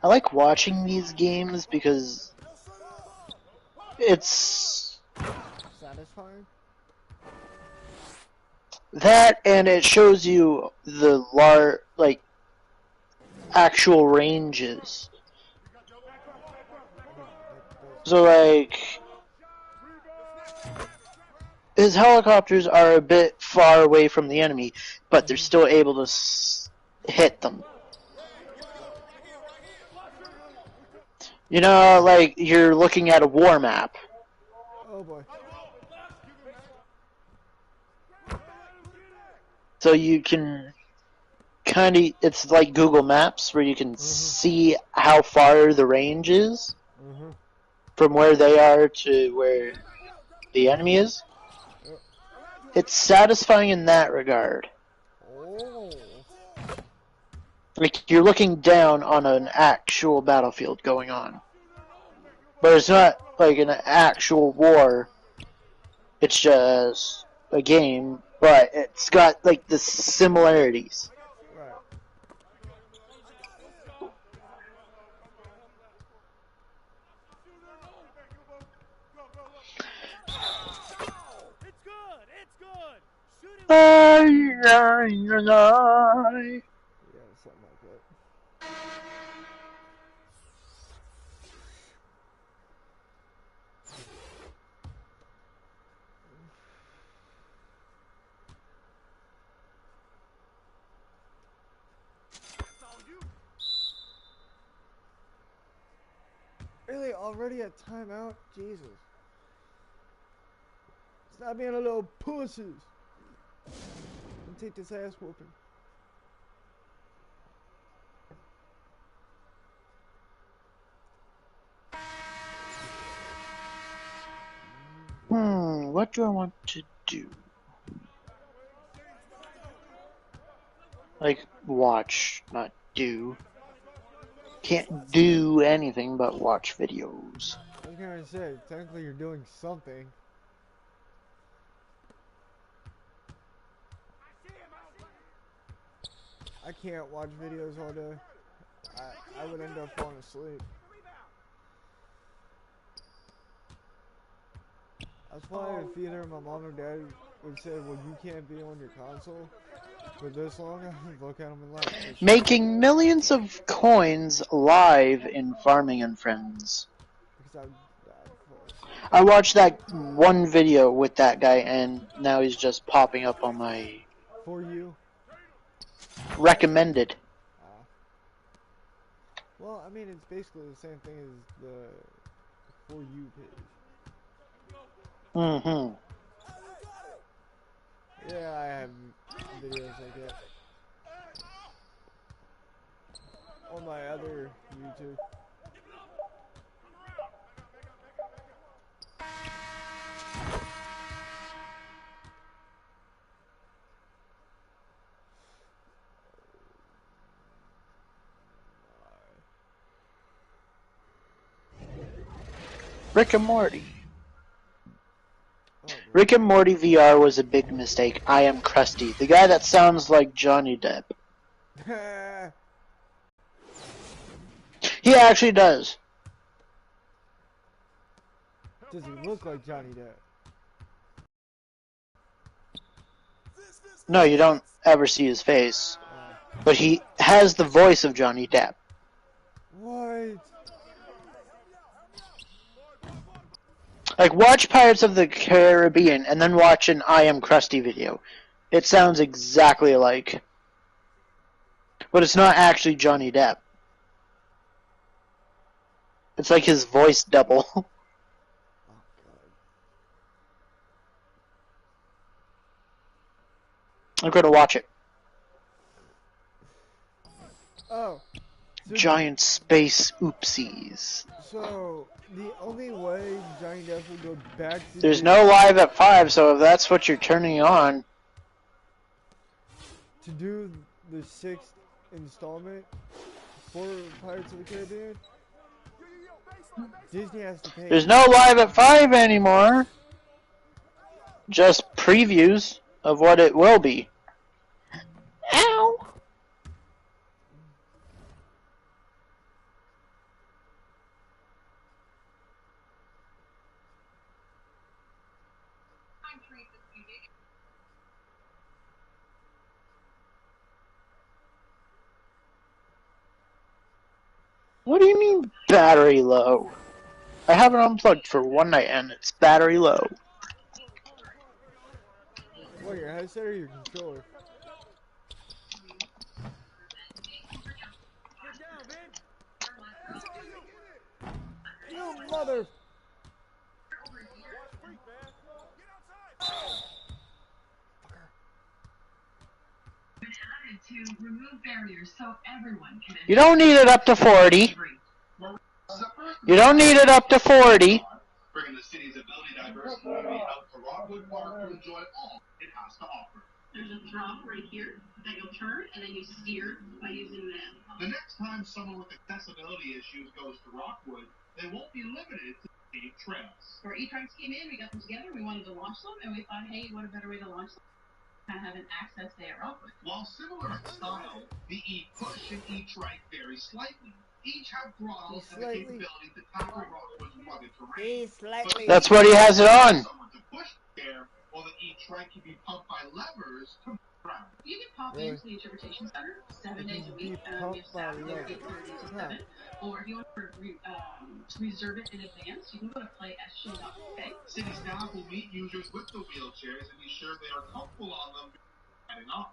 I like watching these games because it's Satisfying? that, and it shows you the actual ranges. So like, his helicopters are a bit far away from the enemy, but they're still able to hit them. You know, like you're looking at a war map. Oh boy. So you can kind of, it's like Google Maps where you can see how far the range is from where they are to where the enemy is. It's satisfying in that regard. Oh. Like you're looking down on an actual battlefield going on. But it's not like an actual war. It's just a game, but it's got like the similarities. Right. It's good. It's good. Shoot it. Yeah, something like that. Really, already at timeout? Jesus. Stop being a little pussies. And take this ass whooping. What do I want to do? Like, watch, not do. Can't do anything but watch videos. I was gonna say, technically you're doing something. I can't watch videos all day. I would end up falling asleep. That's why if either my mom or dad would say, well, you can't be on your console for this long, I would look at them and laugh. Making millions of coins live in Farming and Friends. Because I watched that one video with that guy, and now he's just popping up on my For you? recommended. Well, I mean, it's basically the same thing as the For You page. Yeah, I have videos like that on my other YouTube. Rick and Morty. Rick and Morty VR was a big mistake. I am Krusty, the guy that sounds like Johnny Depp. He actually does. Does he look like Johnny Depp? No, you don't ever see his face. But he has the voice of Johnny Depp. What? Like, watch Pirates of the Caribbean and then watch an I Am Krusty video. It sounds exactly alike. But it's not actually Johnny Depp. It's like his voice double. Oh, God. I'm gonna watch it. Oh. So Giant space oopsies. So, the only way Johnny Depp will go back to... There's no live at 5, so if that's what you're turning on... To do the 6th installment for Pirates of the Caribbean, Disney has to pay... There's no live at 5 anymore. Just previews of what it will be. Ow! What do you mean battery low? I have it unplugged for one night and it's battery low. What, your headset or your controller? Get down, man. That's all you. You mother... Watch freak, man. Get outside. You don't need it up to 40. You don't need it up to 40. Bringing the city's ability diverse community out to Rockwood Park to enjoy all it has to offer. There's a throttle right here that you'll turn and then you steer by using that. The next time someone with accessibility issues goes to Rockwood, they won't be limited to paved trails. Our e-trikes came in, we got them together, we wanted to launch them, and we thought, hey, what a better way to launch them? Kind of have an access day at Rockwood. While similar in style, the e-push and e-trike vary slightly. Each have throttles and the capability to tackle Rockwood's rugged terrain. That's what he has it on. Someone to push there, while the e-trike can be pumped by levers to move around. You can pop into the interpretation center 7 days a week. We have Saturday 8:30 to 7. Or if you want to reserve it in advance, you can go to playsg.ca. City staff will meet users with the wheelchairs and be sure they are comfortable on them before heading off.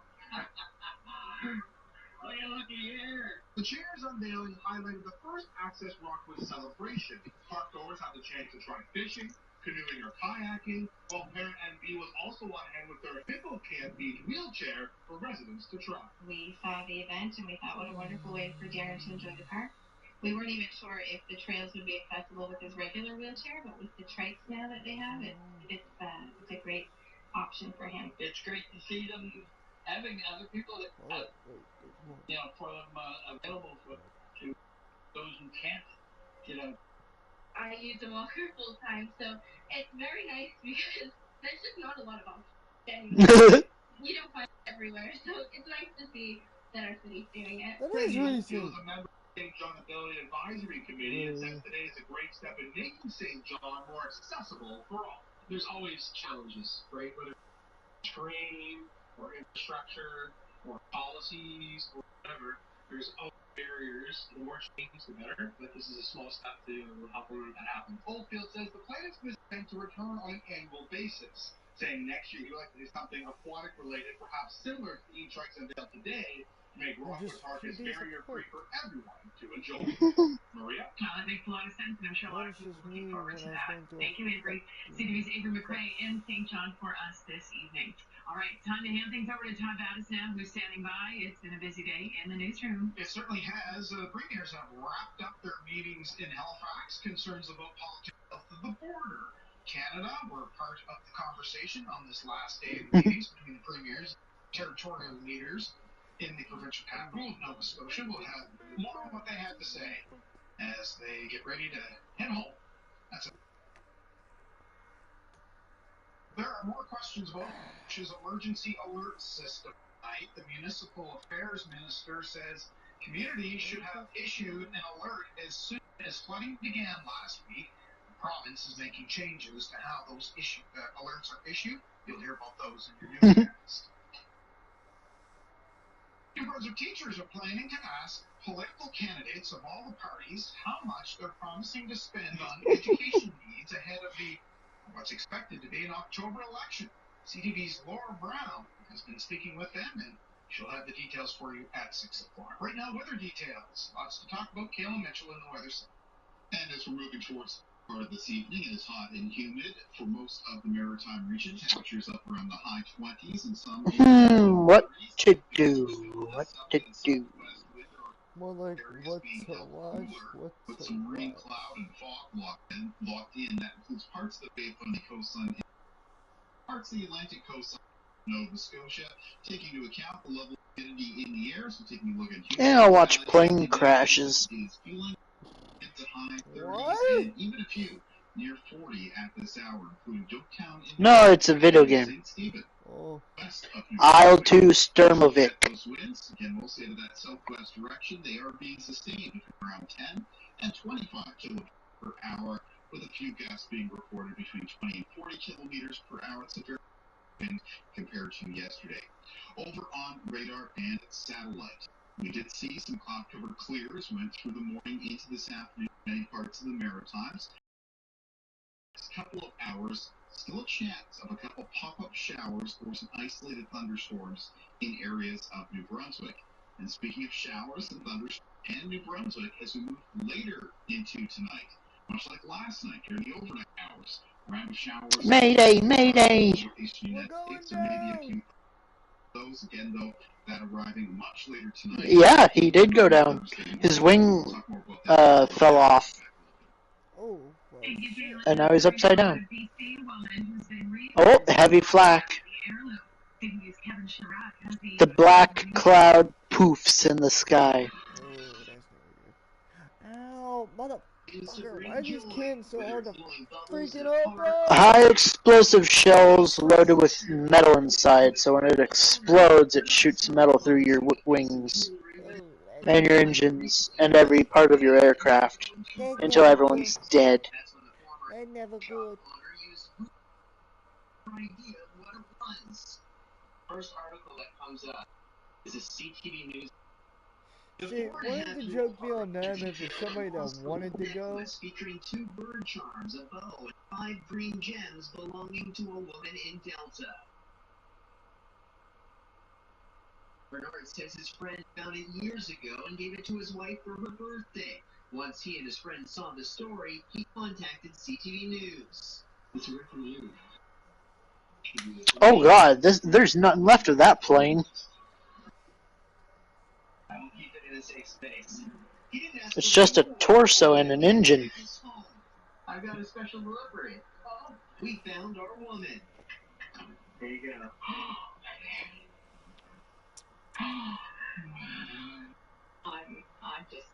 Look here. The chair's unveiling highlighted the first Access Rockwood celebration. Parkgoers had the chance to try fishing, canoeing, or kayaking, while Parent NB was also on hand with their Hippocamp Beach wheelchair for residents to try. We saw the event and we thought, what a wonderful way for Darren to enjoy the park. We weren't even sure if the trails would be accessible with his regular wheelchair, but with the trikes now that they have, it's a great option for him. It's great to see them having other people that for them available to those who can't. I use a walker full time, so it's very nice because there's just not a lot of options. You don't find it everywhere, so it's nice to see that our city's doing it. That is recent. A member of the St. John Ability Advisory Committee and says today is a great step in making St. John more accessible for all. There's always challenges, right? Whether it's terrain or infrastructure or policies or whatever, there's always barriers. The more change, the better. But this is a small step to help make that happen. Oldfield says the plan is designed to return on an annual basis, saying next year he'd like to do something aquatic related, perhaps similar to the e-trikes unveiled today, to make Rockwood Park as barrier-free for everyone to enjoy. Maria? That makes a lot of sense, and I'm sure a lot of people are looking forward to that. Thank you, Avery. CTV's Avery McRae in St. John for us this evening. All right, time to hand things over to Todd Battis now, who's standing by. It's been a busy day in the newsroom. It certainly has. Premiers have wrapped up their meetings in Halifax. Concerns about politics of the border. Canada were part of the conversation on this last day of meetings between the premiers and territorial leaders in the provincial capital of Nova Scotia. We'll have more on what they had to say as they get ready to head home. That's it. There are more questions about Scotia's emergency alert system tonight. The municipal affairs minister says communities should have issued an alert as soon as flooding began last week. The province is making changes to how those alerts are issued. You'll hear about those in your newscast. New Brunswick teachers are planning to ask political candidates of all the parties how much they're promising to spend on education needs ahead of what's expected to be an October election. CTV's Laura Brown has been speaking with them, and she'll have the details for you at 6 o'clock. Right now, weather details. Lots to talk about. Kayla Mitchell in the weather center. And as we're moving towards part of this evening, it is hot and humid for most of the maritime region. Temperatures up around the high 20s and some. What to do? What to do? More like what to watch, what with to some rain, watch. cloud, and fog locked in. That includes parts of the Bay of Fundy coastline, parts of the Atlantic coastline of Nova Scotia. Taking into account the level of humidity in the air, so taking a look at humidity. And I'll watch plane crashes. Into high 30s What? and even a few near 40 at this hour, including Doketown. No, it's a video game. St. Stephen. Oh. Isle 2 Sturmovik. Those winds, again, we'll say to that southwest direction, they are being sustained between around 10 and 25 kilometers per hour, with a few gusts being reported between 20 and 40 kilometers per hour. It's a very compared to yesterday. Over on radar and satellite, we did see some cloud cover clears went through the morning into this afternoon in many parts of the Maritimes. Next couple of hours, still a chance of a couple pop-up showers or some isolated thunderstorms in areas of New Brunswick. And speaking of showers and thunderstorms and New Brunswick, as we move later into tonight, much like last night during the overnight hours, round of showers. Mayday, mayday. We're going down. Those again, though, that arriving much later tonight. Yeah, he did go down. His wing fell off. Oh, well, shit. And now he's upside down. Oh, heavy flak. The black cloud poofs in the sky. Oh, that's not good. Ow, motherfucker. Why are these cans so hard to freaking open? High explosive shells loaded with metal inside, so when it explodes, it shoots metal through your wings and your engines and every part of your aircraft until everyone's dead. That's never good. First article that comes up is a CTV News. See, wouldn't the joke be on them if it's somebody that wanted to go? Featuring 2 bird charms, a bow, and 5 green gems belonging to a woman in Delta. Bernard says his friend found it years ago and gave it to his wife for her birthday. Once he and his friend saw the story, he contacted CTV News. Let's hear from you. Oh god, there's nothing left of that plane. I will keep it in a safe space. It's just a torso and an engine. I got a special delivery. Oh, we found our woman. There you go. I'm just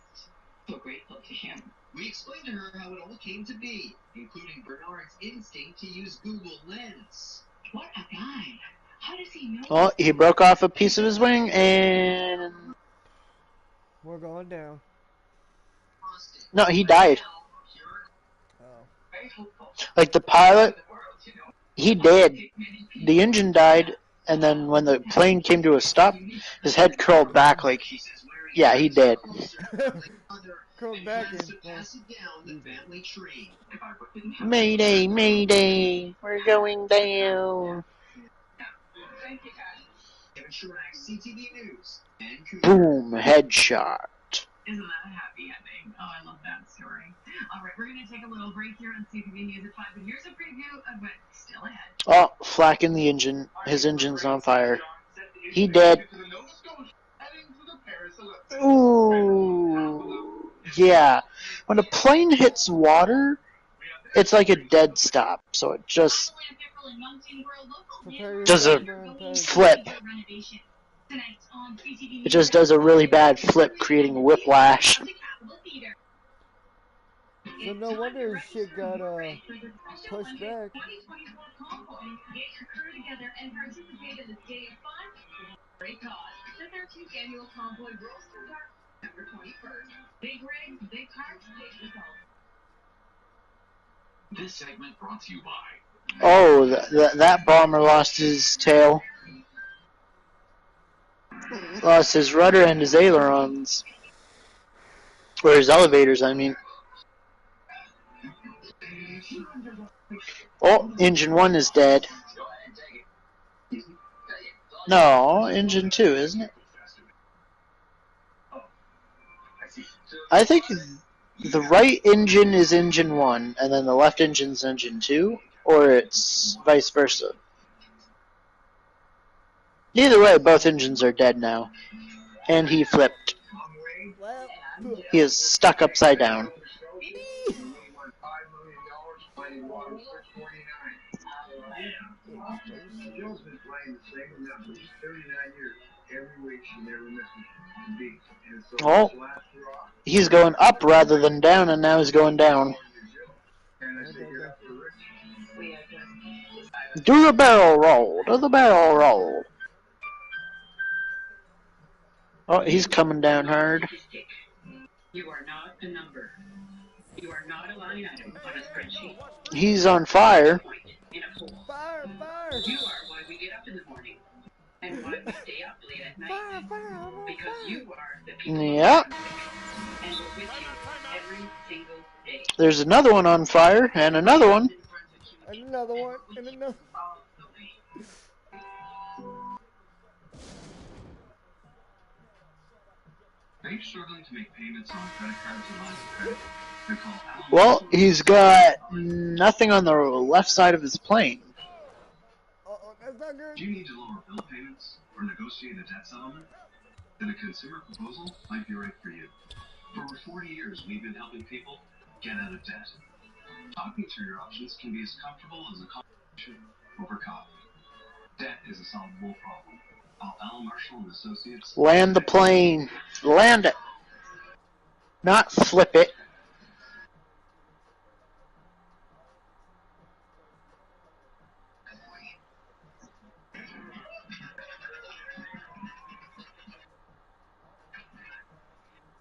so grateful to him. We explained to her how it all came to be, including Bernard's instinct to use Google Lens. What a guy. How does he know? Well, he broke off a piece of his wing and... We're going down. No, he died. Oh. Like the pilot, he did. The engine died, and then when the plane came to a stop, his head curled back like, yeah, he did. Curled back and Mayday, mayday, we're going down. Boom, headshot. Isn't that a happy ending? Oh, I love that story. All right, we're going to take a little break here on CTV News at 5, but here's a preview of what's still ahead. Oh, flak in the engine. His engine's on fire. He dead. Ooh, yeah. When a plane hits water, it's like a dead stop, so it just does a flip. It just does a really bad flip, creating whiplash. so no wonder his shit got pushed back. Great cause. The 13th annual Convoy rolls through dark September 21st. Big rigs, big carts, big results. This segment brought to you by. Oh, that bomber lost his tail. Lost his rudder and his ailerons. Or his elevators, I mean. Oh, engine 1 is dead. No, engine 2, isn't it? I think the right engine is engine 1, and then the left engine is engine 2, or it's vice versa. Either way, both engines are dead now. And he flipped. He is stuck upside down. Jill's been playing the same amount for 39 years. Every week she never misses a beat. And so Oh, he's going up rather than down, and now he's going down. Do the barrel roll. Do the barrel roll. Oh, he's coming down hard. You are not a number. You are not a line item on a spreadsheet. He's on fire. Fire, fire! You are why we and why we stay up late at night. Because you are the people Yep. and we're with you every single day. There's another one on fire, and another one. Another one, and another. Are you struggling to make payments on credit cards or lines of credit? Then call Alan. Well, he's got nothing on the left side of his plane. Uh-oh, that's not good. Do you need to lower bill payments or negotiate a debt settlement? Then a consumer proposal might be right for you. For over 40 years, we've been helping people get out of debt. Talking through your options can be as comfortable as a conversation over coffee. Debt is a solvable problem. Call Alan Marshall and Associates. Land the plane. Land it. Not flip it.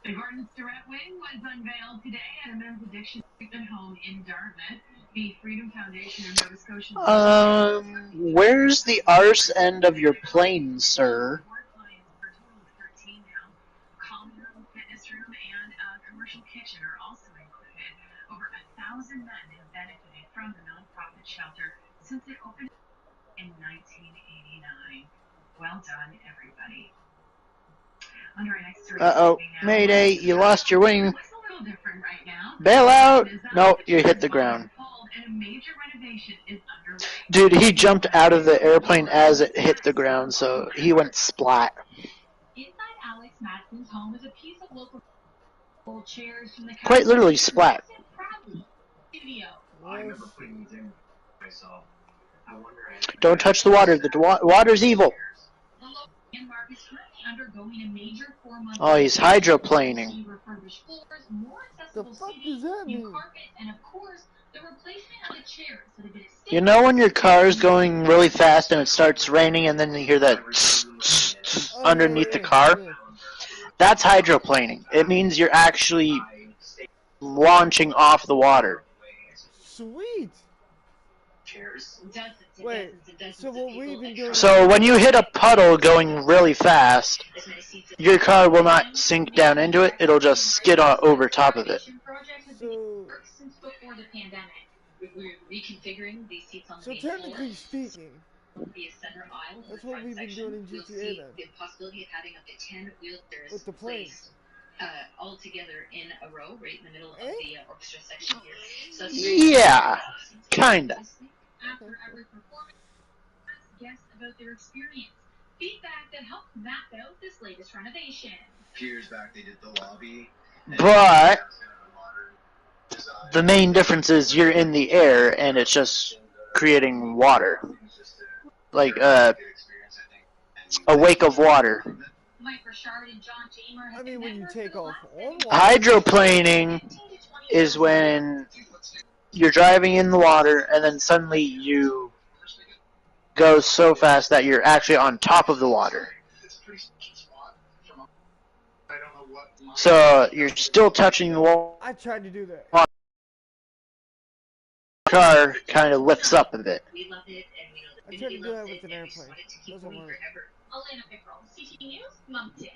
The Gordon Surratt Wing was unveiled today at a men's addiction treatment home in Dartmouth. The Freedom Foundation of Nova Scotia. Where's the arse end of your plane, sir? Common room, fitness room, and a commercial kitchen are also included. Over 1,000 men have benefited from the nonprofit shelter since it opened in 1989. Well done, everybody. Under our next story, Uh-oh. Mayday, you lost your wing. looks a little different right now. Bail out. No, you hit the ground. And a major renovation is underway. Dude, he jumped out of the airplane as it hit the ground, so he went splat. Inside Alex Matson's home is a piece of local chairs from the Quite literally splat. studio. I remember putting these in myself. I wonder. Don't touch the water. The water's evil. And Marcus currently undergoing a major 4-month. Oh, he's hydroplaning. Refurbished floors, more The accessible fuck seating, does that new mean? carpet, and of course, the replacement of the chairs that have been You know when your car's going really fast and it starts raining and then you hear that underneath the car? Yeah. That's hydroplaning. It means you're actually launching off the water. Sweet. Wait, so what we've been doing... So when you hit a puddle going really fast, your car will not sink down into it. It'll just skid over top of it. So technically speaking, that's what we've been doing in GTA then. The possibility of having up to 10 wheelchairs With the planes. all together in a row right in the middle of the orchestra section here. So Yeah, kinda. after every performance, ask guests about their experience. Feedback that helped map out this latest renovation. A few years back, they did the lobby. But the main difference is you're in the air and it's just creating water. Like a wake of water. Mike Richard and John Jamer I mean, when you take off on water... Hydroplaning is when you're driving in the water and then suddenly you go so fast that you're actually on top of the water. So you're still touching the water. I tried to do that. Car kind of lifts up a bit. We love it, and we know the I tried to community do that loves with it, an and we just airplane. want it to keep Doesn't going work. forever. Elena Pickrell, CT News, Moncton.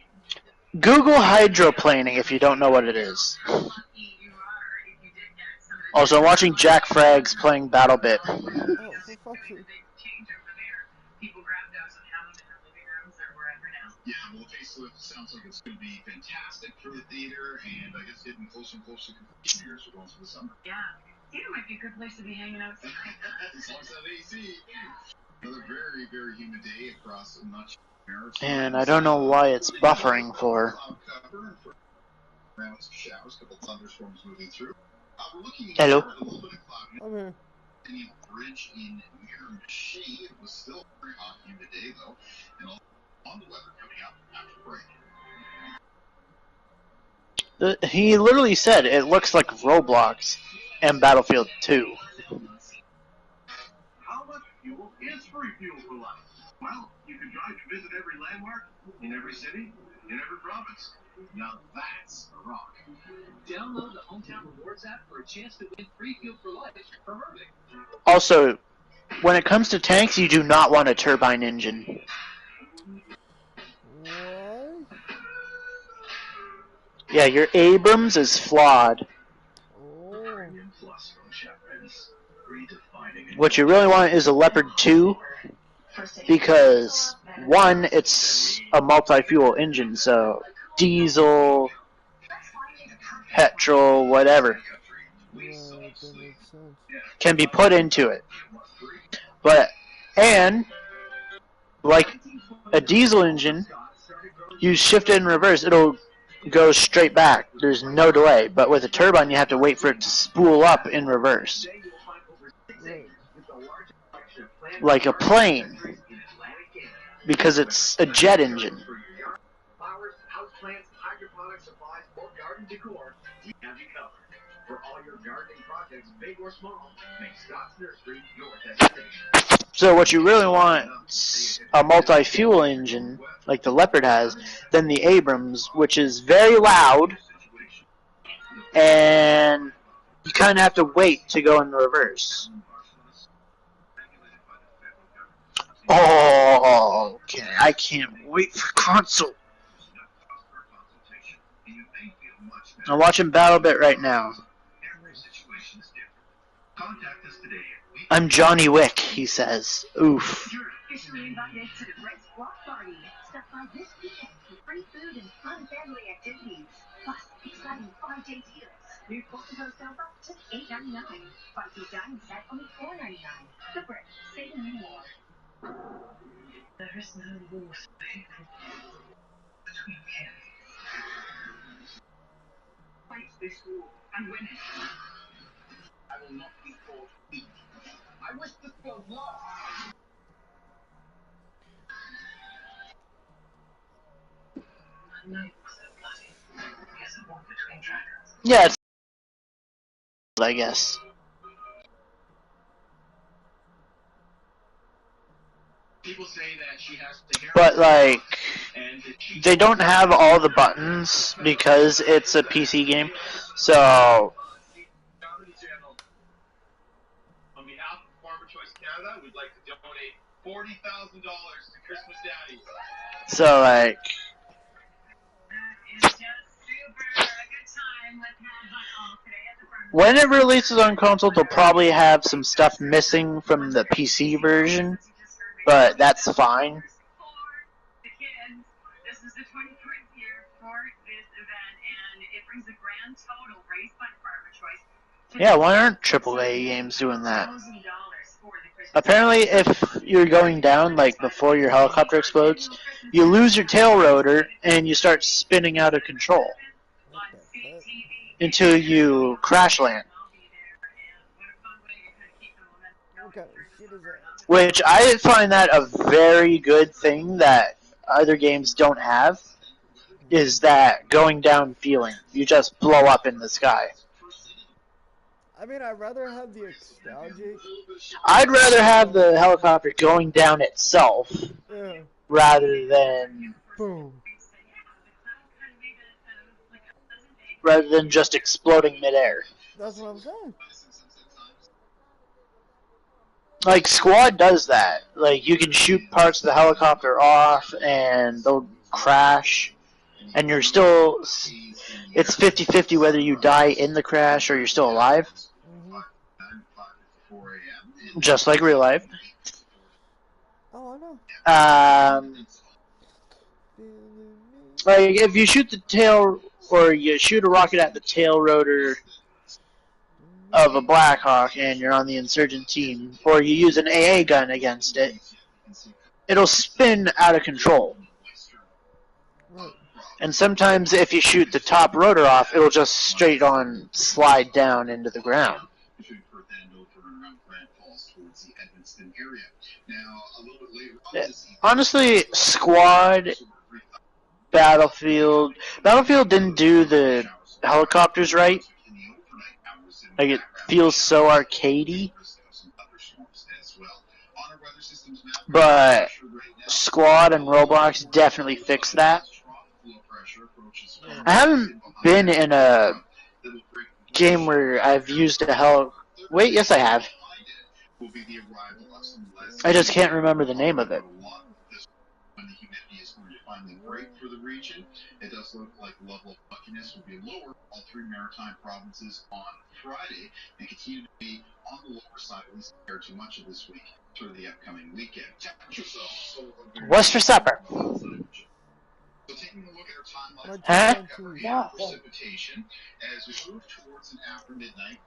Google hydroplaning if you don't know what it is. How lucky you are if you did get some of the Also, I'm watching Jack Frags playing BattleBit. Oh, for fuck's sake. big change over there. People grab those and have them in their living rooms or wherever now. Yeah, well, facelift sounds like it's going to be fantastic for the theater, and I guess getting closer and closer to completion here as we're going through the summer. Yeah. Theater might be a good place to be hanging out tonight. As long as I have AC. Another very, very humid day across much of America. And I don't know why it's buffering for. Cloud cover for rounds of showers, couple thunderstorms moving through. We're looking at Hello. a little bit of cloud. I'm here. Any bridge in Miramichi. It was still very hot humid day though, and all on the weather coming up after break. He literally said it looks like Roblox and Battlefield 2. How much fuel is free fuel for life? Well, you can drive to visit every landmark in every city, in every province. Now that's a rock. Download the Hometown Rewards app for a chance to win free fuel for life from Irving. Also, when it comes to tanks, you do not want a turbine engine. Yeah, your Abrams is flawed. Oh. What you really want is a Leopard 2, because, one, it's a multi-fuel engine, so diesel, petrol, whatever, Right, that makes sense. can be put into it. But, and, like a diesel engine, you shift it in reverse, it'll go straight back. There's no delay. But with a turbine, you have to wait for it to spool up in reverse. Right. Like a plane. Because it's a jet engine. Flowers, houseplants, hydroponics, supplies, or garden decor, we have you covered. For all your gardening projects, big or small, make Scott's Nursery your destination. So what you really want is a multi-fuel engine, like the Leopard has, than the Abrams, which is very loud, and you kind of have to wait to go in reverse. Oh, okay. I can't wait for console. I'm watching BattleBit right now. I'm Johnny Wick, he says. Oof. Officially invited to the Brits Block Party. Stop by this weekend for free food and fun family activities. Plus, exciting 5-day deals. New Portugal sofa, just $8.99. 5-day dining set, only $4.99. The Brits, saving you more. There is no war between kids. Fight this war and win it. I will not be fought weak. I wish this world lost. No, so bloody. There's a war between dragons. Yeah, it's I guess. People say that she has to hear, But, like, and that she they don't have all the buttons because it's a PC game. So, on behalf of Farmer Choice Canada, we'd like to donate $40,000 to Christmas Daddies. so like, It's just super a good time with Mad Hot today at the farm. when it releases on console, they'll probably have some stuff missing from the PC version, but that's fine. For the kids, this is the 23rd year for this event, and it brings the grand total raised by Farmer Choice. Yeah, why aren't AAA games doing that? $1,000 for the Christmas. Apparently, if you're going down, like before your helicopter explodes, you lose your tail rotor and you start spinning out of control What the fuck? until you crash land. What kind of shit is that? Which I find that a very good thing that other games don't have, is that going down feeling. You just blow up in the sky. I mean, I'd rather have the nostalgic. I'd rather have the helicopter going down itself Yeah. rather than Boom. just exploding midair. That's what I'm saying. Like, Squad does that. Like, you can shoot parts of the helicopter off and they'll crash, and you're still, it's 50-50 whether you die in the crash or you're still alive. Just like real life. Oh, I know. Like, if you shoot the tail, or you shoot a rocket at the tail rotor of a Blackhawk and you're on the insurgent team, or you use an AA gun against it, it'll spin out of control. Right. And sometimes if you shoot the top rotor off, it'll just straight on slide down into the ground. Honestly, Squad, Battlefield didn't do the helicopters right. Like, it feels so arcadey. But Squad and Roblox definitely fixed that. I haven't been in a game where I've used a Wait, yes I have. I just can't remember the name of it. finally break for the region. It does look like the level of buckiness will be lower for all three maritime provinces on Friday and continue to be on the lower side, at least compared to much of this week through the upcoming weekend. Temperatures also What's for supper? so taking a look at our timeline, My Huh? chimpanzee. precipitation as we move towards and after midnight.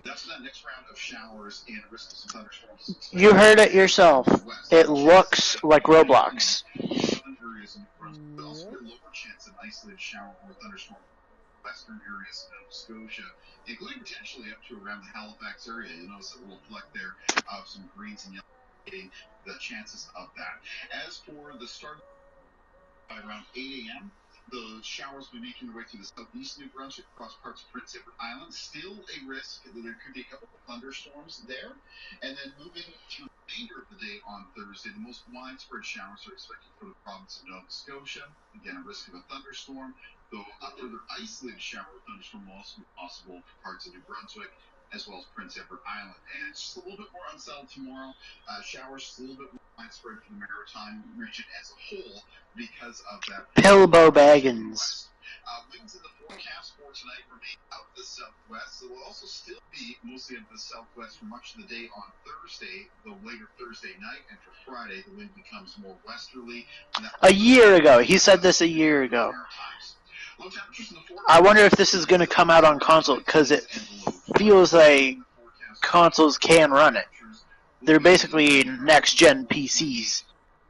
That's that next round of showers and risk of some thunderstorms. You heard it yourself. It looks like Roblox. Southern areas in the front, but also Yep. a lower chance of isolated shower or thunderstorm. Western areas of Nova Scotia, including potentially up to around the Halifax area. You'll notice a little fleck there of some greens and yellows, indicating the chances of that. As for the start by around 8 a.m., the showers will be making their way through the southeast New Brunswick across parts of Prince Edward Island. Still a risk that there could be a couple of thunderstorms there. And then moving through the remainder of the day on Thursday, the most widespread showers are expected for the province of Nova Scotia. Again, a risk of a thunderstorm, though a further isolated shower or thunderstorm will also be possible for parts of New Brunswick as well as Prince Edward Island. And it's just a little bit more unsettled tomorrow. Showers just a little bit more widespread for the maritime region as a whole because of that Bilbo Baggins. winds in the forecast for tonight remain out of the southwest. It will also still be mostly of the southwest for much of the day on Thursday, though later Thursday night and for Friday, the wind becomes more westerly. A year ago. He said this a year ago. Low temperatures in the forecast. I wonder if this is going to come out on console, because it feels like consoles can run it. They're basically next-gen PCs.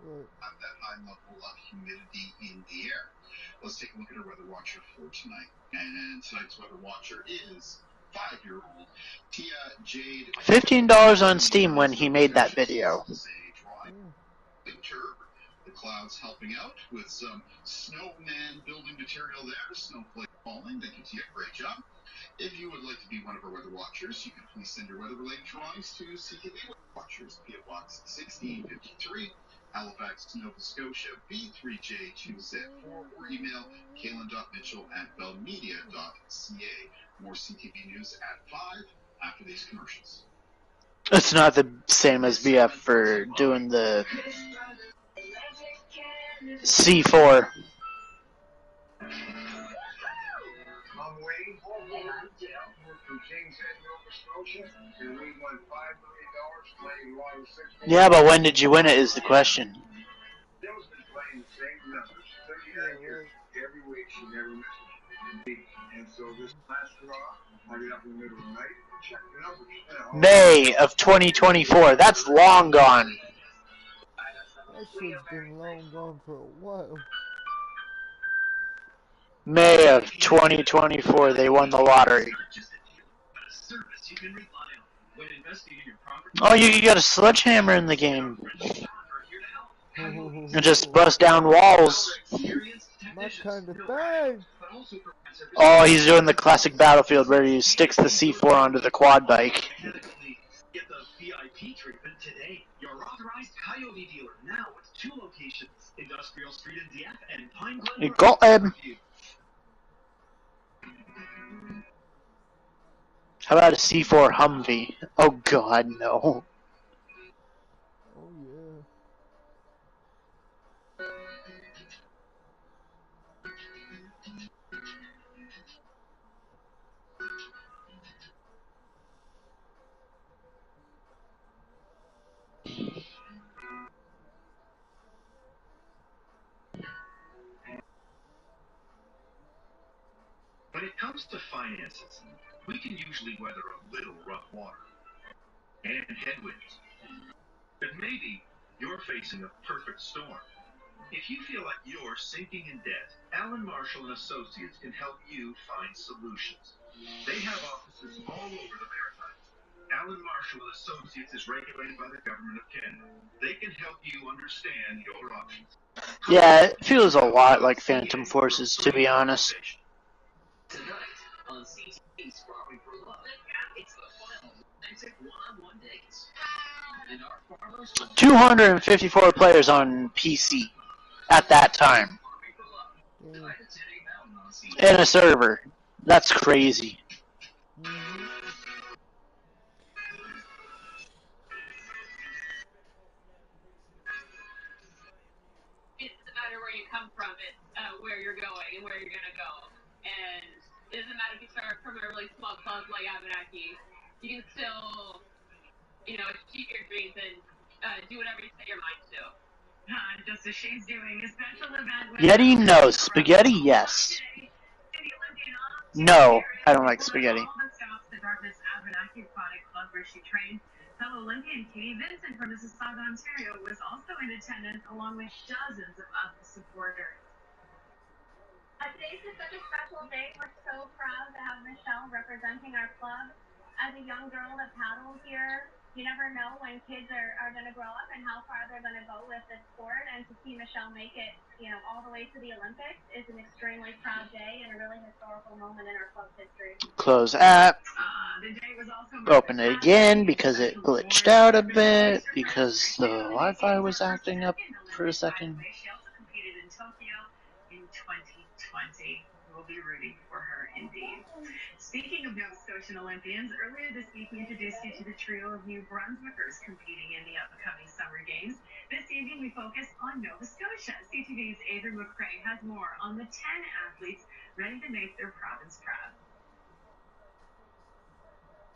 Right. That high level of humidity in the air. Let's take a look at our weather watcher for tonight. And tonight's weather watcher is 5-year-old Tia Jade. $15 on Steam when he made that video. Winter. The clouds helping out with some snowman building material there. Snowflake falling. Thank you, Tia. Great job. If you would like to be one of our weather watchers, you can please send your weather-related drawings to CTV Weather Watchers, P.O. Box 1653, Halifax, Nova Scotia, B3J2Z4, or email kalen.mitchell@bellmedia.ca. More CTV news at 5 after these commercials. It's not the same as BF for doing the C4. I'm Wayne from King's Head, Nova Scotia, and we won $5 million playing Long 6. Yeah, but when did you win it is the question. Dill's been playing the same numbers 39 Yeah, years. right. Every week she never misses. And so this last draw, I get up in the middle of the night and check the numbers. May of 2024. That's long gone. That shit's been long gone for a while. May of 2024, they won the lottery. Oh, you got a sledgehammer in the game. And just bust down walls. My kind of thing. Oh, he's doing the classic Battlefield where he sticks the C4 onto the quad bike. Get the VIP treatment today. Your authorized Coyote dealer now with 2 locations: Industrial Street in Dieppe and Pine Glen. You got him. How about a C4 Humvee? Oh God, no. Oh yeah. When it comes to finances, we can usually weather a little rough water and headwinds. But maybe you're facing a perfect storm. If you feel like you're sinking in debt, Alan Marshall and Associates can help you find solutions. They have offices all over the Maritimes. Alan Marshall and Associates is regulated by the Government of Canada. They can help you understand your options. Yeah, it feels a lot like Phantom Forces, to be honest. Tonight on CTV's Farming for Love, it's the final romantic one-on-one dates. And our farmers will 254 players on PC at that time. Damn. In a server. That's crazy. Mm-hmm. It doesn't matter where you from it, where you're going and where you're gonna go. And it doesn't matter if you start from a really small club like Abenaki, you can still, achieve your dreams and do whatever you set your mind to. Just as she's doing a special event with Spaghetti, no. Spaghetti, yes. No, I don't like spaghetti. All the stops the Dartmouth Abenaki Aquatic Club where she trained. Fellow Olympian Katie Vincent from Mississauga, Ontario, was also in attendance along with dozens of other supporters. Today's is such a special day. We're so proud to have Michelle representing our club. As a young girl that paddles here, you never know when kids are going to grow up and how far they're going to go with this sport. And to see Michelle make it, all the way to the Olympics is an extremely proud day and a really historical moment in our club's history. Close app. Open it again because it glitched out a bit because the Wi-Fi was acting up for a second. She also competed in Tokyo in 2020. We'll be rooting for her indeed. Speaking of Nova Scotian Olympians, earlier this week we introduced you to the trio of New Brunswickers competing in the upcoming Summer Games. This evening we focus on Nova Scotia. CTV's Avery McRae has more on the 10 athletes ready to make their province proud.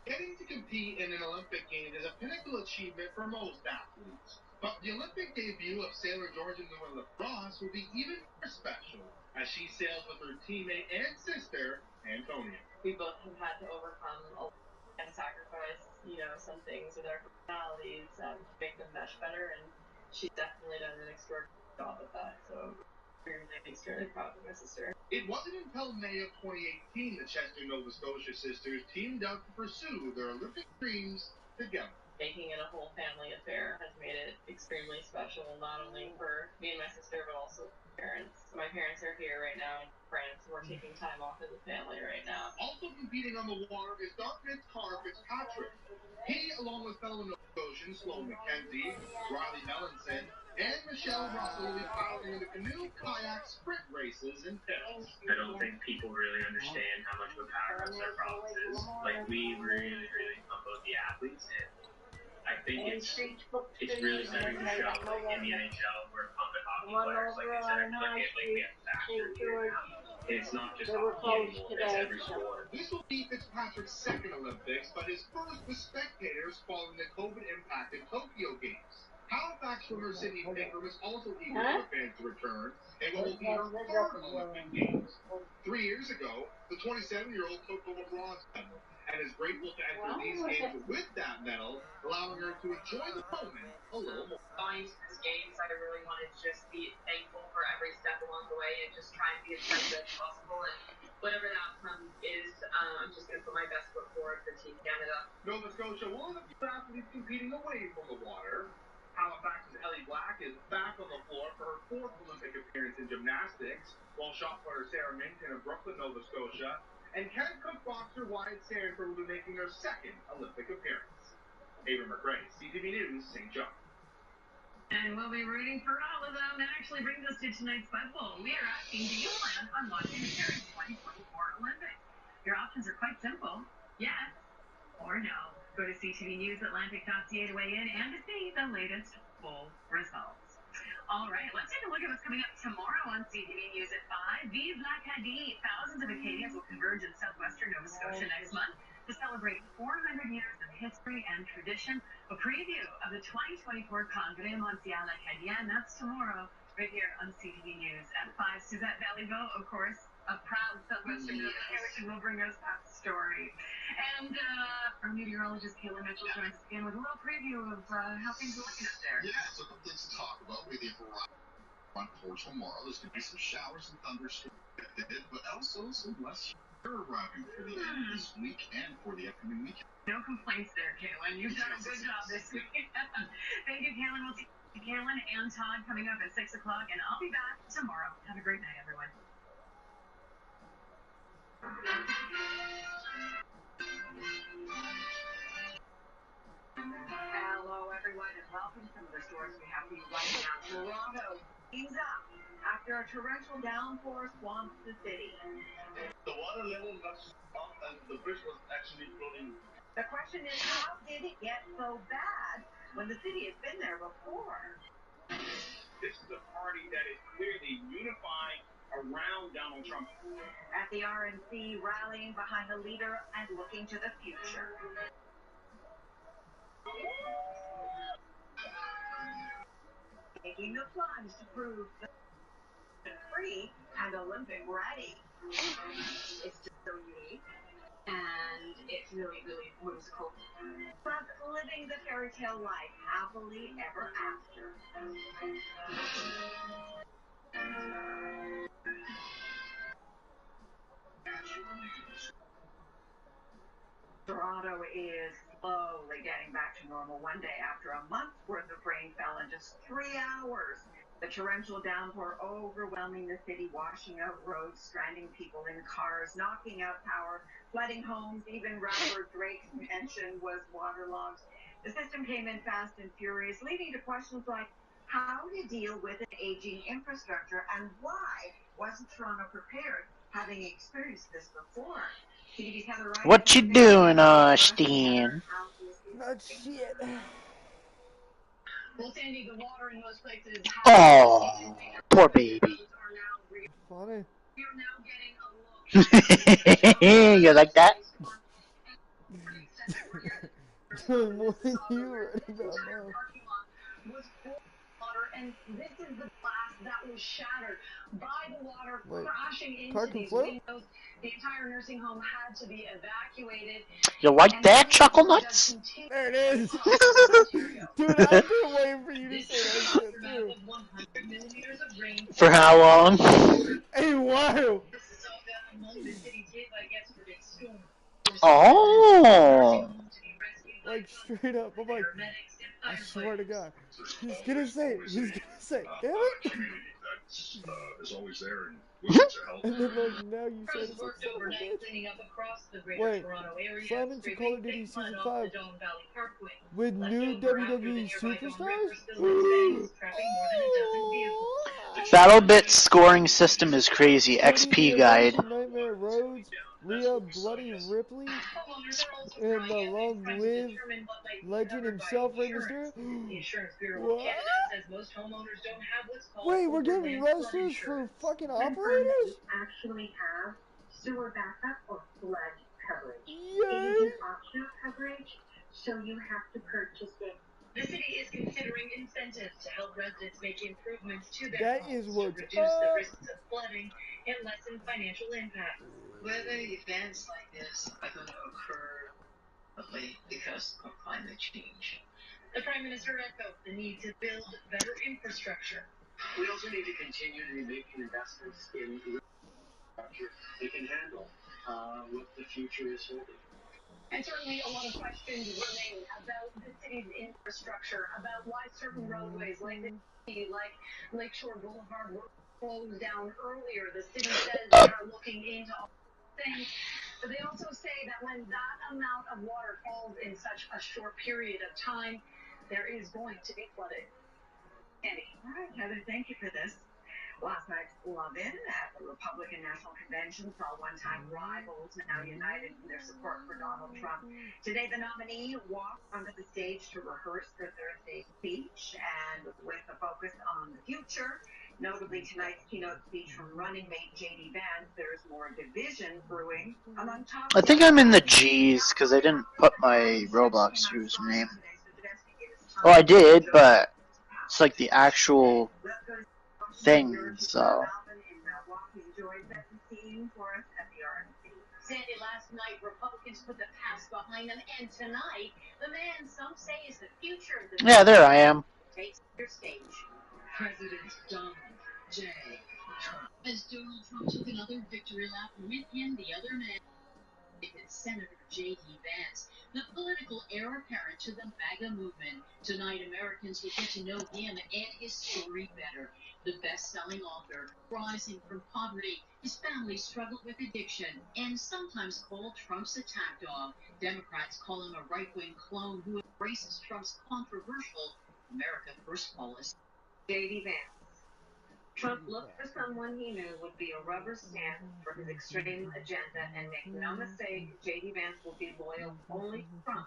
Getting to compete in an Olympic Games is a pinnacle achievement for most athletes. But the Olympic debut of sailor Georgia Nguyen Lacrosse will be even more special as she sails with her teammate and sister, Antonia. We both have had to overcome a lot and sacrifice, some things with our personalities to make them mesh better, and she's definitely done an extraordinary job at that. So I'm extremely proud of my sister. It wasn't until May of 2018 the Chester, Nova Scotia sisters teamed up to pursue their Olympic dreams together. Making it a whole family affair has made it extremely special, not only for me and my sister, but also my parents. My parents are here right now in France, and we're taking time off as a family right now. Also competing on the water is Dartmouth's Carr Fitzpatrick. He, along with fellow Nova Scotians Sloan McKenzie, Riley Mellinson, and Michelle Russell will be paddling in the canoe, kayak, sprint races, and pits. I don't think people really understand how much of a powerhouse our province is. Like, we really, really pump out the athletes, and I think it's really starting to show, like, in the NHL, we're pumping hockey players like it's like we have factors here now. It's not just hockey anymore, it's every sport. This will be Fitzpatrick's second Olympics, but his first with spectators following the COVID-impacted Tokyo Games. Halifax swimmer Sydney Pickram is also eager for fans to return, and what will be her third Olympic Games. 3 years ago, the 27-year-old took home a bronze medal, and is grateful to enter these games with that medal, allowing her to enjoy the moment a little more. Going to these games, I really wanted to just be thankful for every step along the way and just try and be as best as possible. And whatever the outcome is, I'm just going to put my best foot forward for Team Canada. Nova Scotia, one of the few athletes competing away from the water. Halifax's Ellie Black is back on the floor for her fourth Olympic appearance in gymnastics, while shot putter Sarah Minton of Brooklyn, Nova Scotia, and Canada Cook boxer Wyatt Sanford will be making their second Olympic appearance. Avery McRae, CTV News, St. John. And we'll be rooting for all of them. That actually brings us to tonight's Bud Bowl. We are asking, do you plan on watching the Paris 2024 Olympics? Your options are quite simple. Yes or no. Go to ctvnewsatlantic.ca to weigh in and to see the latest bowl results. All right, let's take a look at what's coming up tomorrow on CTV News at 5. Vive l'Acadie! Thousands of Acadians will converge in southwestern Nova Scotia next month to celebrate 400 years of history and tradition. A preview of the 2024 Congrès Mondial Acadien. That's tomorrow, right here on CTV News at 5. Suzette Valiveau, of course, a proud southwestern Nova Scotian, will bring us that story. And our meteorologist Kayla Mitchell joins us again with a little preview of how things are looking up there. Yeah, so a couple things to talk about with you for front for tomorrow. There's going to be some showers and thunderstorms, but also some less arriving for the end of this week and for the upcoming weekend. No complaints there, Kaylin. You've done a good job this week. Thank you, Kaylin. We'll see Kaylin and Todd coming up at 6 o'clock, and I'll be back tomorrow. Have a great night, everyone. Hello, everyone, and welcome to some of the stories we have for you right now. Toronto ease up after a torrential downpour swamps the city. The water level must up as the bridge was actually floating. The question is, how did it get so bad when the city has been there before? This is a party that is clearly unified around Donald Trump. At the RNC, rallying behind the leader and looking to the future. Taking the plunge to prove free and Olympic ready. It's just so unique. And it's really, really whimsical. Plus, living the fairy tale life happily ever after. Toronto is slowly getting back to normal one day after a month's worth of rain fell in just 3 hours. The torrential downpour overwhelming the city, washing out roads, stranding people in cars, knocking out power, flooding homes. Even rapper Drake's mansion was waterlogged. The system came in fast and furious, leading to questions like how to deal with an aging infrastructure and why wasn't Toronto prepared, having experienced this before. What you doing, Austin? Not shit. Well, Sandy, the water in most places Oh, poor baby. Funny. You like that? Doing more than you right about now. And this is the glass that was shattered by the water crashing into Cartoon these Flip? windows. The entire nursing home had to be evacuated. You like that, Chuckle Nuts? There it is. Dude, I've been waiting for you to say that shit too. For how long? Hey, wow. Oh. Like straight up, I'm like, I swear to God, he's gonna say it. He's gonna say it. Damn it. Is always there and willing to help. And then like now you said it's like son of a bitch. Wait, slam into Call of Duty Season 5 with new WWE superstars? BattleBit's scoring system is crazy. Cody the XP guide. American Nightmare Rhodes, Rhea Bloody Ripley, and the long live legend himself, Rey Mysterio. What? Wait, we're getting wrestlers for fucking operators? Actually have sewer backup or flood coverage. Yay! It is optional coverage, so you have to purchase it. The city is considering incentives to help residents make improvements to their homes to reduce the risks of flooding and lessen financial impact. Whether events like this are going to occur because of climate change. The Prime Minister echoed the need to build better infrastructure. We also need to continue to be making investments in infrastructure that can handle what the future is holding. And certainly a lot of questions remain about the city's infrastructure, about why certain roadways like Lakeshore Boulevard were closed down earlier. The city says they are looking into all things, but they also say that when that amount of water falls in such a short period of time, there is going to be flooding. Andy, all right, Heather, thank you for this. Last night's love-in at the Republican National Convention saw one-time rivals now united in their support for Donald Trump. Today, the nominee walked onto the stage to rehearse for Thursday's speech, and with a focus on the future, notably tonight's keynote speech from running mate J.D. Vance, there's more division brewing among top. I think I'm in the G's because I didn't put my Roblox username. Oh, I did, but it's like the actual thing, so. Sandy, last night, Republicans put the past behind them, and tonight, the man some say is the future of the Yeah, there I am. takes their stage. President Donald J. Trump. As Donald Trump took another victory lap with him, the other man, Senator J.D. Vance, the political heir apparent to the MAGA movement. Tonight, Americans will get to know him and his story better. The best-selling author, rising from poverty, his family struggled with addiction, and sometimes called Trump's attack dog. Democrats call him a right-wing clone who embraces Trump's controversial America First policy. J.D. Vance. Trump looked for someone he knew would be a rubber stamp for his extreme agenda, and make no mistake, J.D. Vance will be loyal only to Trump,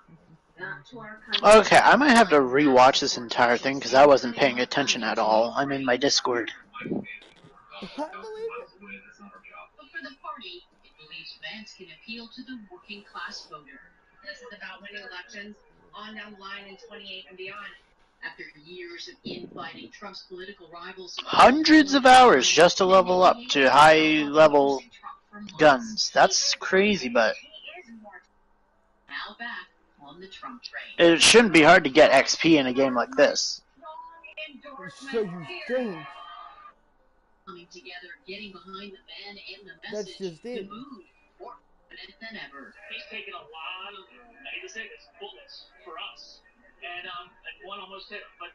not to our country. Okay, I might have to rewatch this entire thing because I wasn't paying attention at all. I'm in my Discord. I believe it. But for the party, it believes Vance can appeal to the working class voter. This is about winning elections on down the line in 28 and beyond. After years of infighting, Trump's political rivals Hundreds of hours just to level up to high level guns. That's crazy, but now back on the Trump train. it shouldn't be hard to get XP in a game like this. So you think. Coming together, getting behind the man and the That's message. just it. The mood more confident than ever. He's taken a lot of, I hate to say this, bullets for us. And one almost hit him. But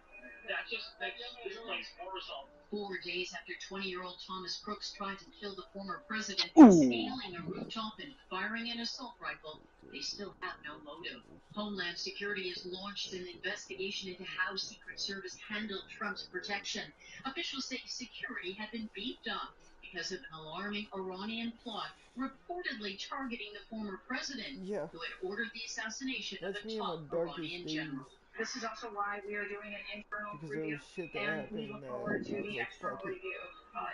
that just makes this place more resolved. 4 days after 20-year-old Thomas Crooks tried to kill the former president, Ooh. scaling a rooftop and firing an assault rifle, they still have no motive. Homeland Security has launched an investigation into how Secret Service handled Trump's protection. Officials say security had been beefed up because of an alarming Iranian plot reportedly targeting the former president, Yeah. who had ordered the assassination of That's a me in my top darkest Iranian days. general. This is also why we are doing an internal Because there review, was shit that and we happened look that forward to I was the like, external fuck it. review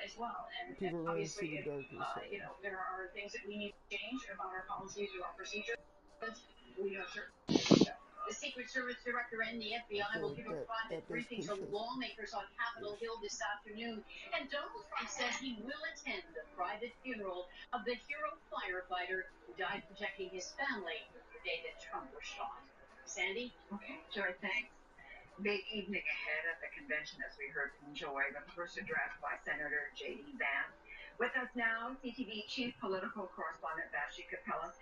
as well. And People are going to see obviously, the if darker side. there are things that we need to change about our policies or our procedures, we are certainly do so. The Secret Service Director and the I FBI feel will like give a private that does briefing to push us. lawmakers on Capitol Hill this afternoon. And Donald Trump says he will attend the private funeral of the hero firefighter who died protecting his family the day that Trump was shot. Sandy? Okay, Joy, thanks. Big evening ahead at the convention, as we heard from Joy, but first addressed by Senator J.D. Vance. With us now, CTV Chief Political Correspondent Vashi Capellas.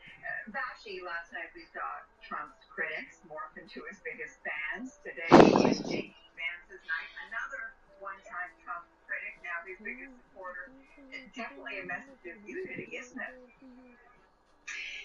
Vashi, last night we saw Trump's critics morph into his biggest fans. Today is J.D. Vance's night. Another one-time Trump critic, now his biggest supporter. Definitely a message of unity, isn't it?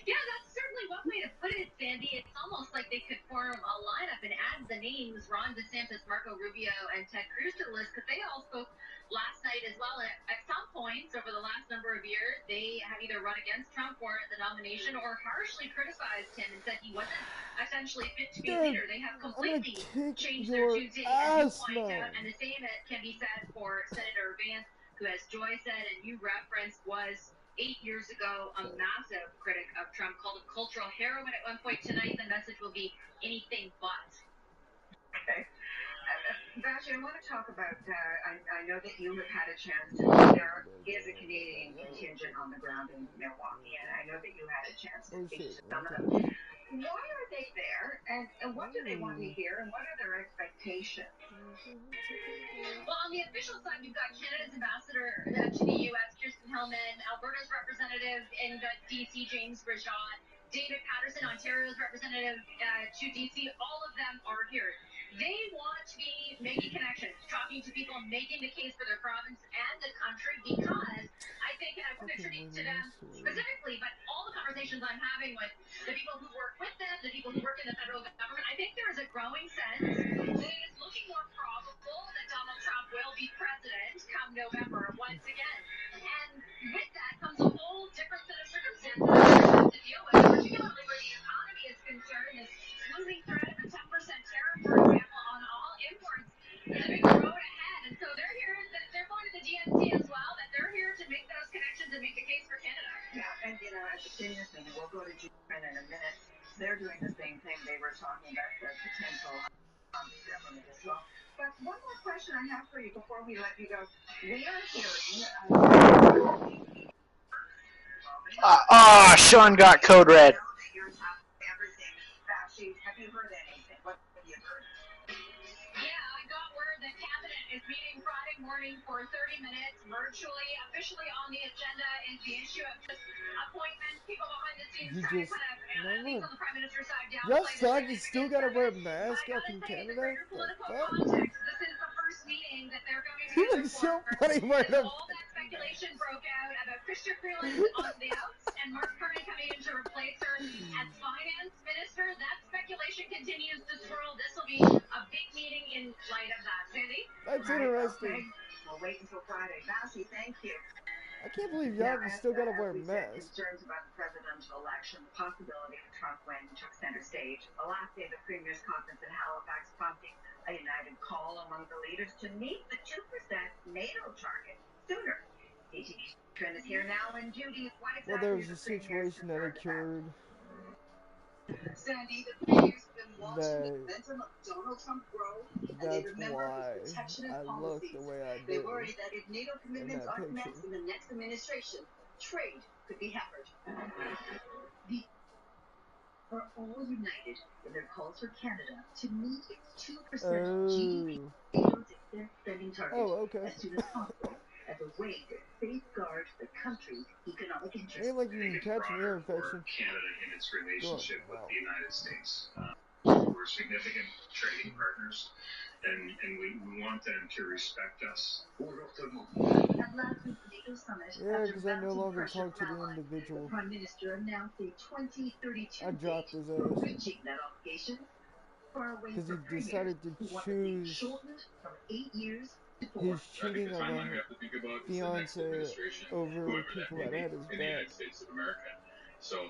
Yeah, that's certainly one way to put it, Sandy. It's almost like they could form a lineup and add the names Ron DeSantis, Marco Rubio, and Ted Cruz to the list because they all spoke last night as well. At some points over the last number of years, they have either run against Trump for the nomination or harshly criticized him and said he wasn't essentially fit to be leader. They have I'm going to completely kick changed their your tune, Sandy, as you ass point now. out. And the same can be said for Senator Vance, who, as Joy said and you referenced, was 8 years ago, a massive critic of Trump, called him cultural heroin at one point. Tonight, the message will be anything but. Okay. Vashi, I want to talk about, I know that you have had a chance to, there is a Canadian contingent on the ground in Milwaukee, and I know that you had a chance to speak to some of them. Why are they there, and what do they want to hear, and what are their expectations? Well, on the official side, you've got Canada's ambassador to the U.S., Kirsten Hillman, Alberta's representative in D.C., James Rajat, David Patterson, Ontario's representative to D.C., all of them are here. They want to be making connections, talking to people, making the case for their province and the country because I think, and I wouldn't attribute to them specifically, but all the conversations I'm having with the people who work with them, the people who work in the federal government, I think there is a growing sense that it is looking more probable that Donald Trump will be president come November once again. And with that comes a whole different set of circumstances that we have to deal with, particularly where the economy is concerned. This looming threat of a 10% tariff, for example, on all imports is a big road ahead. And so they're here, they're going to the DNC as well, but they're here to make those connections and make the case for Canada. Yeah, and at the seniors meeting, we'll go to Ukraine in a minute. They're doing the same thing. They were talking about the potential government as well. But one more question I have for you before we let you go. We are hearing. Sean got code red. Everything. Vashi, have you heard anything? What have you heard? Yeah, I got word that Cabinet is meeting Friday morning for 30 minutes virtually. Officially on the agenda is the issue of just appointments, people behind the scenes You trying to just, kind of, no at least more. on the Prime Minister's side, Y'all downplay the suck. You still significance gotta of wear it. a But I mask up gotta in say, in the Canada? greater The political fuck? context, this is the first meeting that they're coming You together look for. so funny wearing a. All that speculation broke out about Chrystia Freeland on the outs and Mark Carney coming in to replace her as finance minister. That speculation continues to swirl. This will be a big meeting in light of that. Sandy? That's Right, interesting. okay. I'll wait until Friday. Bassy, thank you. I can't believe Now, y'all still gotta wear we said, masks. concerns about the presidential election, the possibility of a Trump win took center stage. The last day of the Premier's conference in Halifax prompting a united call among the leaders to meet the 2% NATO target sooner. CTV trend is here now, and Judy, what Well, exactly there is was a the Premier's situation that concern about? occurred Sandy, the premiers have been watching the that momentum of Donald Trump grow, and they that's remember his why protectionist I look the policies. way I They do worry that if NATO in commitments that aren't met picture. in the next administration, trade could be hampered. The are all united in their calls for Canada to meet its 2% GDP Oh. defense spending target Oh, okay. as soon as possible as a way to safeguard the country's economic Ain't interests. like I you think can it's catch an ear broader for infection. Canada in its Go up relationship your with mouth. the United States. We're significant trading partners, and we want them to respect us. At last week's NATO summit, Yeah, after because I no mounting longer pressure talk to from the allies, the individual. Prime Minister announced a 2032 I date dropped his for ass. reaching that obligation. Far away Because he for premiers decided to who want the date choose shortened from 8 years to 4. his I think cheating the of timeline we a have to think about is the next fiance administration, over whoever that people may that be, had his in the back. United States of America. So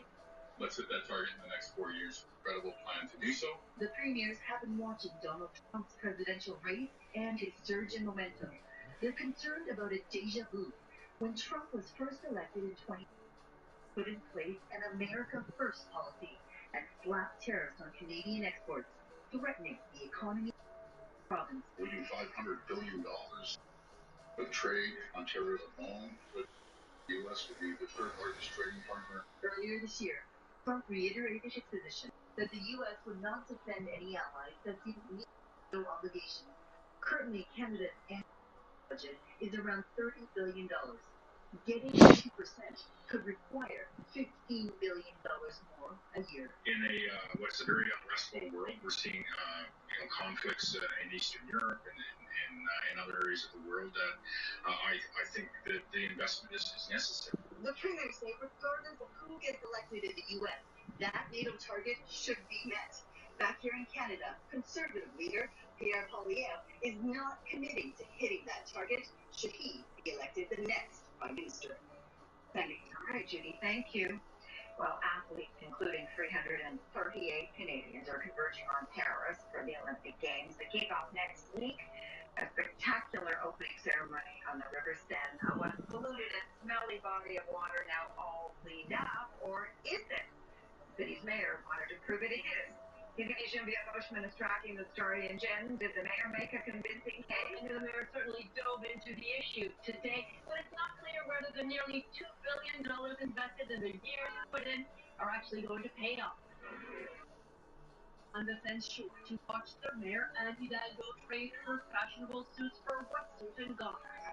let's hit that target in the next 4 years. Credible plan to do so. The premiers have been watching Donald Trump's presidential race and his surge in momentum. They're concerned about a deja vu. When Trump was first elected in 2020, put in place an America First policy and slapped tariffs on Canadian exports, threatening the economy of the province. We do $500 billion of trade. Ontario alone with the U.S. would be the third largest trading partner. Earlier this year, Trump reiterated his position that the U.S. would not defend any allies that didn't meet no obligations. Currently, Canada's annual budget is around $30 billion. Getting 2% could require $15 billion more a year. In what's a very unrestful world, we're seeing conflicts in Eastern Europe and in other areas of the world. I think that the investment is necessary. The premiers say regardless of who gets elected in the U.S., that NATO target should be met. Back here in Canada, Conservative leader Pierre Poilievre is not committing to hitting that target should he be elected the next Prime Minister. All right, Judy, thank you. Well, athletes, including 338 Canadians, are converging on Paris for the Olympic Games. The kickoff next week, a spectacular opening ceremony on the River Seine, a once polluted and smelly body of water now all cleaned up, or is it? The city's mayor wanted to prove it is. TV's Julia Bushman is tracking the story. And Jen, did the mayor make a convincing case? The mayor certainly dove into the issue today, but it's not clear whether the nearly $2 billion invested and the years put in are actually going to pay off. On the fence shore to watch the mayor Anne Hidalgo trade her fashionable suits for wetsuit and goggles.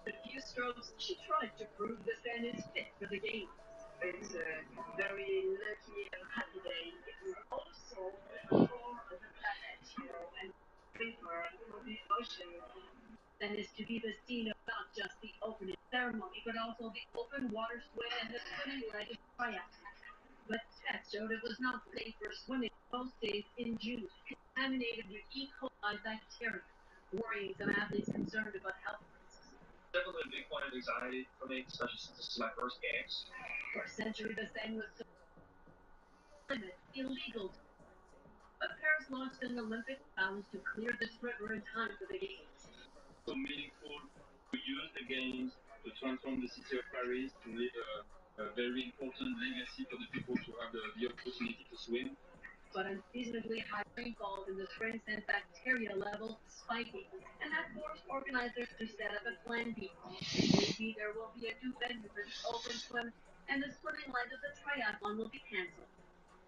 With few strokes, she tried to prove the Seine is fit for the games. It's a very lucky and happy day. It's also for the planet, and for the ocean. That is to be the scene of not just the opening ceremony, but also the open water swim and the swimming leg of triath. But tests showed it was not safe for swimming most days in June, contaminated with E. coli bacteria, worrying some athletes concerned about health risks. Definitely a big point of anxiety for me, especially since this is my first games. For a century, the Seine was so illegal. But Paris launched an Olympic challenge to clear this river in time for the games. So meaningful to use the games to transform the city of Paris, to leave a very important legacy for the people to have the opportunity to swim. But unseasonably high rainfalls in the spring sent bacteria levels spiking, and that forced organizers to set up a plan B. Maybe there will be a new venue for the open swim, and the swimming leg of the triathlon will be cancelled.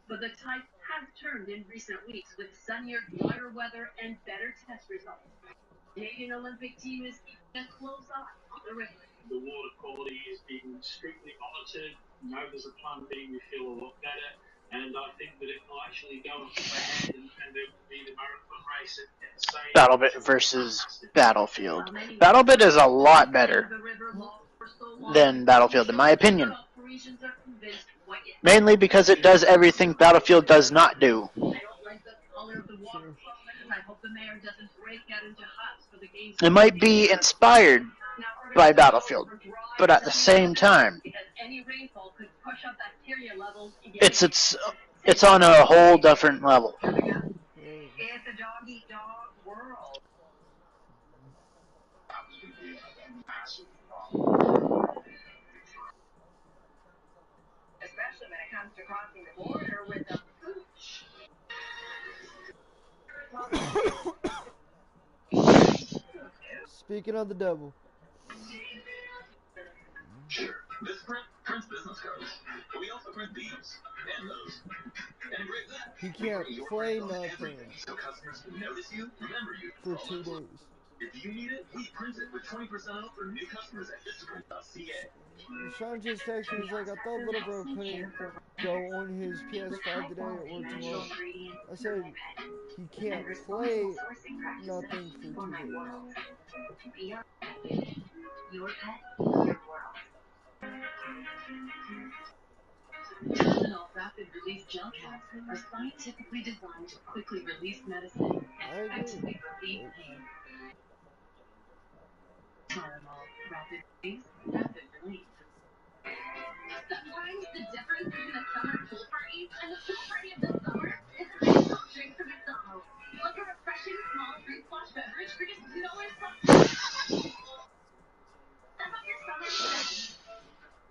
But the tide has turned in recent weeks with sunnier, drier weather and better test results. The Canadian Olympic team is keeping a close eye on the river. The water quality is being strictly monitored. Now there's a plan B, we feel a lot better. And I think that it will actually go ahead and there will be the marathon race at the same Battlebit versus Battlefield. Battlebit is a lot better than Battlefield, in my opinion. Mainly because it does everything Battlefield does not do. Sure. It might be inspired by Battlefield, but at the same time, it's on a whole different level. It's a dog eat dog world. Especially when it comes to crossing the border with a pooch. Speaking of the devil. Sure, this prints business cards, but we also print these and those. And engrave that. He We can't bring your play brand on nothing everything, so customers can notice you, remember you for for all 2 those. days. If you need it, we print it with 20% off for new customers at vistaprint.ca. Sean just texted me. He's like, I thought little bro couldn't go on his PS5 today or tomorrow. I said, he can't play nothing for 2 days. Your pet, your world. Tylenol rapid release gel caps are scientifically designed to quickly release medicine and I agree. effectively relieve pain. Tylenol rapid release, rapid relief. Sometimes the difference between a summer pool party and the pool party of the summer is the ice cold drink from McDonald's. Like a refreshing small fruit splash beverage for just $2 plus. Step up your summer.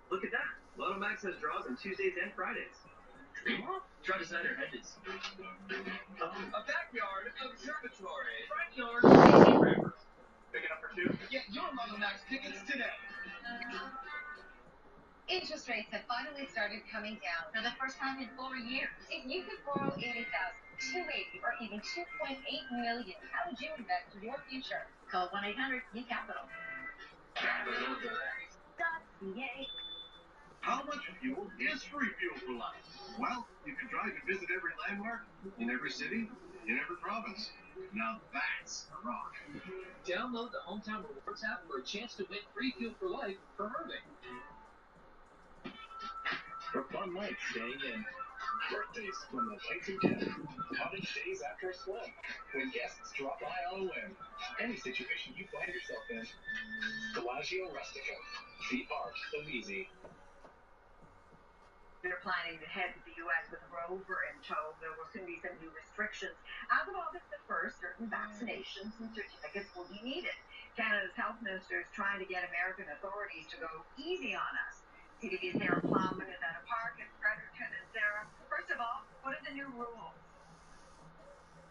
Look at that. Lotto Max has draws on Tuesdays and Fridays. Dream on? Try designer hedges. A backyard observatory. Front yard baby wrappers. Big enough for two? Get your Lotto Max tickets today. Interest rates have finally started coming down for the first time in 4 years. If you could borrow 80,000, 280, or even 2.8 million, how would you invest for your future? Call 1-800-CAPITAL. .ca. How much fuel is free fuel for life? Well, you can drive and visit every landmark in every city, in every province. Now that's a rock. Download the Hometown Rewards app for a chance to win free fuel for life from Irving. For fun nights staying in. Birthdays from the Y2K. Cottage days after a swim. When guests drop by on a whim. Any situation you find yourself in. Bellagio Rustica. The art of easy. They're planning to head to the U.S. with Rover in tow. There will soon be some new restrictions. As of August the 1st, certain vaccinations and certificates will be needed. Canada's health minister is trying to get American authorities to go easy on us. CTV's Sarah Plowman is at a park in Fredericton. And Sarah, first of all, what are the new rules?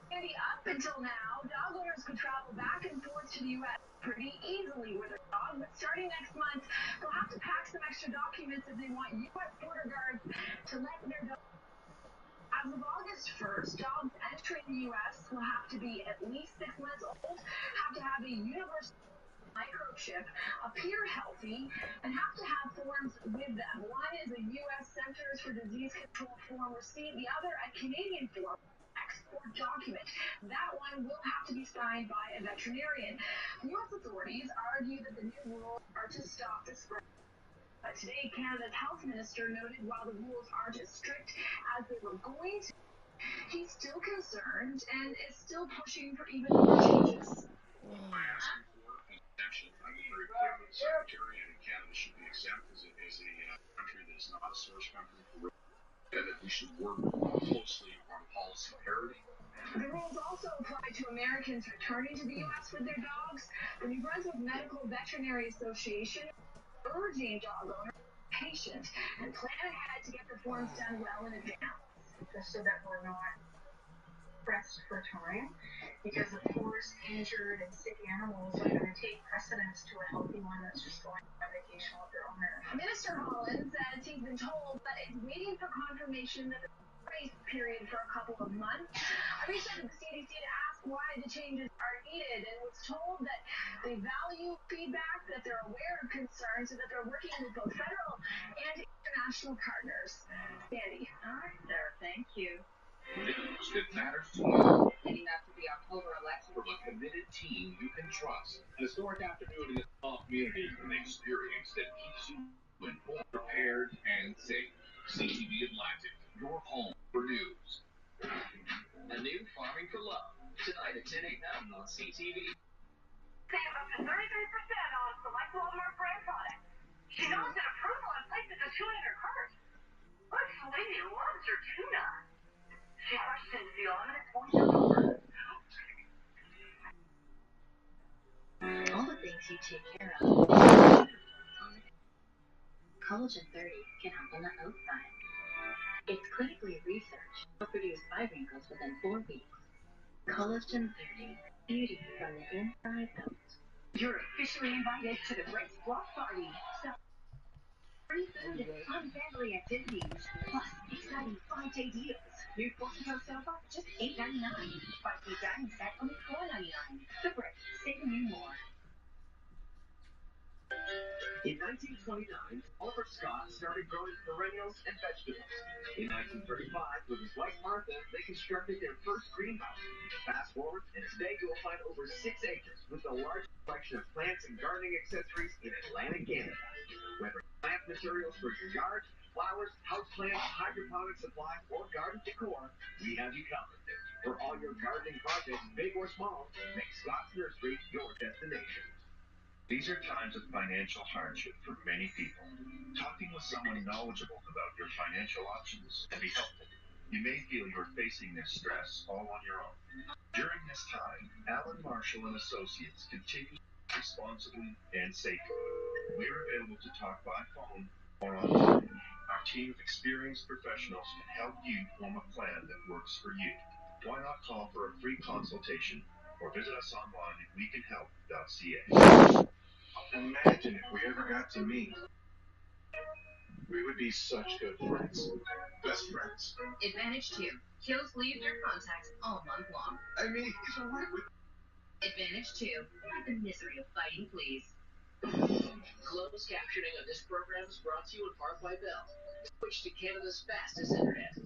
Andy, up until now, dog owners could travel back and forth to the U.S. pretty easily with their dog, but starting next month, they'll have to pack some extra documents if they want U.S. border guards to let their dog. As of August 1st, dogs entering the U.S. will have to be at least 6 months old, have to have a universal microchip, appear healthy, and have to have forms with them. One is a U.S. Centers for Disease Control form receipt, the other a Canadian form. Export document. That one will have to be signed by a veterinarian. U.S. authorities argue that the new rules are to stop the spread. But today, Canada's health minister noted while the rules aren't as strict as they were going to, he's still concerned and is still pushing for even more changes. By asking for an exemption, I was very clear with the Secretary, and Canada should be exempt as a country that is not a source country for and that we should work closely on policy parity. The rules also apply to Americans returning to the U.S. with their dogs. The New Brunswick Medical Veterinary Association urging dog owners to be patient and plan ahead to get the forms done well in advance. Just so that we're not pressed for time, because of course injured and sick animals are going to take precedence to a healthy one that's just going on vacation with their owner. Minister Holland says he's been told that he's waiting for confirmation that the grace period for a couple of months. I reached out to the CDC to ask why the changes are needed and was told that they value feedback, that they're aware of concerns, and that they're working with both federal and international partners. Sandy. All right, Sarah, thank you. News that matters to you. Leading up to the October election. From a committed team you can trust. An historic afternoon in the small community, an experience that keeps you informed, prepared, and safe. CTV Atlantic, your home for news. A new Farming for Love. Tonight at 10 a.m. on CTV. Save up to 33% on select Walmart brand products. She knows that approval on places of tuna in her cart. But Sweetie loves her tuna. She questions the ominous voiceover. All the things you take care of. Collagen 30 can help on the outside. It's clinically researched to produce eye wrinkles within 4 weeks. Collagen 30, beauty from the inside out. You're officially invited to the Great Block Party. Free I'll food, be back. fun family activities, plus exciting 5-day deals. New Portugal sofa, just $8.99. 5-day dining set, only $4.99. The Brick, saving you more. In 1929, Oliver Scott started growing perennials and vegetables. In 1935, with his wife Martha, they constructed their first greenhouse. Fast forward, and today you will find over 6 acres with the largest collection of plants and gardening accessories in Atlantic Canada. Whether plant materials for your yard, flowers, houseplants, hydroponic supplies, or garden decor, we have you covered. For all your gardening projects, big or small, make Scott's Nursery your destination. These are times of financial hardship for many people. Talking with someone knowledgeable about your financial options can be helpful. You may feel you're facing this stress all on your own. During this time, Alan Marshall and Associates continue responsibly and safely. We're available to talk by phone or online. Our team of experienced professionals can help you form a plan that works for you. Why not call for a free consultation or visit us online at wecanhelp.ca. Imagine if we ever got to meet. We would be such good friends. Best friends. Advantage 2. Kills leave their contacts all month long. I mean, he's alright with Advantage 2. Hide the misery of fighting fleas. Closed captioning of this program is brought to you in part by Bell. Switch to Canada's fastest internet.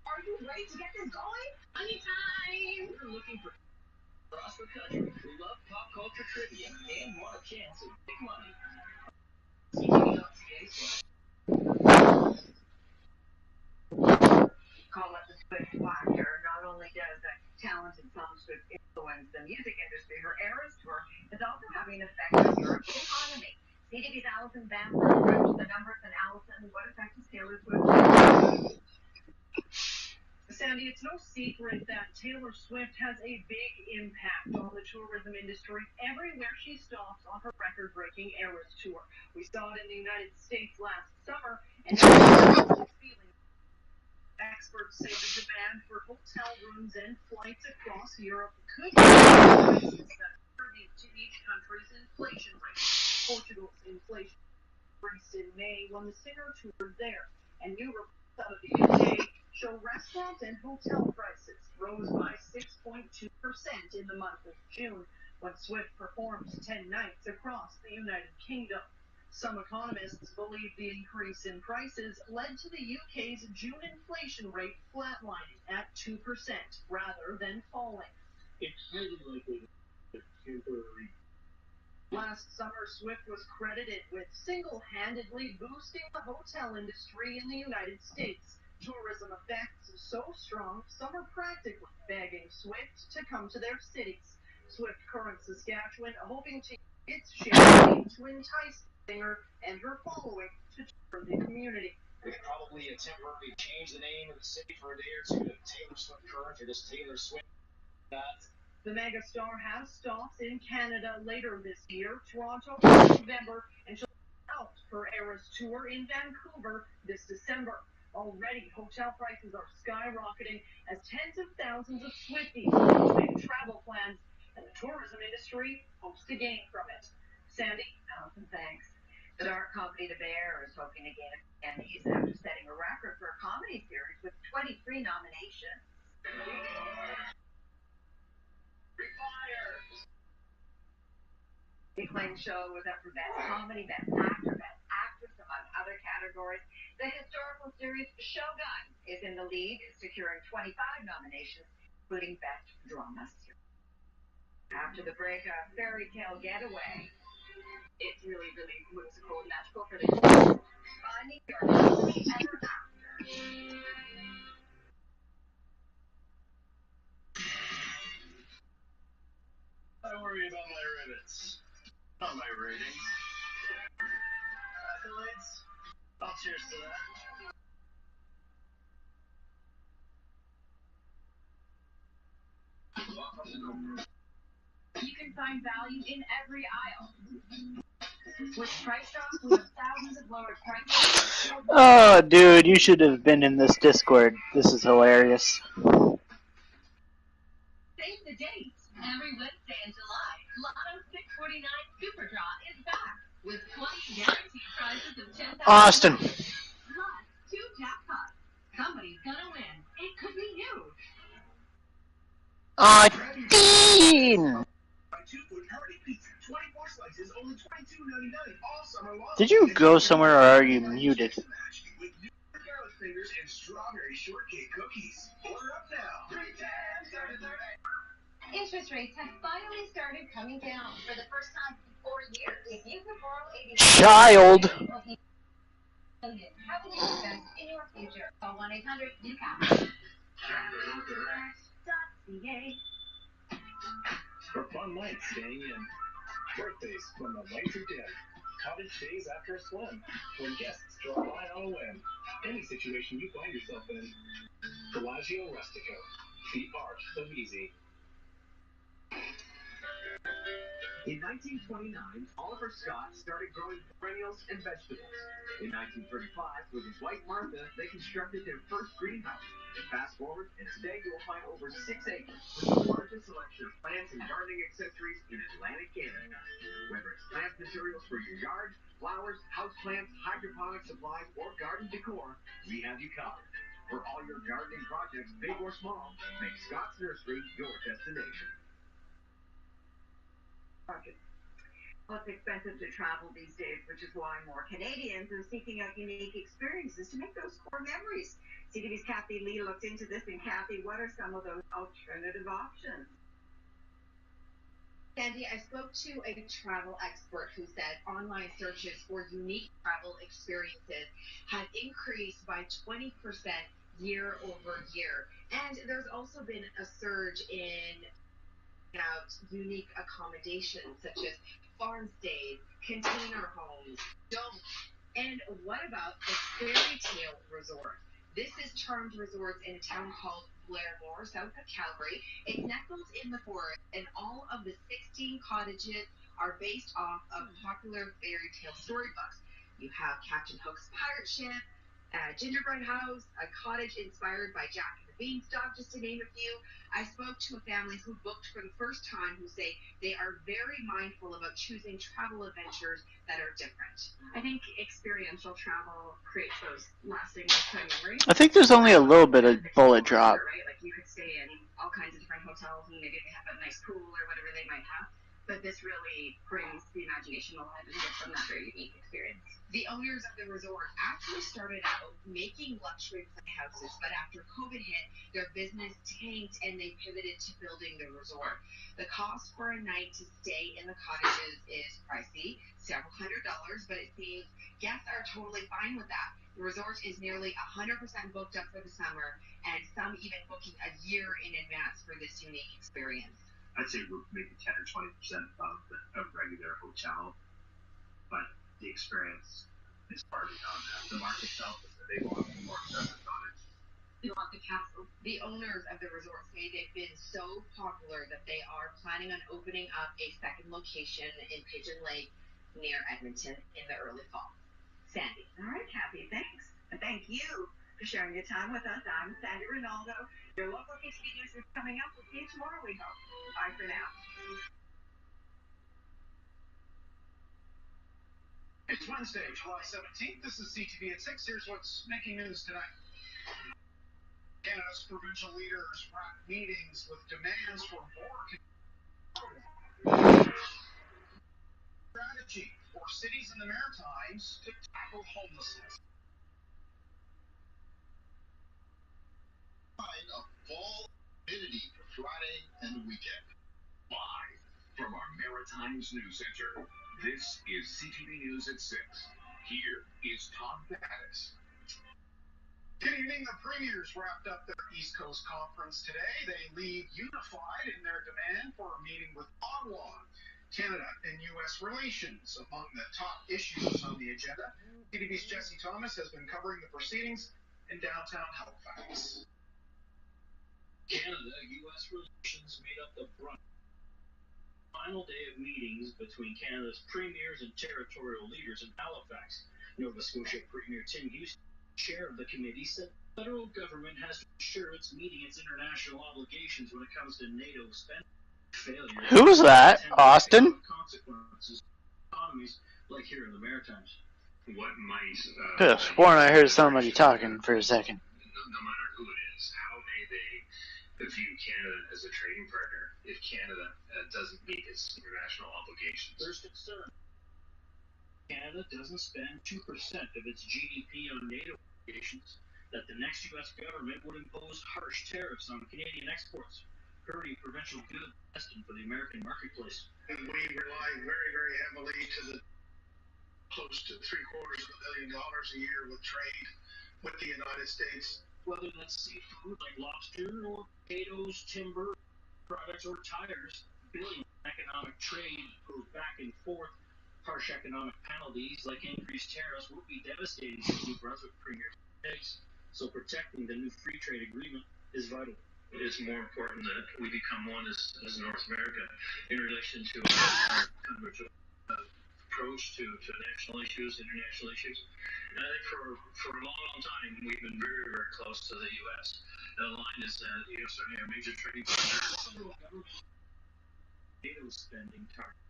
Are you ready to get this going? Anytime! We're looking for across the country who love pop culture trivia and want a chance at big money. CTV.ca/. Call it the Swift Factor. Not only does the talented songstress influence the music industry, her Eras tour is also having an effect on Europe's economy. CTV's Allison Bamford crunched the numbers, and Allison, what effect is Taylor Swift? Sandy, it's no secret that Taylor Swift has a big impact on the tourism industry everywhere she stops on her record-breaking Eras tour. We saw it in the United States last summer, and now feeling. Experts say the demand for hotel rooms and flights across Europe could be prices that contribute to each country's inflation rate. Portugal's inflation increased in May when the singer toured there, and new reports out of the UK show restaurant and hotel prices rose by 6.2% in the month of June when Swift performed 10 nights across the United Kingdom. Some economists believe the increase in prices led to the UK's June inflation rate flatlining at 2% rather than falling. It's highly likely that temporary. Last summer, Swift was credited with single-handedly boosting the hotel industry in the United States. Tourism effects so strong, some are practically begging Swift to come to their cities. Swift Current Saskatchewan hoping to use its share to entice the singer and her following to tour the community. We could probably temporarily change the name of the city for a day or two to Taylor Swift Current or just Taylor Swift. The megastar has stops in Canada later this year, Toronto in November, and she'll out her Eras tour in Vancouver this December. Already, hotel prices are skyrocketing as tens of thousands of Swifties make travel plans, and the tourism industry hopes to gain from it. Sandy? Allison, thanks. The dark comedy The Bear is hoping to gain Emmys after setting a record for a comedy series with 23 nominations. The acclaimed show was up for Best Comedy, Best Actor, Best Actress, among other categories. The historical series Shogun is in the lead, securing 25 nominations, including Best Drama Series. After the break, a fairy tale getaway. It's really, really whimsical and magical for the kids. New York, happily ever after. Don't worry about my Reddits. Not my ratings. Accolades? I'll cheers to that. You can find value in every aisle. With Price Drops, we have thousands of lowered prices. Oh, dude, you should have been in this Discord. This is hilarious. Save the date. Every Wednesday in July, Lotto 649 Super Draw is back with 20 guaranteed prizes of $10,000. Austin. Plus, 2 jackpots. Somebody's gonna win. It could be you. Dean! Did you go somewhere or are you muted? Fingers and strawberry shortcake cookies. Order up now. 3 times 30. Interest rates have finally started coming down for the first time in 4 years. If you could borrow Child. how can you invest in your future? Call 1-800-NEW-CAP. For fun nights staying in. Birthdays when the lights are dim. Cottage stays after a swim. When guests drop by on a whim. Any situation you find yourself in. Bellagio Rustico. The art of easy. In 1929, Oliver Scott started growing perennials and vegetables. In 1935, with his wife Martha, they constructed their first greenhouse. Fast forward, and today you will find over 6 acres with the largest selection of plants and gardening accessories in Atlantic Canada. Whether it's plant materials for your yard, flowers, houseplants, hydroponic supplies, or garden decor, we have you covered. For all your gardening projects, big or small, make Scott's Nursery your destination. Well, it's expensive to travel these days, which is why more Canadians are seeking out unique experiences to make those core memories. CTV's Kathy Lee looked into this, and Kathy, what are some of those alternative options? Sandy, I spoke to a travel expert who said online searches for unique travel experiences had increased by 20% year over year. And there's also been a surge in out unique accommodations such as farm stays, container homes, domes. And what about the Fairy Tale Resort? This is Charmed Resorts in a town called Blairmore, south of Calgary. It's nestled in the forest, and all of the 16 cottages are based off of popular fairy tale storybooks. You have Captain Hook's pirate ship, a gingerbread house, a cottage inspired by Jack and the Beanstalk, just to name a few. I spoke to a family who booked for the first time who say they are very mindful about choosing travel adventures that are different. I think experiential travel creates those lasting lifetime memories. I think there's only a little bit of bullet drop. Right? Like you could stay in all kinds of different hotels and maybe they have a nice pool or whatever they might have. But this really brings the imagination alive and gives them that very unique experience. The owners of the resort actually started out making luxury playhouses, but after COVID hit, their business tanked and they pivoted to building the resort. The cost for a night to stay in the cottages is pricey, several $100s, but it seems guests are totally fine with that. The resort is nearly 100% booked up for the summer, and some even booking a year in advance for this unique experience. I'd say we're maybe 10 or 20% above a regular hotel, but the experience is far beyond that. The market itself is that they want more expensive cottage. They want the castle. The owners of the resort say they've been so popular that they are planning on opening up a second location in Pigeon Lake near Edmonton in the early fall. Sandy. All right, Kathy, thanks. And thank you for sharing your time with us. I'm Sandy Ronaldo. Your local KTV news is coming up. We'll see you tomorrow, we hope. Bye for now. It's Wednesday, July 17th. This is CTV at 6. Here's what's making news tonight. Canada's provincial leaders wrap meetings with demands for more strategy for cities in the Maritimes to tackle homelessness. A fall humidity for Friday and the weekend. Live from our Maritimes News Center. This is CTV News at 6. Here is Tom Battis. Good evening. The premiers wrapped up their East Coast conference today. They leave unified in their demand for a meeting with Ottawa. Canada and U.S. relations among the top issues on the agenda. CTV's Jesse Thomas has been covering the proceedings in downtown Halifax. Canada-U.S. relations made up the brunt. Final day of meetings between Canada's premiers and territorial leaders in Halifax. Nova Scotia Premier Tim Houston, chair of the committee, said the federal government has to ensure it's meeting its international obligations when it comes to NATO spending. Failure. Who's that? Austin? Consequences, economies like here in the Maritimes. What might... Could have sworn I heard somebody talking for a second. No matter who it is, how may they view Canada as a trading partner if Canada doesn't meet its international obligations? There's concern. Canada doesn't spend 2% of its GDP on NATO obligations, that the next U.S. government would impose harsh tariffs on Canadian exports, hurting provincial goods destined for the American marketplace. And we rely very, very heavily to the close to $750 million a year with trade with the United States. Whether that's seafood like lobster or potatoes, timber, products, or tires, billions in economic trade goes back and forth. Harsh economic penalties like increased tariffs would be devastating to New Brunswick Premier Higgs, so protecting the new free trade agreement is vital. It is more important that we become one as North America in relation to a approach to national issues, international issues. And I think for a long, long time, we've been very, very close to the U.S. And the line is certainly a major trading partner. NATO spending target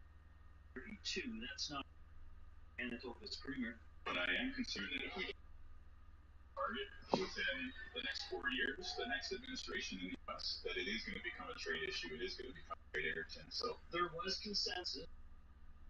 32. That's not Manitoba's premier. But I am concerned that if we target within the next 4 years, the next administration in the U.S., that it is going to become a trade issue. It is going to become a trade irritant. So there was consensus.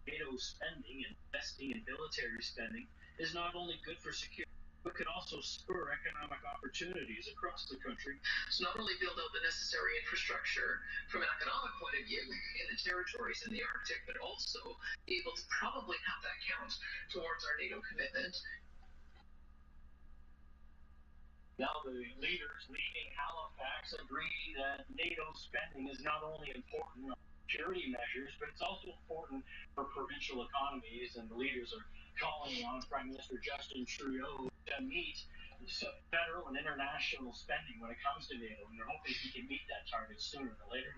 NATO spending and investing in military spending is not only good for security, but could also spur economic opportunities across the country. So not only build out the necessary infrastructure from an economic point of view in the territories in the Arctic, but also be able to probably have that count towards our NATO commitment. Now the leaders leading Halifax agree that NATO spending is not only important on security measures, but it's also important for provincial economies, and the leaders are calling on Prime Minister Justin Trudeau to meet federal and international spending when it comes to NATO, and they're hoping he can meet that target sooner than later.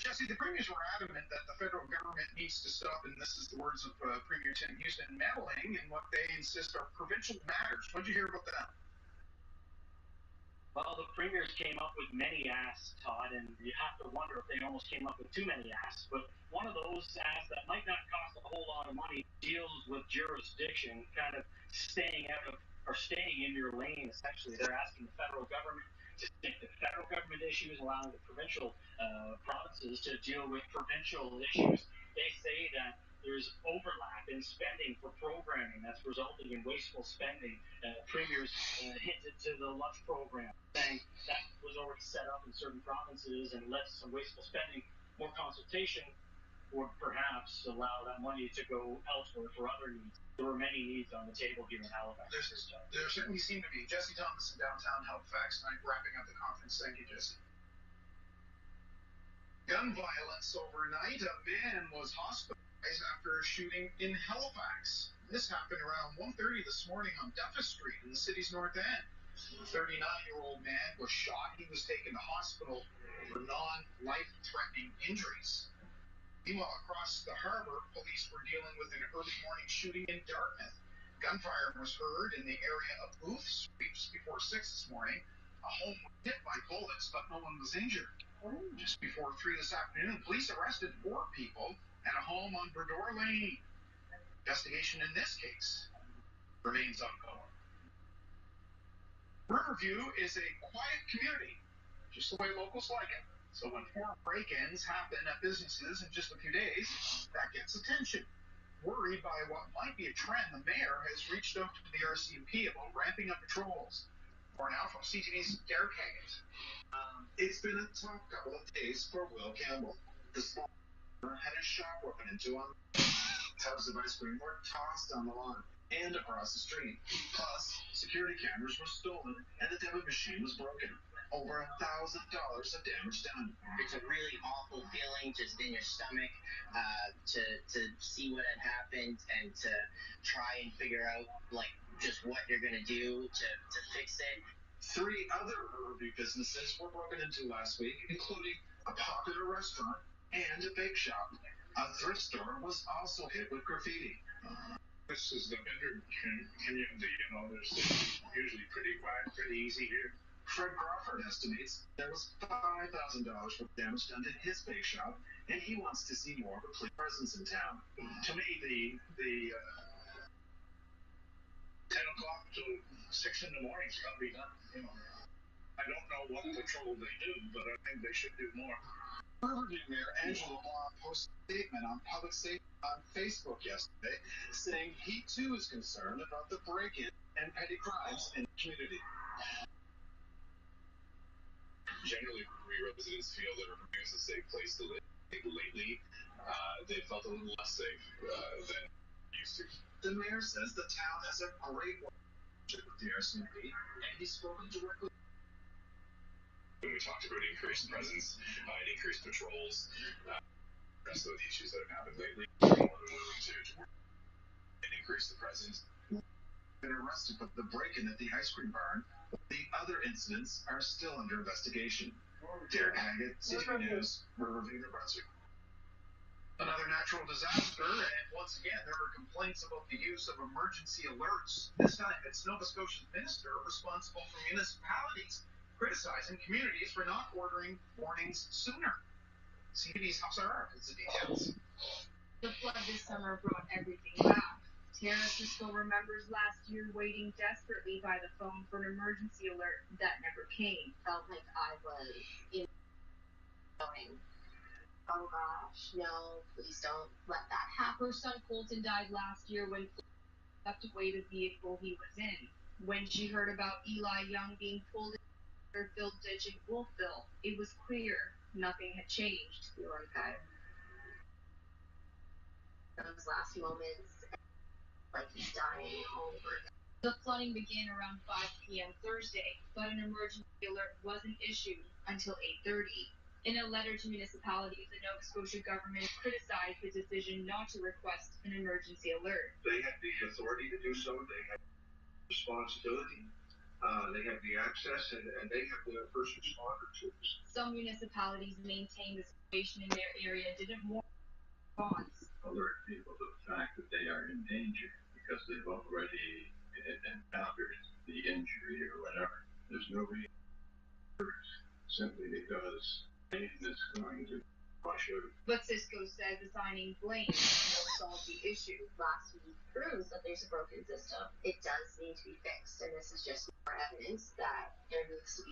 Jesse, the premiers were adamant that the federal government needs to stop, and this is the words of Premier Tim Houston, meddling in what they insist are provincial matters. What did you hear about that? Well, the premiers came up with many asks, Todd, and you have to wonder if they almost came up with too many asks. But one of those asks that might not cost a whole lot of money deals with jurisdiction, kind of staying out of or staying in your lane. Essentially, they're asking the federal government to stick to federal government issues, allowing the provincial provinces to deal with provincial issues. They say that there's overlap in spending for programming that's resulting in wasteful spending. Premiers hinted to the lunch program, saying that was already set up in certain provinces and led to some wasteful spending. More consultation would perhaps allow that money to go elsewhere for other needs. There were many needs on the table here in Halifax. There certainly seem to be. Jesse Thomas in downtown Halifax tonight, wrapping up the conference. Thank you, Jesse. Gun violence overnight. A man was hospitalized after a shooting in Halifax. This happened around 1:30 this morning on Duffus Street in the city's north end. The 39-year-old man was shot. He was taken to hospital for non-life-threatening injuries. Meanwhile, across the harbor, police were dealing with an early morning shooting in Dartmouth. Gunfire was heard in the area of Booth Street just before 6 this morning. A home was hit by bullets, but no one was injured. Just before 3 this afternoon, police arrested 4 people at a home on Bredor Lane. Investigation in this case remains ongoing. Riverview is a quiet community, just the way locals like it. So when 4 break-ins happen at businesses in just a few days, that gets attention. Worried by what might be a trend, the mayor has reached out to the RCMP about ramping up patrols. More now from CTV's Derek Haggett. It's been a tough couple of days for Will Campbell. The small had a sharp weapon into him. Tubs of ice cream were tossed on the lawn and across the street. Plus, security cameras were stolen and the debit machine was broken. Over $1,000 of damage done. It's a really awful feeling just in your stomach to see what had happened and to try and figure out like just what you're gonna do to fix it. 3 other Riverview businesses were broken into last week, including a popular restaurant and a bake shop. A thrift store was also hit with graffiti. This is the vendor community, there's usually pretty quiet, pretty easy here. Fred Crawford estimates there was $5,000 for damage done to his bake shop, and he wants to see more of a police presence in town. To me, the 10 o'clock to 6 in the morning is going to be done. I don't know what patrol they do, but I think they should do more. Riverview Mayor Angela Law posted a statement on public safety on Facebook yesterday, saying he too is concerned about the break-in and petty crimes in the community. Generally, residents feel that Riverview is a safe place to live. Lately, they felt a little less safe than used to. The mayor says the town has a great relationship with the RCMP, and he's spoken directly. When we talked about increased presence and increased patrols, some of the issues that have happened lately, we're more than willing to work and increase the presence. Been arrested for the break-in at the ice cream barn. The other incidents are still under investigation. Derek Haggett, CTV News, Riverview, New Brunswick. Another natural disaster, and once again there are complaints about the use of emergency alerts. This time it's Nova Scotia's minister responsible for municipalities criticizing communities for not ordering warnings sooner. CTV's Hafsar has the details. The flood this summer brought everything back. Tara Cisco remembers last year waiting desperately by the phone for an emergency alert that never came. Felt like I was in going, oh gosh, no, please don't let that happen. Her son Colton died last year when police left away the vehicle he was in. When she heard about Eli Young being pulled in a filled ditch in Wolfville, it was clear nothing had changed. I feel like those last moments, like he's dying all over again. The flooding began around 5 p.m. Thursday, but an emergency alert wasn't issued until 8:30. In a letter to municipalities, the Nova Scotia government criticized the decision not to request an emergency alert. They had the authority to do so. They had responsibility. They have the access, and they have the first responder tools. Some municipalities maintain the situation in their area didn't warrant response. Alert people to the fact that they are in danger because they've already encountered the injury or whatever. There's no reason simply because pain is going to wash out. But Cisco says assigning blame won't solve the issue. Last week proves that there's a broken system. It does need to be fixed, and this is just more evidence that there needs to be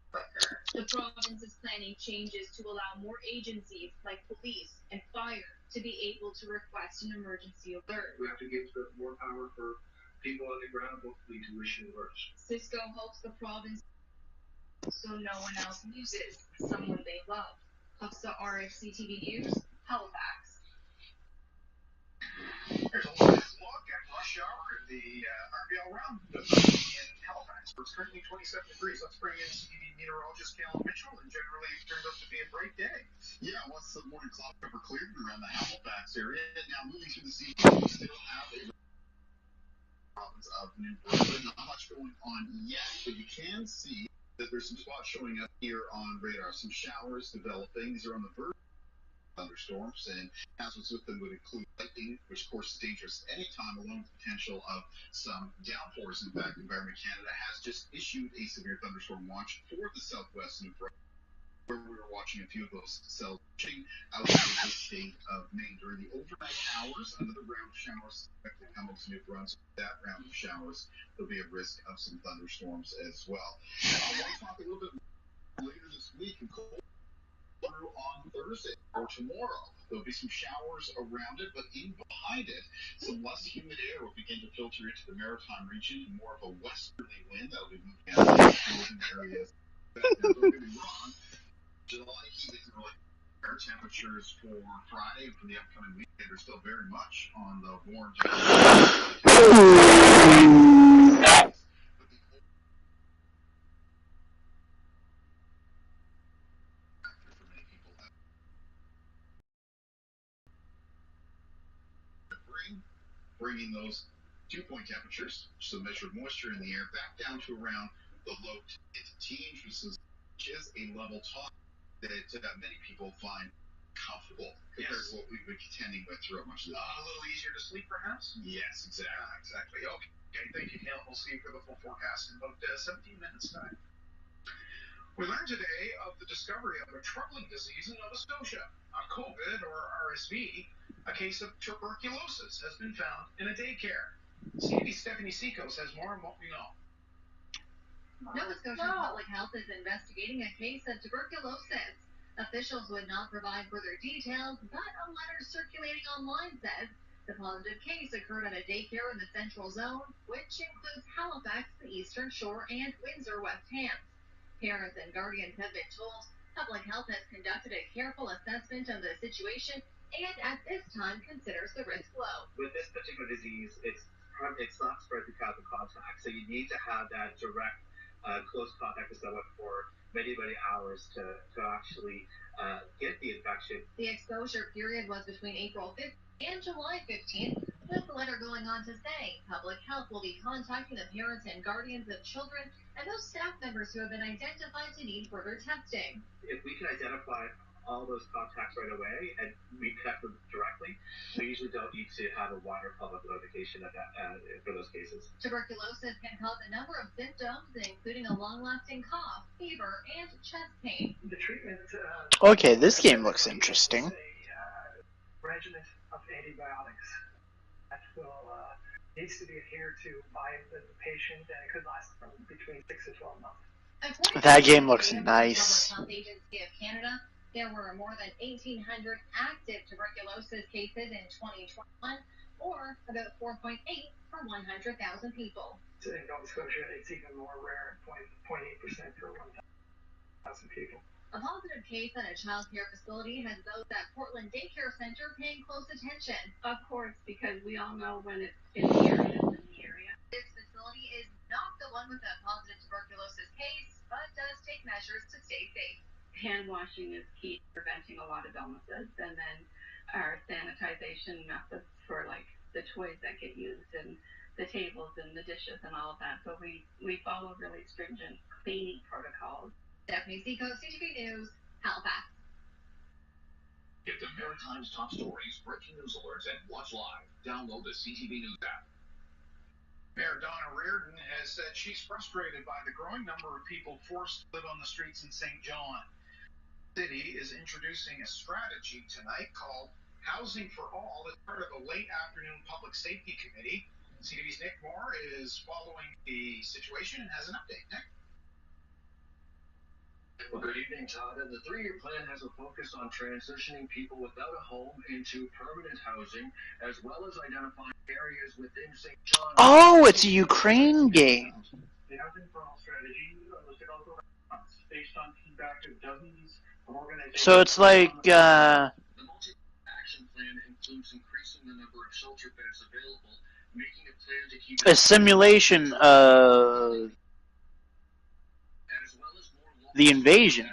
quicker. The province is planning changes to allow more agencies like police and fire to be able to request an emergency alert. We have to give more power for people on the ground locally to issue alerts. Cisco hopes the province so no one else loses someone they love. Hafsa RFCTV News, Halifax. Here's a look at rush hour at the RBL round in Halifax, where it's currently 27 degrees. Let's bring in CTV meteorologist Callum Mitchell, and generally it turned out to be a great day. Yeah, once the morning cloud cover cleared around the Halifax area, now moving through the evening, we still have a province of New Brunswick. Not much going on yet, but you can see that there's some spots showing up here on radar. Some showers developing. These are on the verge of thunderstorms, and hazards with them would include lightning, which of course is dangerous at any time, along with the potential of some downpours. In fact, Environment Canada has just issued a severe thunderstorm watch for the southwest New Brunswick, where we were watching a few of those cells out of the state of Maine. During the overnight hours, another round of showers expected to come into New Brunswick. That round of showers, there'll be a risk of some thunderstorms as well. And I want to talk a little bit more later this week and cold through on Thursday or tomorrow. There'll be some showers around it, but in behind it, some less humid air will begin to filter into the maritime region, and more of a westerly wind that'll be moving out of the northern areas. Now, don't get me wrong, July heat isn't really Air temperatures for Friday for the upcoming weekend are still very much on the warm bringing those dew-point temperatures, so measured moisture in the air, back down to around the low to mid-teens, which is a level top that many people find comfortable compared to what we've been contending with throughout much of the A little easier to sleep, perhaps? Yes, exactly. Exactly. Okay, thank you, Cam. We'll see you for the full forecast in about 17 minutes' time. We learned today of the discovery of a troubling disease in Nova Scotia, a COVID or RSV. A case of tuberculosis has been found in a daycare. CTV's Stephanie Seacos has more on what we know. Nova Scotia Public Health is investigating a case of tuberculosis. Officials would not provide further details, but a letter circulating online says the positive case occurred at a daycare in the Central Zone, which includes Halifax, the Eastern Shore, and Windsor West Hants. Parents and guardians have been told Public Health has conducted a careful assessment of the situation and at this time considers the risk low. With this particular disease, it's not spread through casual contact, so you need to have that direct close contact with someone for many, many hours to actually get the infection. The exposure period was between April 5th and July 15th, with the letter going on to say Public Health will be contacting the parents and guardians of children and those staff members who have been identified to need further testing. If we can identify all those contacts right away and we connect them directly, we usually don't need to have a wider public notification of that, for those cases. Tuberculosis can cause a number of symptoms, including a long-lasting cough, fever, and chest pain. The treatment. Okay, this game looks interesting. A regimen of antibiotics that will needs to be adhered to by the patient, and it could last from between 6 to 12 months. That game looks nice. Public Health Agency of Canada, there were more than 1,800 active tuberculosis cases in 2021, or about 4.8 per 100,000 people. In Nova Scotia, it's even more rare, 0.8% per 1,000 people. A positive case at a child care facility has those at Portland Daycare Center paying close attention. Of course, because we all know when it's in the area. This facility is not the one with a positive tuberculosis case, but does take measures to stay safe. Hand washing is key to preventing a lot of illnesses, and then our sanitization methods for like the toys that get used and the tables and the dishes and all of that. So we follow really stringent cleaning protocols. Stephanie Seacos, CTV News, Halifax. Get the Maritime's top stories, breaking news alerts, and watch live. Download the CTV News app. Mayor Donna Reardon has said she's frustrated by the growing number of people forced to live on the streets in St. John. The city is introducing a strategy tonight called Housing for All as part of the late afternoon Public Safety Committee. CTV's Nick Moore is following the situation and has an update. Nick? Well, good evening, Todd. And the 3-year plan has a focus on transitioning people without a home into permanent housing, as well as identifying areas within St. John. Oh, it's a Ukraine game. The Housing for All strategy was developed based on feedback of dozens of organizations. So it's like The multi-action plan includes increasing the number of shelter beds available, making a plan to keep a simulation of the invasion,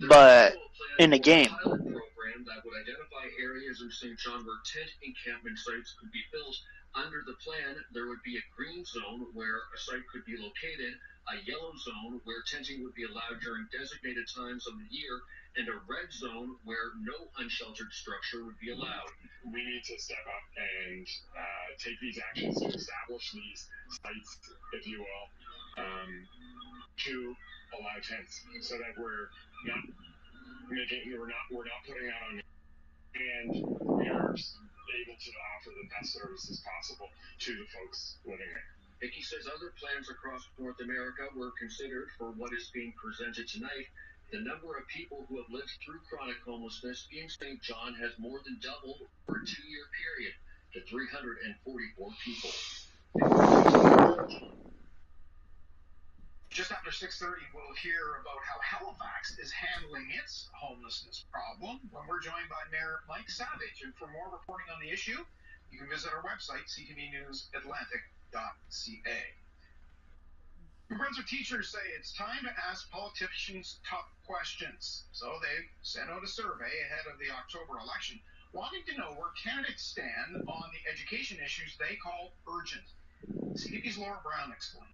but in a game. Program that would identify areas in St. John where tent encampment sites could be built. Under the plan, there would be a green zone where a site could be located, a yellow zone where tenting would be allowed during designated times of the year, and a red zone where no unsheltered structure would be allowed. We need to step up and take these actions to establish these sites, if you will, to allow tents, so that we're not putting out on, and we are able to offer the best services possible to the folks living there. Hickey says other plans across North America were considered for what is being presented tonight. The number of people who have lived through chronic homelessness in St. John has more than doubled over a 2-year period to 344 people. Just after 6:30, we'll hear about how Halifax is handling its homelessness problem when we're joined by Mayor Mike Savage. And for more reporting on the issue, you can visit our website, ctvnewsatlantic.ca. New Brunswick teachers say it's time to ask politicians tough questions. So they sent out a survey ahead of the October election, wanting to know where candidates stand on the education issues they call urgent. CTV's Laura Brown explains.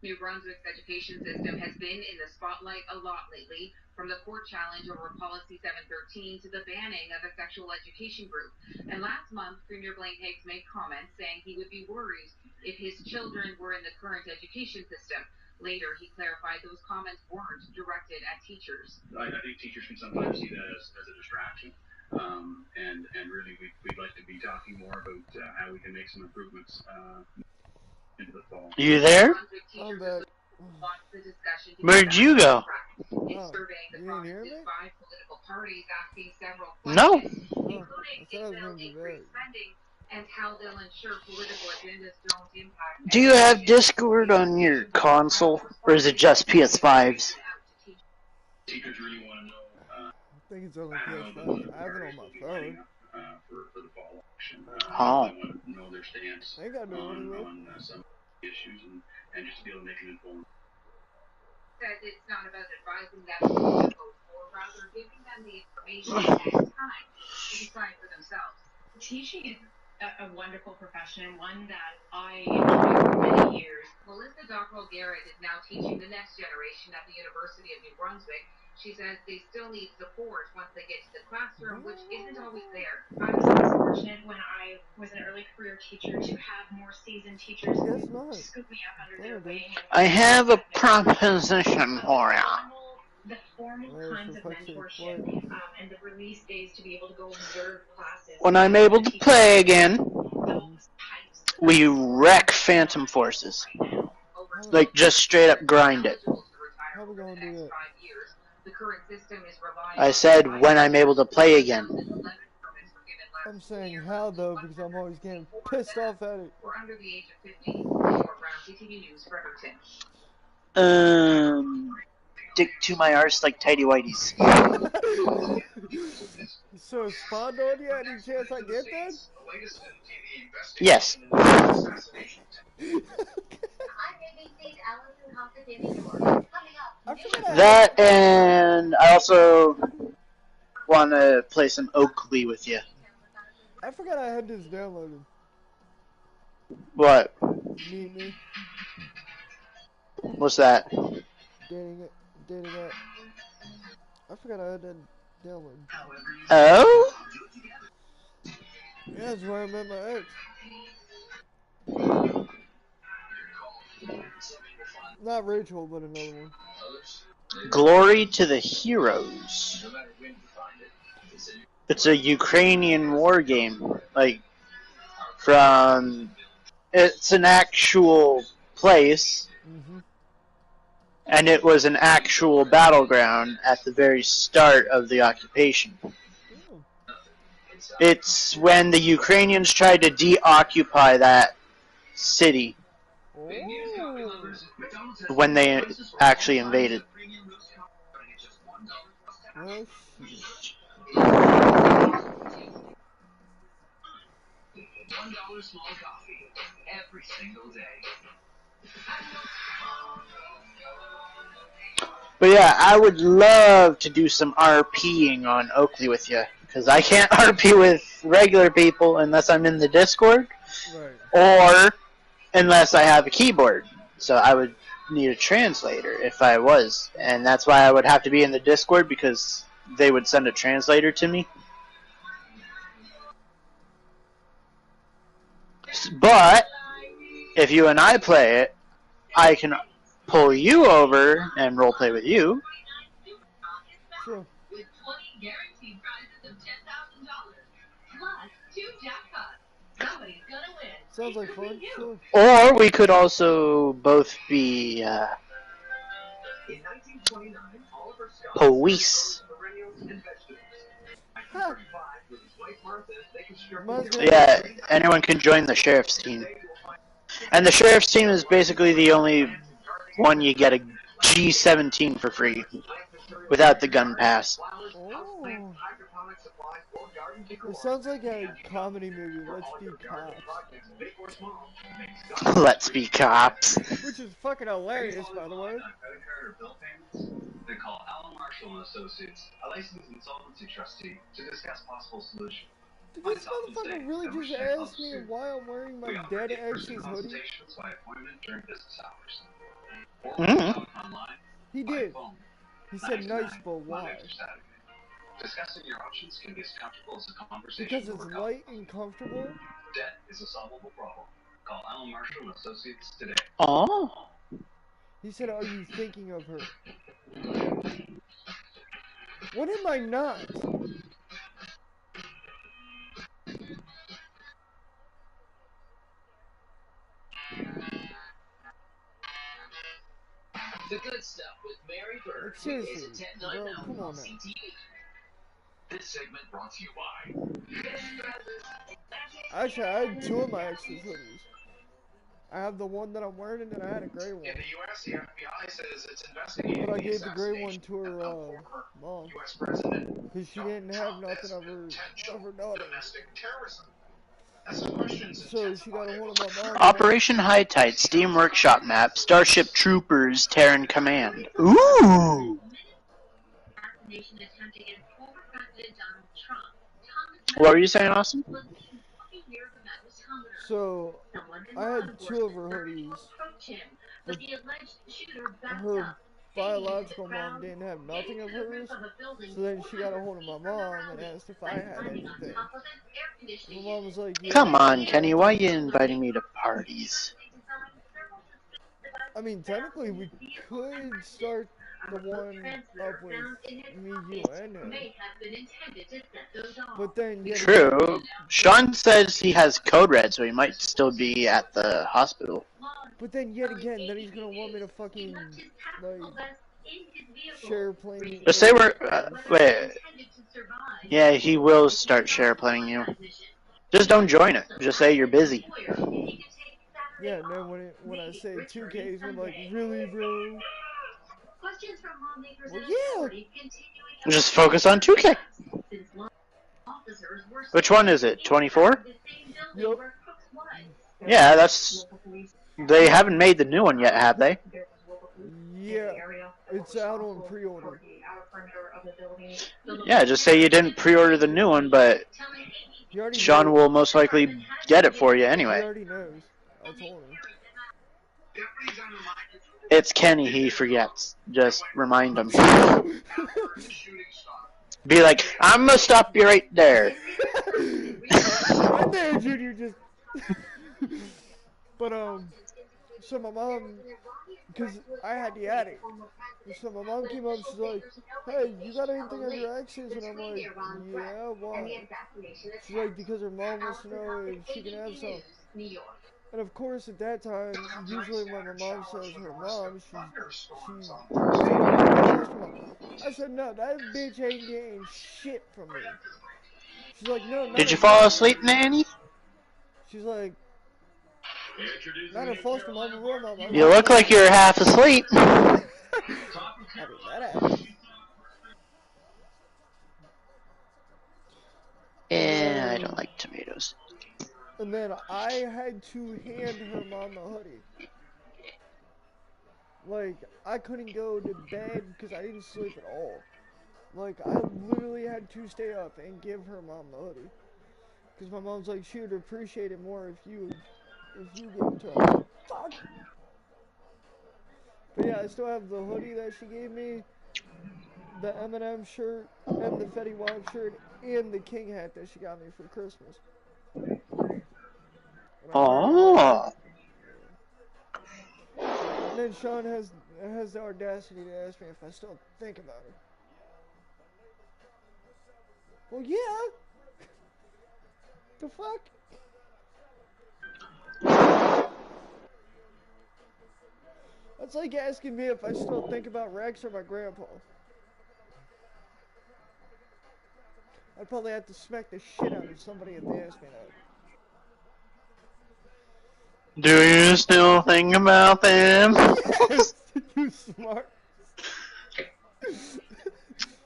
New Brunswick's education system has been in the spotlight a lot lately, from the court challenge over Policy 713 to the banning of a sexual education group. And last month, Premier Blaine Higgs made comments saying he would be worried if his children were in the current education system. Later, he clarified those comments weren't directed at teachers. I think teachers can sometimes see that as a distraction. And really, we'd like to be talking more about how we can make some improvements into the fall. You there? I'm back. Where'd you go? Oh, you didn't hear me? No. Oh, I thought I was going to be back. Do you have Discord on your console, or is it just PS5s? Teachers really want to know. I think it's only PS5. I have it on my phone. For the fall election. Oh. They want to know their stance They got to do it anyway. on some issues and just to be able to make an informed. Says it's not about advising them to vote or rather giving them the information and time to decide for themselves. Teaching is a wonderful profession, one that I enjoyed for many years. Melissa Dockrell-Garrett is now teaching the next generation at the University of New Brunswick. She says they still need support once they get to the classroom, which isn't always there. I was always fortunate when I was an early career teacher to have more seasoned teachers scoop me up under their wing. I have a proposition for you. The formal kinds of mentorship and the release days to be able to go observe classes. When I'm able to play again, we wreck Phantom Forces. Like, just straight up grind it. How are we going to do that? I said when I'm able to play again. I'm saying how, though, because I'm always getting pissed off at it. Dick to my arse like tighty whities. So, spawned on you? Any chance I get that? Yes. That, and I also want to play some Oakley with you. I forgot I had this downloaded. What? Meet me. What's that? Dating app. I forgot I had that downloaded. Oh? Yeah, that's where I met my ex. Not Rachel, but another one. Glory to the Heroes. It's a Ukrainian war game. Like, it's an actual place. Mm-hmm. And it was an actual battleground at the very start of the occupation. Oh. It's when the Ukrainians tried to deoccupy that city. Oh. When they actually invaded. Well, $1 small coffee every single day. But yeah, I would love to do some RPing on Oakley with you. Because I can't RP with regular people unless I'm in the Discord. right. Or unless I have a keyboard. So I would need a translator if I was. And that's why I would have to be in the Discord, because they would send a translator to me. But if you and I play it, I can pull you over and roleplay with you. Sure. With 20 guaranteed prizes of $10,000 plus 2 jackpots. Somebody's gonna win. Sounds like fun. Sure. Or we could also both be police. Huh. Yeah, anyone can join the sheriff's team. And the sheriff's team is basically the only one you get a G17 for free without the gun pass. Oh. It sounds like a comedy movie, Let's Be Cops. Let's be cops. Which is fucking hilarious, by the way. They call Alan Marshall and Associates, a licensed insolvency trustee, to discuss possible solutions. Did this motherfucker really just ask me why I'm wearing my dead ex's hoodie? By appointment during business hours. He did. He said nice, but why? Discussing your options can be as comfortable as a conversation. Because it's light and comfortable? Debt is a solvable problem. Call Alan Marshall and Associates today. Oh. He said, are you thinking of her? What am I not? The Good Stuff with Mary Bird. Like, seriously, bro, come on now. This segment brought to you by. Actually, I had two of my ex's hoodies. I have the one that I'm wearing, and then I had a gray one. In the U.S., the FBI says it's investigating But I the gave the gray one assassination to her of mom. U.S. President Because she didn't have nothing of her daughter. domestic terrorism. That's the questions. So she got a hold of my mom. Operation High Tide Steam Workshop map. Starship Troopers Terran Command. Ooh. What were you saying, Austin? So, I had two of her hoodies. But her biological mom didn't have nothing of hers. So then she got a hold of my mom and asked if I had anything. My mom was like, yeah. Come on, Kenny. Why are you inviting me to parties? I mean, technically, we could start the one up with me, you, and him. But then, True. Sean says he has code red, so he might still be at the hospital. But then, yet again, then he's gonna want me to fucking, like, share playing. Just say we're. Wait. Yeah, he will start share playing you. Just don't join it. Just say you're busy. Yeah, and then when I say 2K, he's gonna be like, really, bro? Well, yeah. Just focus on 2K. Which one is it? 24? Yep. Yeah, that's. They haven't made the new one yet, have they? Yeah, it's out on pre-order. Yeah, just say you didn't pre-order the new one, but Sean will most likely get it for you anyway. He already knows. I told him. It's Kenny, he forgets. Just remind him. Be like, I'm gonna stop you right there. Right there, Junior, just... But, so my mom, because I had the attic, so my mom came up, she's like, hey, you got anything on your exes? And I'm like, yeah, why? She's like, because her mom wants to know if she can have some. And of course, at that time, usually when my mom says her mom, she said, I said, no, that bitch ain't getting shit from me. She's like, no, not Did you fall asleep, Nanny? She's like, not a foster mom, a real mom. You look like you're half asleep. How did that happen? Yeah, I don't like tomatoes. And then I had to hand her mom the hoodie. Like, I couldn't go to bed because I didn't sleep at all. Like, I literally had to stay up and give her mom the hoodie. Because my mom's like, she would appreciate it more if you gave it to her. Fuck! But yeah, I still have the hoodie that she gave me, the M&M shirt, and the Fetty Wap shirt, and the King hat that she got me for Christmas. Oh. And then Sean has the audacity to ask me if I still think about her. Well, yeah. The fuck? That's like asking me if I still think about Rex or my grandpa. I'd probably have to smack the shit out of somebody if they asked me that. Do you still think about them? Yes! Smart. It's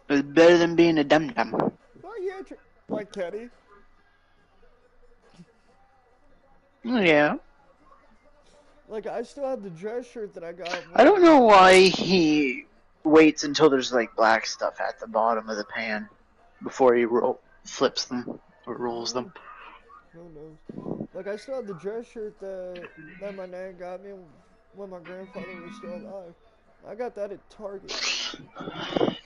better than being a dum dum. Oh yeah, like Teddy. Yeah. Like I still have the dress shirt that I got I when. don't know why he waits until there's like black stuff at the bottom of the pan before he flips them or rolls them. Who knows? Like I still have the dress shirt that my nan got me when my grandfather was still alive. I got that at Target.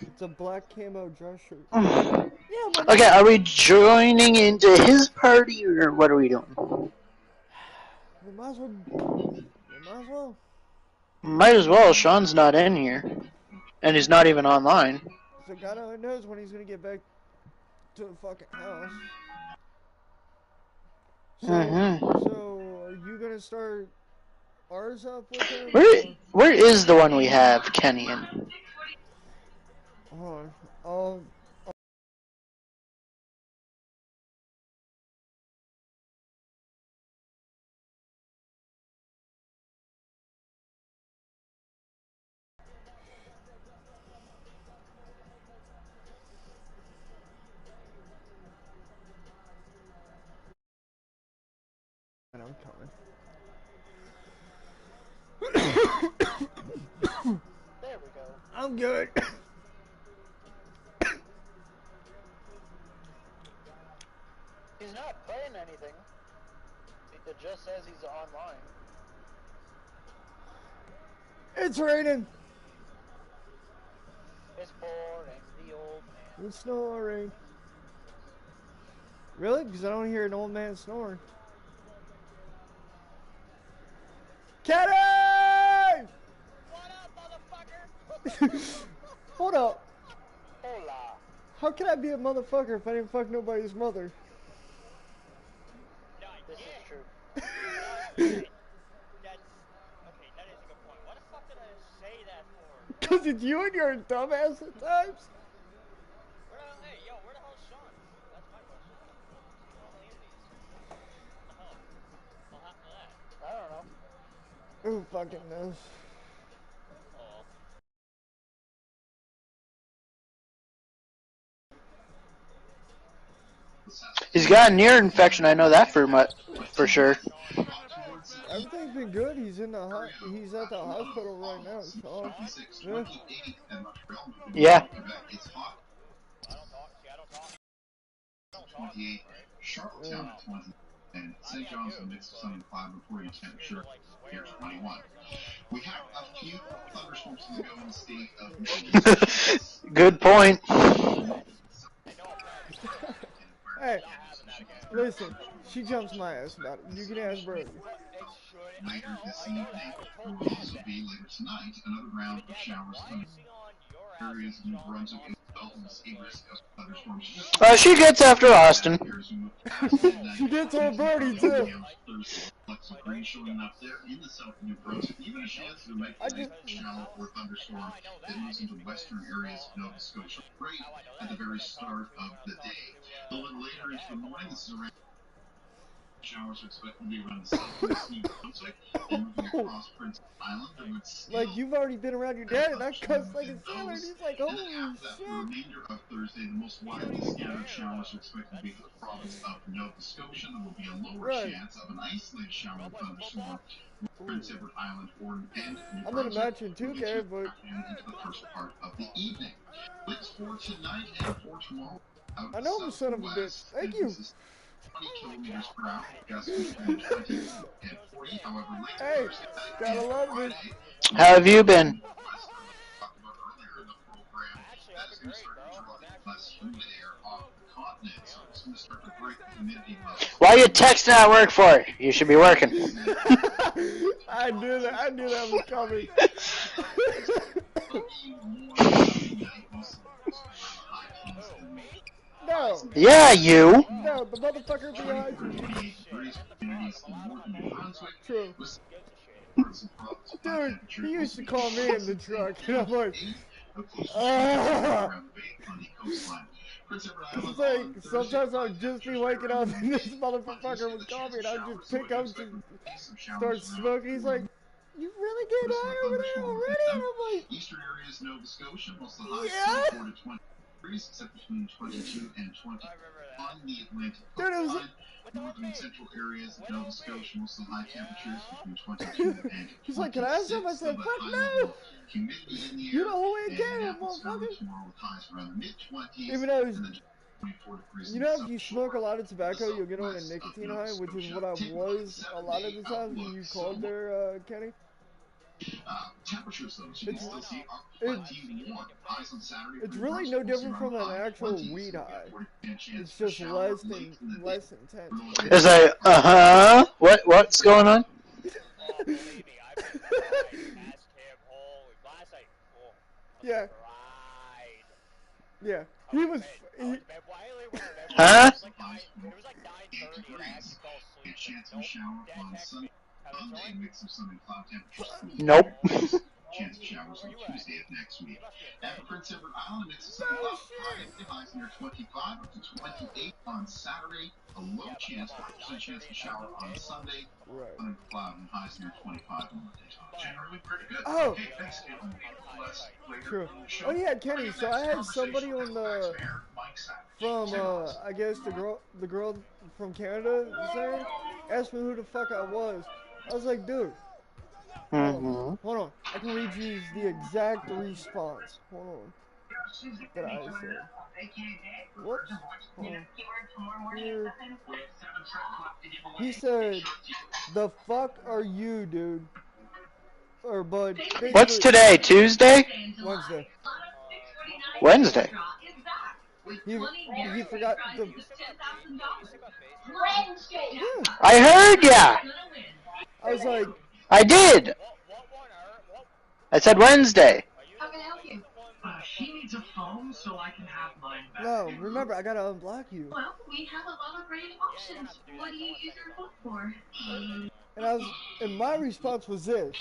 It's a black camo dress shirt. Yeah, my Okay, nan. are we joining into his party or what are we doing? We might as well. We might as well. Might as well. Sean's not in here, and he's not even online. So God only knows when he's gonna get back to the fucking house. So are you gonna start ours up with him? Where is the one we have Kenny in? Hold on. And I'm coming. There we go. I'm good. He's not playing anything. It just says he's online. It's raining. It's boring. The old man. It's snoring. Really? Because I don't hear an old man snoring. Kenny! What up, motherfucker? Hold up. Hola. How can I be a motherfucker if I didn't fuck nobody's mother? This is true. Okay, that is a good point. What the fuck did I say that for? Because it's you and your dumbass at times. Hey, yo, where the hell is Sean? That's my question. What's going on the Indies? What the hell? What happened to that? I don't know. Who fucking knows? Oh. He's got an ear infection. I know that for sure. Everything's been good. He's in the he's at the hospital right now. Sean. Yeah. I don't talk. See, I don't talk. 28, Charlottetown at 20, and St. John's in the mix of 75 and 40 temperature here 21. We have a few thunderstorms to go in the state of Good point. Hey, listen. She jumps my ass about it. You can ask Brody. Later this evening will also be later tonight another round of showers coming areas of New Brunswick as well as a risk of thunderstorms. She gets after Austin. She gets on Brody too. Showing up there in the south of New Brunswick, even a chance to make a shower or thunderstorm that moves into western areas of Nova Scotia right at the very start of the day. A little later into the morning, this is around showers are expected to be around the southwest New Brunswick and moving across Prince Island. Like you've already been around your dad and I cussed like a sailor and he's like, holy shit. The remainder of Thursday, the most widely scattered showers are expected to be for the province of Nova Scotia. There will be a lower chance of an isolated shower or thunderstorm Prince Edward Island or and New I'm in a Brunswick. match in 2K, but Into the first part of the evening. Winds for tonight and for tomorrow. I know I'm a son of a bitch. Thank you. 20 kilometers per hour, gusts between 20 and 40. However, late hey, gotta love this. How have you been? Why are you texting at work for? You should be working. I knew that was coming. No. Yeah, you. No, the motherfucker behind you. True. Dude, he used to call me in the truck, and I'm like, It's like, sometimes I'll just be waking up and this motherfucker would call me and I'd just pick up to start smoking. He's like, You really get high over there already? And I'm like, Eastern areas, Nova Scotia, most of the highs yeah. 24 to 20 degrees, except between 22 and 20 I remember that. on the Atlantic Dude, it was coastline. Without Northern me. central areas, Without Nova me. Scotia, most of the high temperatures Yeah. between 22 and he's like, can I have some? I 26. said, Still that fuck high no. level humidity in the You air. know who ain't And caring, Napa snow motherfucker. tomorrow with highs around the mid-20s. Even though And then 24 degrees you in the know, if south you smoke a shore. lot of tobacco, you'll get on a Southwest of nicotine Nova high, which is Scotia. what I Taking was a lot of 7-day the times when outlook. you called there, Kenny. Temperatures, though, so you can It's still see are it, plenty warm. Highs on Saturday it's for really yours, no mostly different around from the an high actual 20s. weed So high. we get 40% chance It's for a just shower less late in the day. less intense. It's like, what's going on? Oh, believe me, I've been fried past him. Holy, last night, oh, I was Yeah. fried. Yeah, I he went was. to bed. I went to bed. Well, I literally went to bed when Huh? it was like 9:30, and I actually fell A asleep. chance And of a nope, shower Dad on texted me. Sunday. Have a Monday, joint? mix of sun and cloud temperatures cool. Nope. Chance of showers Where on you at? Tuesday of next You week. must be in And bed. for Prince Edward Island, mix of sun and No cloud shit. Friday, highs near 25 up to 28 on Saturday. A low Yeah, but chance, come on, 50% chance 9:30 of at night shower in on bed. Sunday. Come on. Right. Sun and cloud and highs near 25 on Monday. But Generally pretty good. Oh, Hey, thanks. I'm tight. Later true. in the show. Oh yeah, Kenny. So I had somebody Conversation with on Halifax the Mayor Mike Savage. from I guess the girl from Canada saying asked me who the fuck I was. I was like, dude, Mm-hmm. hold on. I can read you the exact response. Hold on. That I said. Whoops. Hold on. Here. He said, "The fuck are you, dude?" Or bud. What's Basically, today? Tuesday? Wednesday. Wednesday. He forgot the. You still got you still got Facebook? Yeah. I heard ya. I was like, I did. What one are what? I said Wednesday. Are you the one with the She fucking needs a phone so I can have mine back. no. Remember, I gotta unblock you. Well, we have a lot of great Yeah, you're gonna options. have to do What that. do 'Cause I you want to use send you your phone something. for? I want to send you one. And my response was this.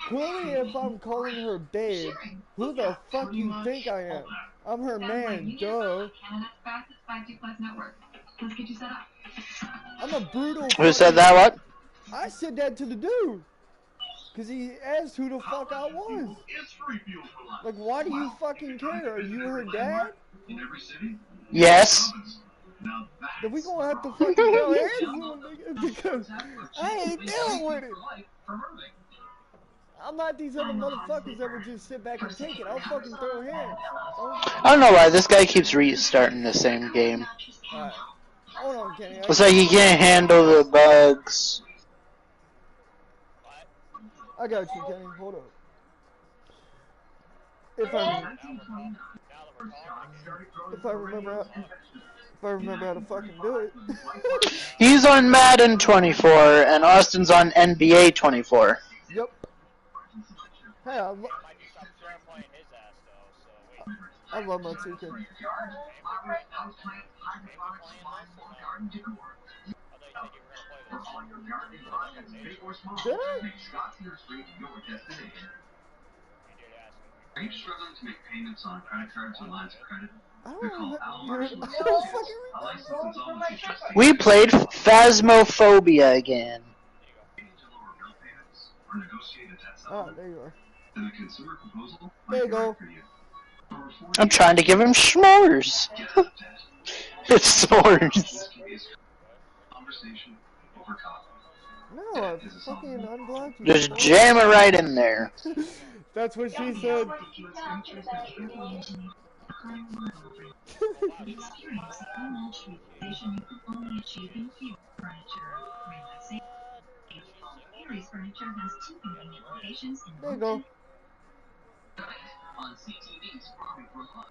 Clearly, if I'm calling her babe, who the fuck you think I am? I'm her man, duh. Canada's fastest 5G Plus network. Let's get you set up. I'm a brutal Who said fucking. that? What? I said that to the dude. Because he asked who the fuck I was. Like, why do you fucking care? Are you her dad? Yes. Then we gonna have to fucking throw hands on nigga because I ain't dealing with it. I'm not these other motherfuckers that would just sit back and take it. I'll fucking throw hands. I don't know why this guy keeps restarting the same game. Alright. Hold on, Kenny. It's like he can't handle the bugs. I got you, Kenny. Hold up. If I remember how to fucking do it. He's on Madden 24 and Austin's on NBA 24. Yep. Hey, I might just start playing his ass though. So wait. I love my 2K. Ain't we playing this or no? I thought you said you were gonna play this. Did I? You did ask me. Are you struggling to make payments on credit cards or lines of credit? I don't remember. Almar's Dude, I don't fucking a licensed insolvency trustee. We played Phasmophobia again. There you go. Lower bill payments or negotiate a debt Ah, settlement? there you are. Then a consumer proposal There might you be go. right for you. I'm trying to give him s'mores. It's s'mores. Conversation over coffee. No, I fucking unblocked you. Just jam it right in there. That's what she said. There you go. On CTV's Farming for Love,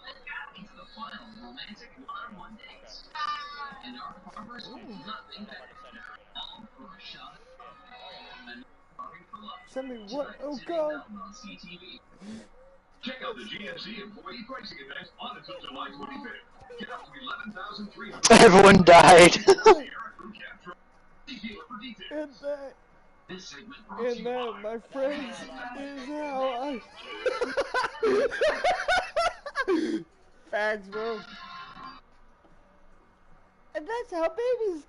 it's the final romantic one-on-one dates. And our farmers get nothing better than for a shot and Farming for Love. Send me what? Oh god. On CTV. Check out the GMC employee pricing event on until July 25th. Get up to $11,300. Everyone died. And that, my friends, is how I... Facts, bro. And that's how babies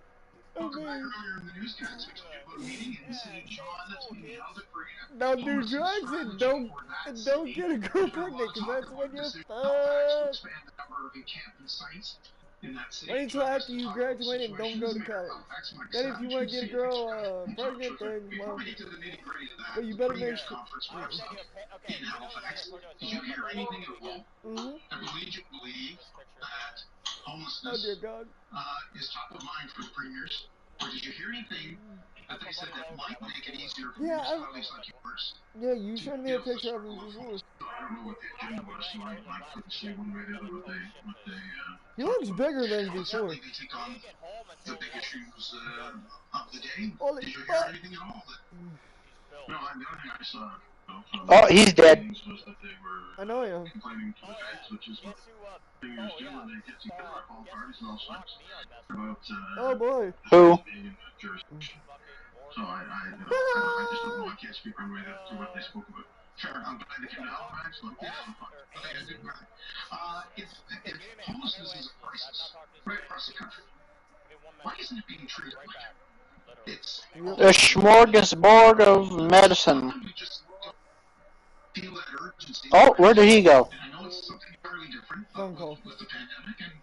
I mean, earlier in the newscast, we told you about a meeting in St. John that's being held to free don't do homelessness drugs strategy for that and don't city. get a girl There's been a lot pregnant, of because talk that's when about the you're city of Halifax to fucked. expand the number of encampment sites in that city. Wait until Joining us after to you talk about the graduate and don't situation go is to Mayor of college. Halifax, Mike Then if you Savage. want to Good to get a see you. Thanks for coming girl in touch pregnant, with us. then, Before well, we get to the nitty gritty of that, well, you the better make pre-match sure. conference I'm wraps sitting up here. Okay, in you know the guy Halifax. that told you I was Did filling you out hear my medical anything at weekend? all? Mm-hmm. I believe This picture, that man. Oh, dear homelessness God. is top of mind for the premiers. Or did you hear anything that That's they my said buddy that Logan. I might went to make it school with him. easier for Yeah, municipalities like yours yeah, you to showed me a deal with the picture of him struggle of before. homelessness? I don't know what the Yeah, agenda we were was, so hanging out with him I last couldn't say weekend. one way or the He other was what talking they shit what because they He talked looks about. bigger than But before. certainly they take we on didn't get home the until big like issues noon. of the day. Holy Did you hear fuck. anything at all? He's built. No, the only thing I saw from Oh, he's dead. meetings was that they were I know him. complaining to the Oh yeah. feds, which is what Guess who? premiers Oh do yeah. when they get together at all Guess who parties and all blocked sorts me on Messenger? about Oh, boy. Who? being in that jurisdiction. Fucking So Morgan. I just don't know. I can't speak one way to what they spoke about. Fair, I'm glad they Who came the to fuck? Halifax. So yeah, Oz I'm fucked. or What they gonna Ants? do about it? If Give me a minute. I'm gonna homelessness go is a answer this. I've crisis not talked to this right man in across the weeks. country, Give me 1 why minute. isn't it being I'll be treated right like back. Literally. it's Yep. A smorgasbord of medicine. we just don't feel that urgency? Oh, where did he go? And I know it's something entirely different Phone call. with the pandemic and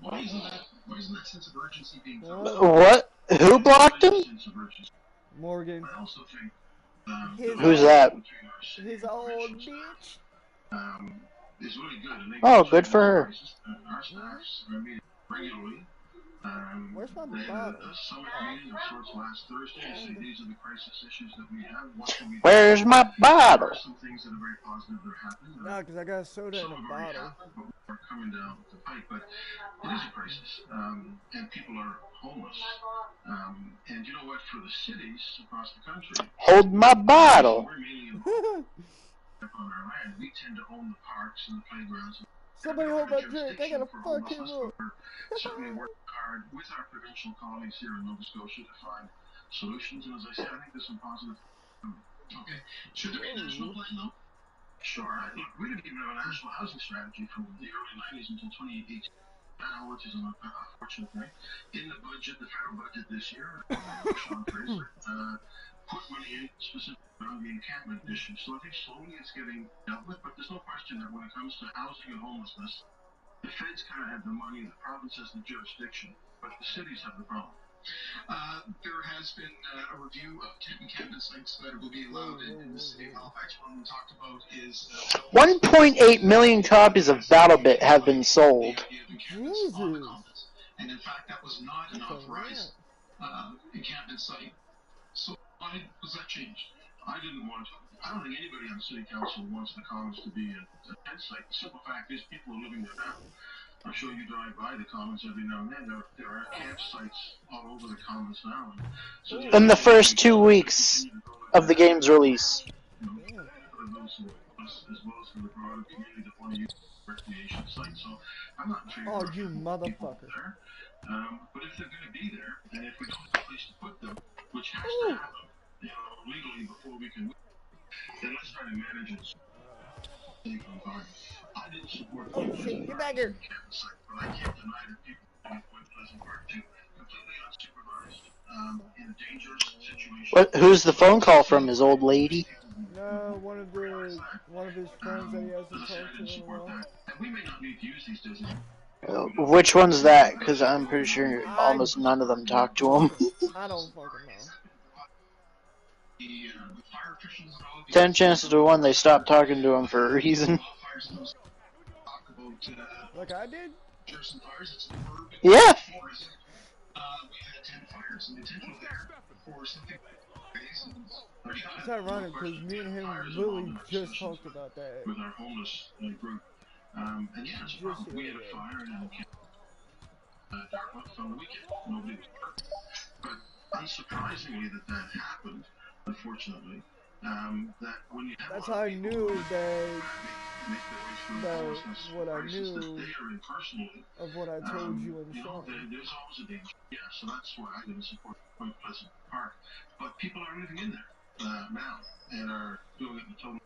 why isn't that sense of urgency being felt? What? Who blocked him? Sense of urgency. Morgan. I also think His the Who's old, that? between our city his and old provincial staff bitch. is really good, and they Oh, get good for this her. crisis. Our staffs are meeting regularly. Where's my They had a bottle? summit Oh. meeting of sorts last Thursday to say these are the crisis issues that we have. What can we do? Where's my There bottle? are some things that are very positive that are happening. Nah, because I got soda in Some a have already bottle. happened, but are coming down the pipe. But it is a crisis, and people are homeless. And you know what? For the cities across the country, Hold my bottle. we're mainly involved on our land. We tend to own the parks and the playgrounds. Somebody hold my drink. I gotta fuck him up. Certainly work hard with our provincial colleagues here in Nova Scotia to find solutions. And as I said, I think there's some positive. Okay. Should there be a national plan, though? Sure. Look, we didn't even have a national housing strategy from the early 90s until 2018. Which is an unfortunate thing. In the budget, the federal budget this year, Sean Fraser put money in specifically on the encampment issue. So I think slowly it's getting dealt with, but there's no question that when it comes to housing and homelessness, the feds kind of have the money, the province has the jurisdiction, but the cities have the problem. There has been a review of encampment sites that will be allowed in the city of Halifax. One we talked about is 1.8 million copies of BattleBit have been sold. Jesus. And in fact, that was not an authorized encampment site. So why was that changed? I don't think anybody on the city council wants the commons to be a tent site. The simple fact is people are living there now. I'm sure you drive by the commons every now and then. There are campsites all over the commons now. So In the first 2 weeks of the game's release. Damn. As well as for the broader community that want to use recreation site. So I'm not in favor Oh, of you people motherfucker. there. But if they're going to be there, and if we don't have a place to put them, which has to happen, legally before we can, then let's try to manage it. I didn't support Oh, shit. Get back here. campsite, but I can't deny that people in Point Pleasant Park too, completely unsupervised, in a dangerous situation. Who's the phone call from? His old lady? No, one of his friends that he hasn't talked to in a while. And we may not need to use these designated. Which one's that? Because I'm pretty sure almost none of them talk to him. I don't fucking know. 10 chances to 1 they stopped talking to him for a reason. Like I did? Yeah. It's ironic because me and him literally just talked about that. With our homeless group. And yeah, it's a problem. We had a fire in Dartmouth on the weekend. Nobody was hurt. But unsurprisingly that happened, unfortunately. That when you have that's how I knew that what I knew of what I told you and Sean. There's always a danger. Yeah, so that's why I didn't support Point Pleasant Park. But people are living in there now and are doing it in a total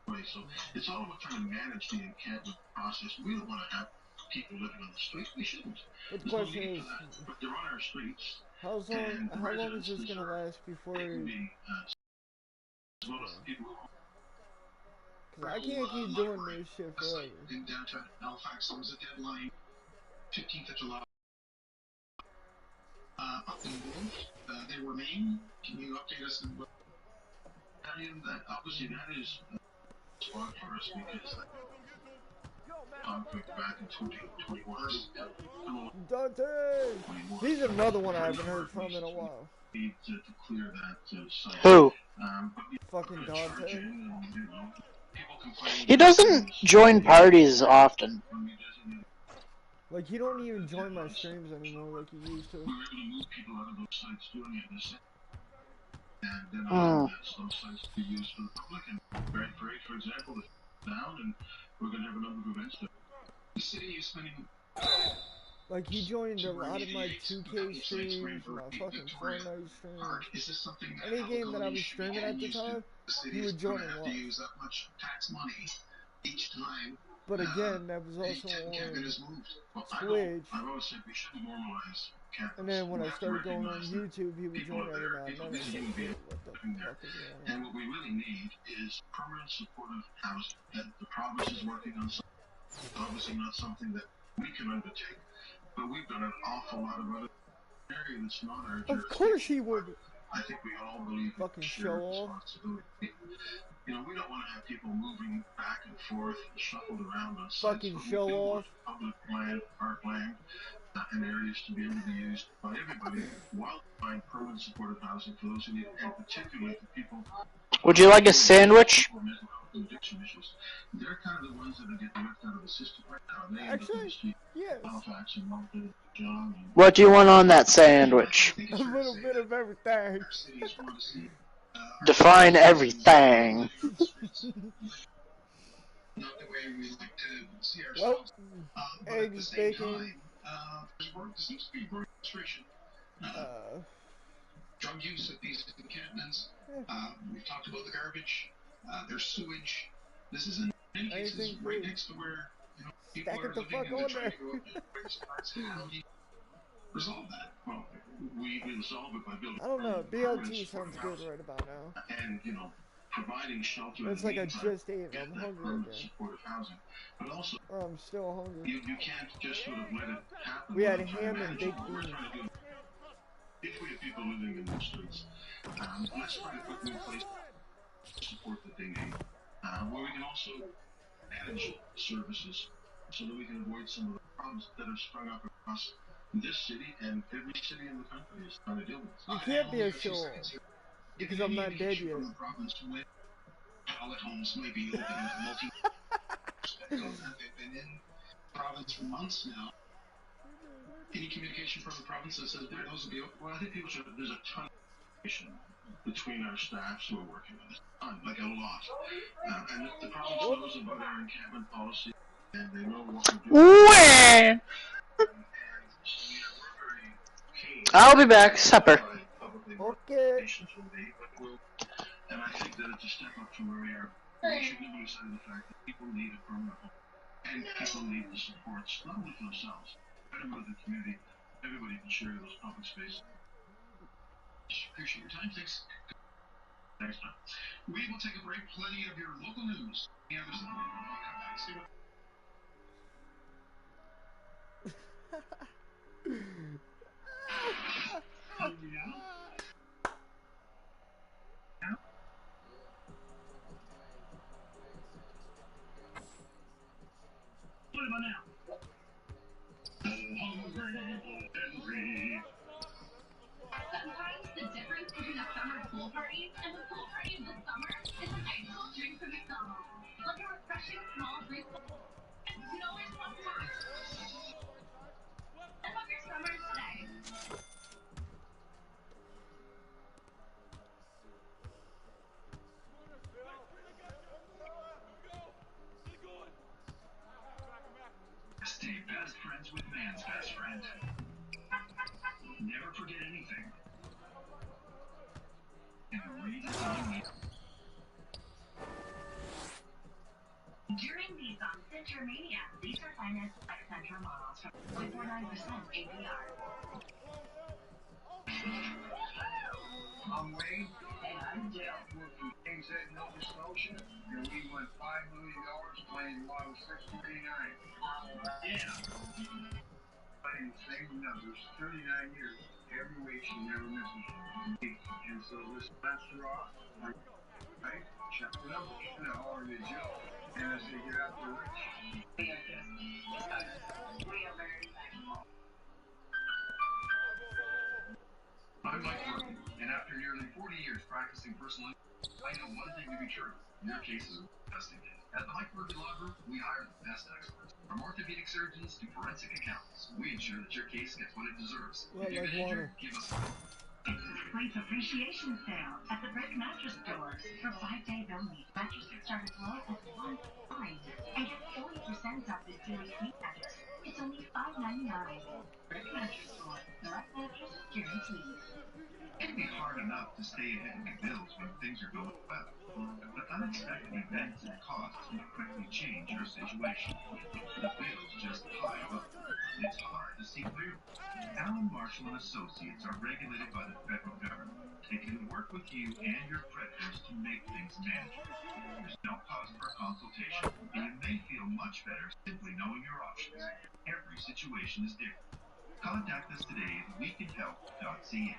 way. So it's all about trying to manage the encampment process. We don't want to have people living on the streets. We shouldn't. But the There's no question need is, for that. But they're on our streets, how and the long is residents this gonna deserve last before? dignity, as well as the people who Cause I can't keep doing this shit forever. in downtown Halifax. There was a deadline, 15th of July. Up in Wolf, they remain. Can you update us on what? That obviously that is a spot for us because conflict back in 2021. Dante! He's another one I haven't heard from in a while. Need to clear that site. Who? Fucking Dante. He doesn't join parties often. Like, he don't even join my streams anymore like he used to. We were able to move people out of those sites doing it this and then allow those sites to be used for the public. And Grand Parade, for example, is down, and we're going to have a number of events there. The city is spending. Like, he joined a lot of my 2K streams, my fucking Fortnite streams. Any game that I was streaming at the time, he would join and watch. Use that much tax money each time. But again, that was also on Twitch. I've always said we should normalize campus. And then when I started going on YouTube, he would join every now and then. It's like, dude, what the fuck is going on? And what we really need is permanent supportive housing. That the province is working on something. Obviously not something that we can undertake, but we've done an awful lot of other area that's not our jurisdiction. Of course he would. I think we all believe fucking show off. You know, we don't want to have people moving back and forth, shuffled around on fucking show off. Public land, parkland, and areas to be able to be used by everybody while find permanent supportive housing for those who need it, and particularly the people. Would you like a sandwich? Addiction issues. They're kind of the ones that are getting left out of the system right now. They Actually, yes. Halifax and Moncton, John. What do you want on that sandwich? A little bit of everything. Define everything. Not the way we like to see ourselves. Well, eggs, bacon. There seems to be frustration. Drug use at these encampments. We've talked about the garbage. There's sewage. This is in many cases right next to where people are living and they're trying to go out and how do you resolve that? Well, we resolve it by building. I don't know. BLT sounds good right about now. And providing shelter. It's like I just ate and I'm hungry again. Supportive housing, but also I'm still hungry. You can't just sort of let it happen. We had ham and baked beans. If we have people living in the streets, let's try to put them in place to support that they need, where we can also manage services so that we can avoid some of the problems that have sprung up across this city and every city in the country is trying to deal with. You can't be a show because I'm not dead yet. Pallet homes may be open multi. They've been in province for months now. Any communication from the province that says those will be open? Well, I think people should. There's a ton of communication between our staffs who are working on this. Like a lot. And the province knows about our encampment policy and they know what we're doing. I'll be back. Supper. Okay. And I think that it's a step up from where we are. We shouldn't lose sight of the fact that people need a permanent home. And people need the supports, not only for themselves, but for the community. Everybody can share those public spaces. Appreciate your time. Thanks. Next time. We will take a break. Plenty of your local news. What about now? Sometimes the difference between a summer pool party and the pool party of the summer is an ice cold drink from McDonald's. Like a refreshing small drink. You know it's fun time. Step up your summer today. Stay best friends with man's best friend. Never forget anything. And redesign it. During these on Citromania, these are financed by Term models from 0.49% APR. I'm Wayne. And I'm Jill. We're from King's Head, Nova Scotia, and we won $5 million playing Model 639. Yeah. Playing the same numbers, 39 years. Every week she never misses. And so this last draw, I checked the numbers. And I hollered at Jill. And I said, get out there, Rich. We are just started. We are very thankful. I'm Mike Gordon, and after nearly 40 years practicing personal injury, I know one thing to be true. Your case is investigated. At the Mike Gordon Law Group, we hire the best experts. From orthopedic surgeons to forensic accountants, we ensure that your case gets what it deserves. Well, if you've like been water. injured, give us a call. It's a Sleep Appreciation Sale at the Brick Mattress Stores for 5 days only. Mattresses start as low as $1.5 and get 40% off this Daily Sleep mattress. It's only $5.99. Brick Mattress Store. The right mattress guaranteed. It can be hard enough to stay ahead of your bills when things are going well. But unexpected events and costs can quickly change your situation. The bills just pile up. It's hard to see clearly. Allen Marshall and Associates are regulated by the federal government. They can work with you and your creditors to make things manageable. There's no cost for a consultation, and you may feel much better simply knowing your options. Every situation is different. Contact us today at wecanhelp.ca.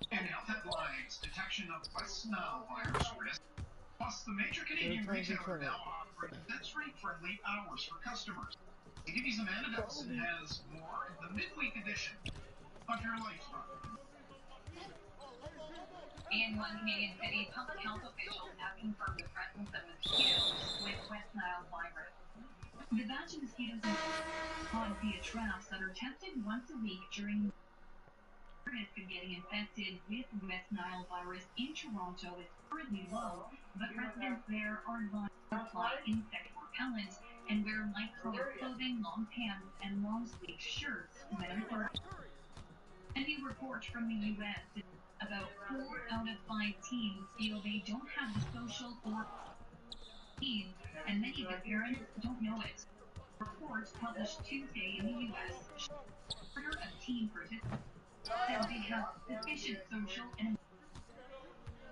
And health headlines, detection of West Nile virus risk. Plus, the major Canadian retailer now offering sensory-friendly hours for customers. CTV's Amanda Dawson has more in the midweek edition of your Lifetime. In one Canadian city, public health officials have confirmed the presence of mosquitoes with West Nile virus. The batch of mosquitoes caught via traps that are tested once a week during risk of getting infected with West Nile virus in Toronto is currently low, but residents there are advised to apply insect repellent and wear light-colored clothing, long pants, and long-sleeved shirts when outside. A new report from the U.S. about 4 out of 5 teens feel they don't have the social or needs, and many of their parents don't know it. A report published Tuesday in the U.S. shows a quarter of teen participants said they have sufficient social and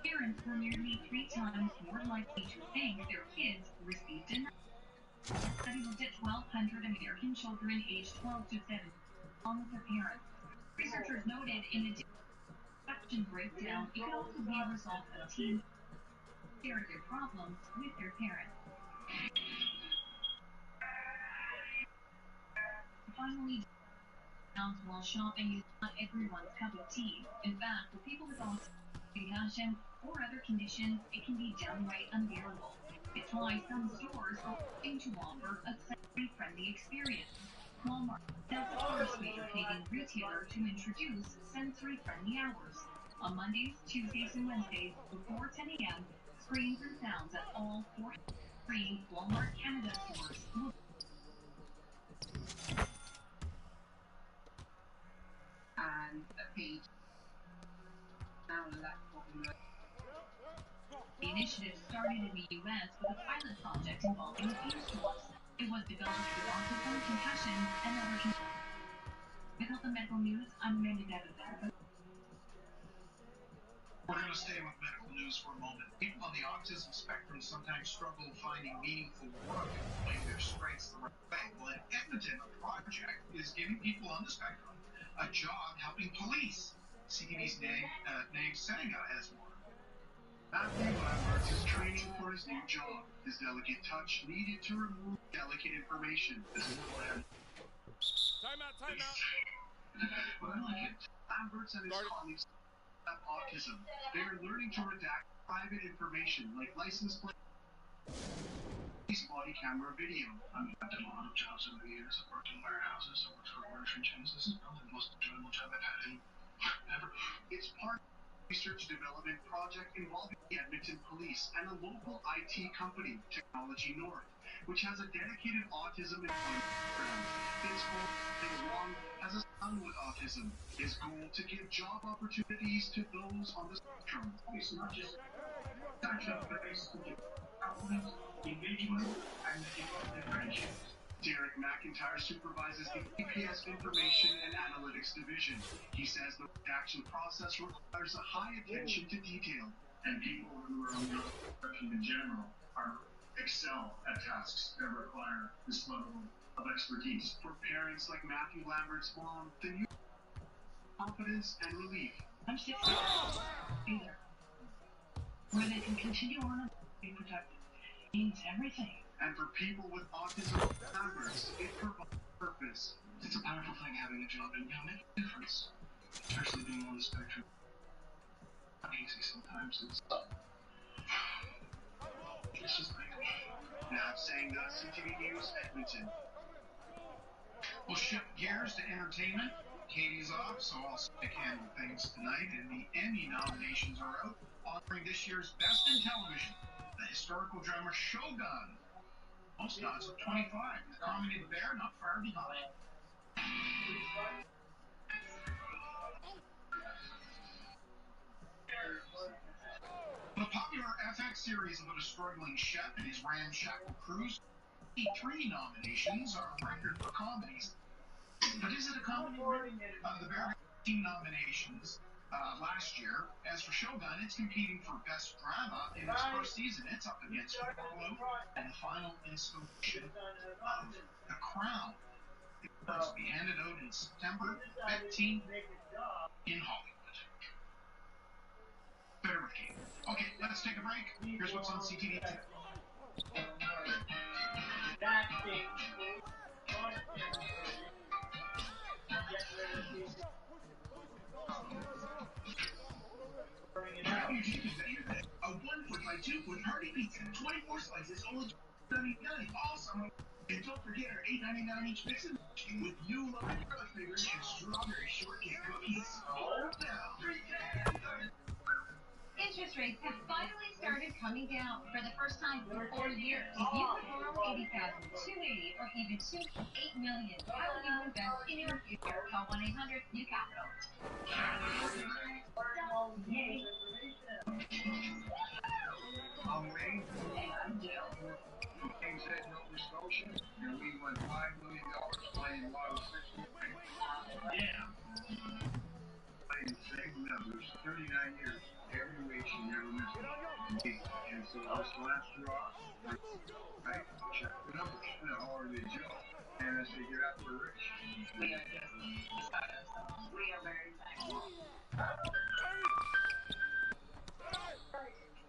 parents were nearly 3 times more likely to think their kids received enough. The study looked at 1,200 American children aged 12 to 17, along with their parents. Researchers noted in addition to breakdown, it could also be a result of teens sharing their problems with their parents. Finally, while shopping is not everyone's cup of tea. In fact, for people with autism, concussion, or other conditions, it can be downright unbearable. It's why some stores are looking to offer a sensory-friendly experience. Walmart is the first major Canadian retailer to introduce sensory-friendly hours. On Mondays, Tuesdays, and Wednesdays before 10 a.m., screens and sounds at all 403 Walmart Canada stores will and a page. The initiative started in the U.S. with a pilot project involving a few stores. It was developed with autism, concussion, and other conditions. With Health and Medical News, I'm Amanda Dawson. We're going to stay with medical news for a moment. People on the autism spectrum sometimes struggle finding meaningful work and playing their strengths the right way. Well, in Edmonton, a project is giving people on the spectrum a job helping police. CTV's Nave Senega has more. Matthew Lamberts is training for his new job. His delicate touch needed to remove delicate information. This is Time out. but I like it. Lamberts and his colleagues have autism. They are learning to redact private information like license plates body camera video. I've done a lot of jobs over the years. I've worked in warehouses, I've worked for grocery chains. This is probably the most enjoyable job I've had ever. It's part of a research development project involving the Edmonton Police and a local IT company, Technology North, which has a dedicated autism employment program. Its owner, Wong, has a son with autism. His goal to give job opportunities to those on the spectrum. It's not just engagement and differentiation. Derek McIntyre supervises the EPS Information and Analytics Division. He says the action process requires a high attention to detail. And people who are on the spectrum in general excel at tasks that require this level of expertise. For parents like Matthew Lambert's mom, the new confidence and relief. I'm 60. Be there. Where they can continue on and be protected. Means everything. And for people with autism Lambert's, it provides purpose. It's a powerful thing having a job and make a difference. Especially being on the spectrum. Not easy sometimes. It's just like now saying CTV News Edmonton. We'll shift gears to entertainment. Katie's off, so I'll stick handle things tonight, and the Emmy nominations are out, honoring this year's Best in Television, the historical drama Shogun. Most odds of 25. The comedy The Bear not far behind. The popular FX series about a struggling chef and his ramshackle cruise, 3 nominations are a record for comedies. But is it a comedy? The Bear got 18 nominations last year. As for Shogun, it's competing for Best Drama in its first season. It's up against Fallout and the final installation of The Crown. It's to be handed out in September 15th in Hollywood. Better with Kate. Okay, let's take a break. Here's what's on CTV. A 1-foot by 2-foot hearty pizza, 24 slices, only $2.99. Awesome. And don't forget our $8.99 each mix and with new live garlic flavors and strawberry shortcake cookies. Oh, down. Interest rates have finally started coming down for the first time in 4 years. If you could borrow $80,000, $280,000, or even $8 million, how would you invest in your future? Call 1-800-NEW CAPITAL. Yay. Amazing. King said Nova Scotia, and we won $5 million playing Lotto 6. Yeah. Playing the same numbers, 39 years. Every week she never missed it. And so this last draw, right? Check the numbers. How are they, Joe? And as they get out, we're rich. We are just beside ourselves. We are very thankful.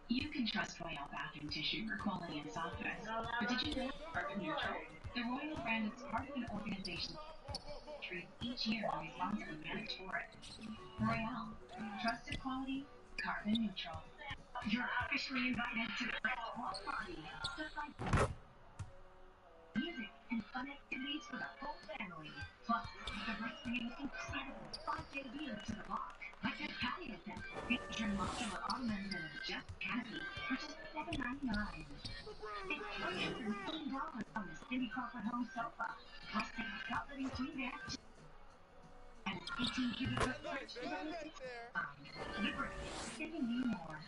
You can trust Royal Bathroom Tissue for quality and softness. But did you know carbon neutral? The Royal brand is part of an organization treats each year and responsibly manage for it. Royal, trusted quality, carbon neutral. You're officially invited to the next watch party. Just like music and fun activities for the whole family. Plus, the race bringing incredible 5-day deal to the block. Like this patio set featuring modular ottomans and a just canopy for just $7.99. It's $315 on the Cindy Crawford home sofa. Plus, take a cutlery queen bed. And 18 cubic foot fridge is only $6. The break. They can do more.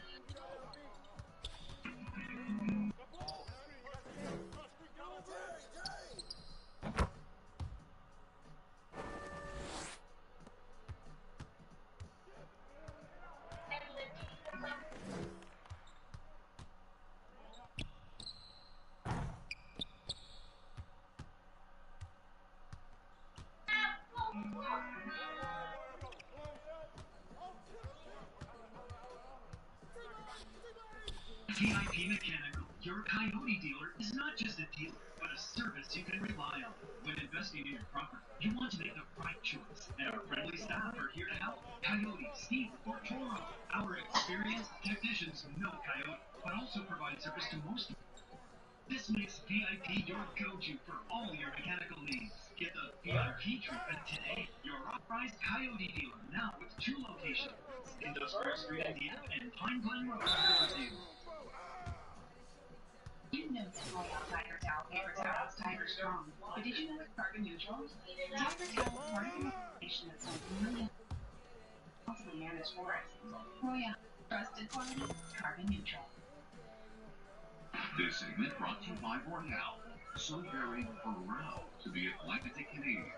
VIP Mechanical, your Coyote dealer, is not just a dealer, but a service you can rely on. When investing in your property, you want to make the right choice, and our friendly staff are here to help. Coyote, Steve, or Toro. Our experienced technicians know Coyote, but also provide service to most. This makes VIP your go-to for all your mechanical needs. Get the VIP treatment today. Your authorized Coyote dealer now with 2 locations. Industrial Street, Indiana, and Pine Glen Road, Fairview. You know that Royale Tiger Towel paper towel is Tiger Strong, but did you know it's carbon neutral? Tiger Towel is part of an organization that sold millions of responsibly managed forests. Royale, trusted quality, carbon neutral. This segment brought to you by Royale. So very proud to be Atlantic Canadian.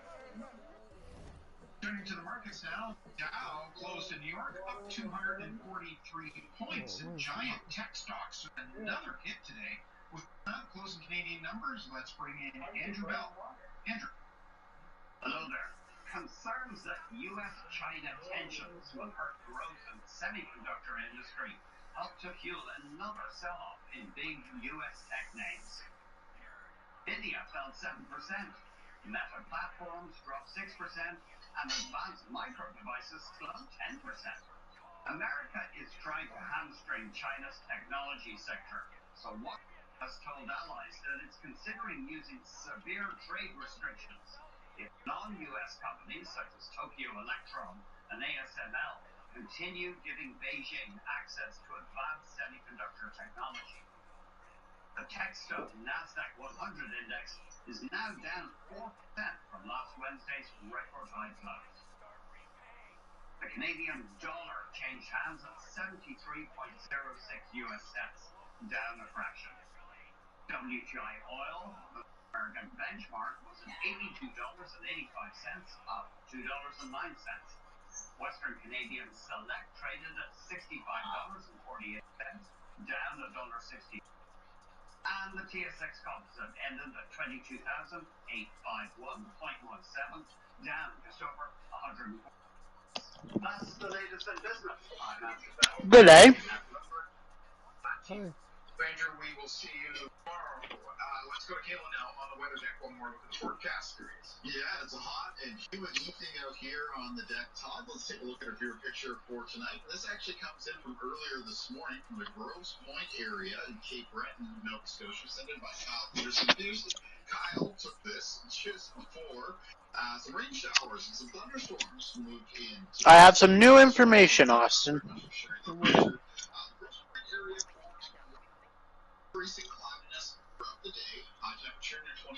Turning to the markets now, Dow closed in New York up 243 points. Giant tech stocks took another hit today. With closing Canadian numbers, let's bring in Andrew Bell. Andrew. Hello there. Concerns that U.S.-China tensions will hurt growth in the semiconductor industry helped to fuel another sell-off in big U.S. tech names. India fell 7%. Meta Platforms dropped 6%. And Advanced Micro Devices fell 10%. America is trying to hamstring China's technology sector. So Washington has told allies that it's considering using severe trade restrictions if non-U.S. companies such as Tokyo Electron and ASML continue giving Beijing access to advanced semiconductor technology. The tech-stuff NASDAQ 100 index is now down 4% from last Wednesday's record high close. The Canadian dollar changed hands at 73.06 US cents, down a fraction. WTI oil, the American benchmark, was at $82.85, up $2.09. Western Canadian Select traded at $65.48, down $1.60. And the TSX Composite ended at 22,851.17, down just over 100. That's the latest in business. I'm Andrew Bell. Good day. Hi. Ranger, we will see you tomorrow. Let's go to Kayla now on the weather deck. One more look at the forecast series. Yeah, it's a hot and humid evening out here on the deck. Todd, let's take a look at our viewer picture for tonight. This actually comes in from earlier this morning from the Grosse Pointe area in Cape Breton, Nova Scotia, sent in by Kyle Peterson. Kyle took this just before some rain showers and some thunderstorms moved in. I have some new information, Austin.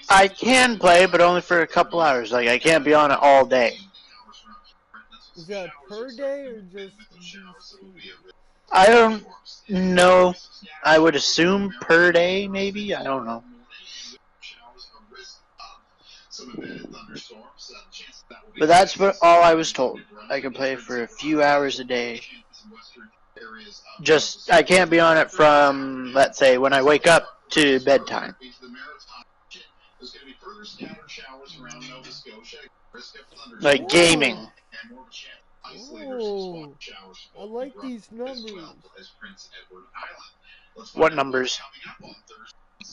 I can play, but only for a couple hours. Like, I can't be on it all day. Is that per day or just... I don't know. I would assume per day, maybe? I don't know. But that's what all I was told. I can play for a few hours a day. Just, I can't be on it from, let's say, when I wake up to bedtime. Like gaming. Oh, I like these numbers. What numbers?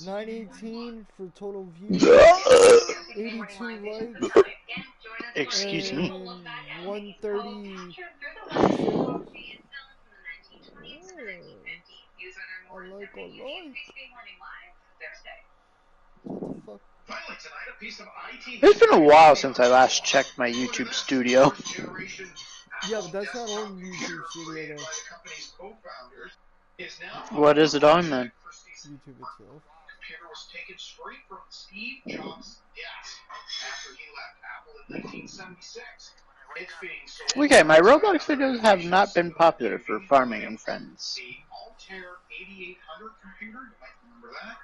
918 for total views, 82 likes, Excuse me. and 130 shares. Oh, I like a lot. What the fuck? It's been a while since I last checked my YouTube studio. Yeah, but that's not on YouTube Studio though. What is it on then? YouTube itself. Computer was taken straight from Steve Jobs' desk after he left Apple in 1976. It's being sold. Okay, my Roblox videos have not been popular for farming and friends. The Altair 8800 computer, you might remember that.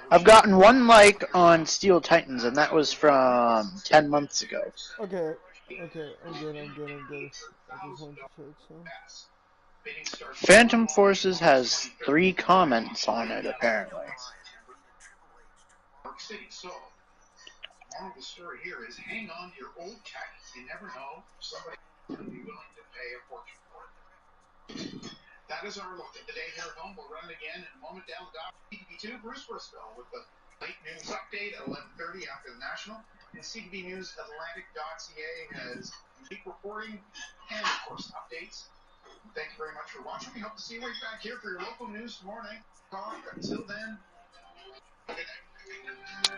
I've gotten one like on Steel Titans, and that was from 10 months ago. Okay, I'm good. I just wanted to check some. Phantom Forces has 3 comments on it, apparently. So, moral of the story here is hang on to your old tech. You never know. Somebody will be willing to pay a fortune for it. That is our look at the day here at home. We'll run it again in a moment down the dock. CTV2, Bruce Briscoe with the late news update at 11:30 after the National. And CTV News Atlantic.ca has unique reporting and, of course, updates. Thank you very much for watching. We hope to see you right back here for your local news tomorrow night. Until then,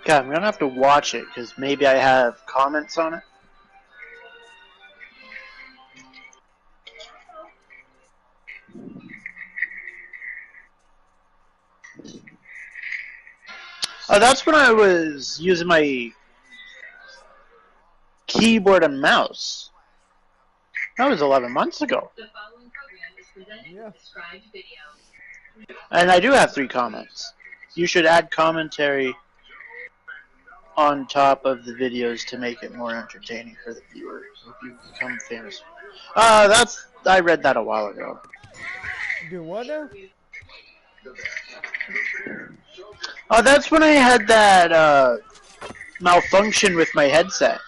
God, I'm gonna have to watch it because maybe I have comments on it. Oh, that's when I was using my keyboard and mouse. That was 11 months ago. Yeah. And I do have 3 comments. You should add commentary on top of the videos to make it more entertaining for the viewers if you become famous. I read that a while ago. Do what now? Oh, that's when I had that malfunction with my headset.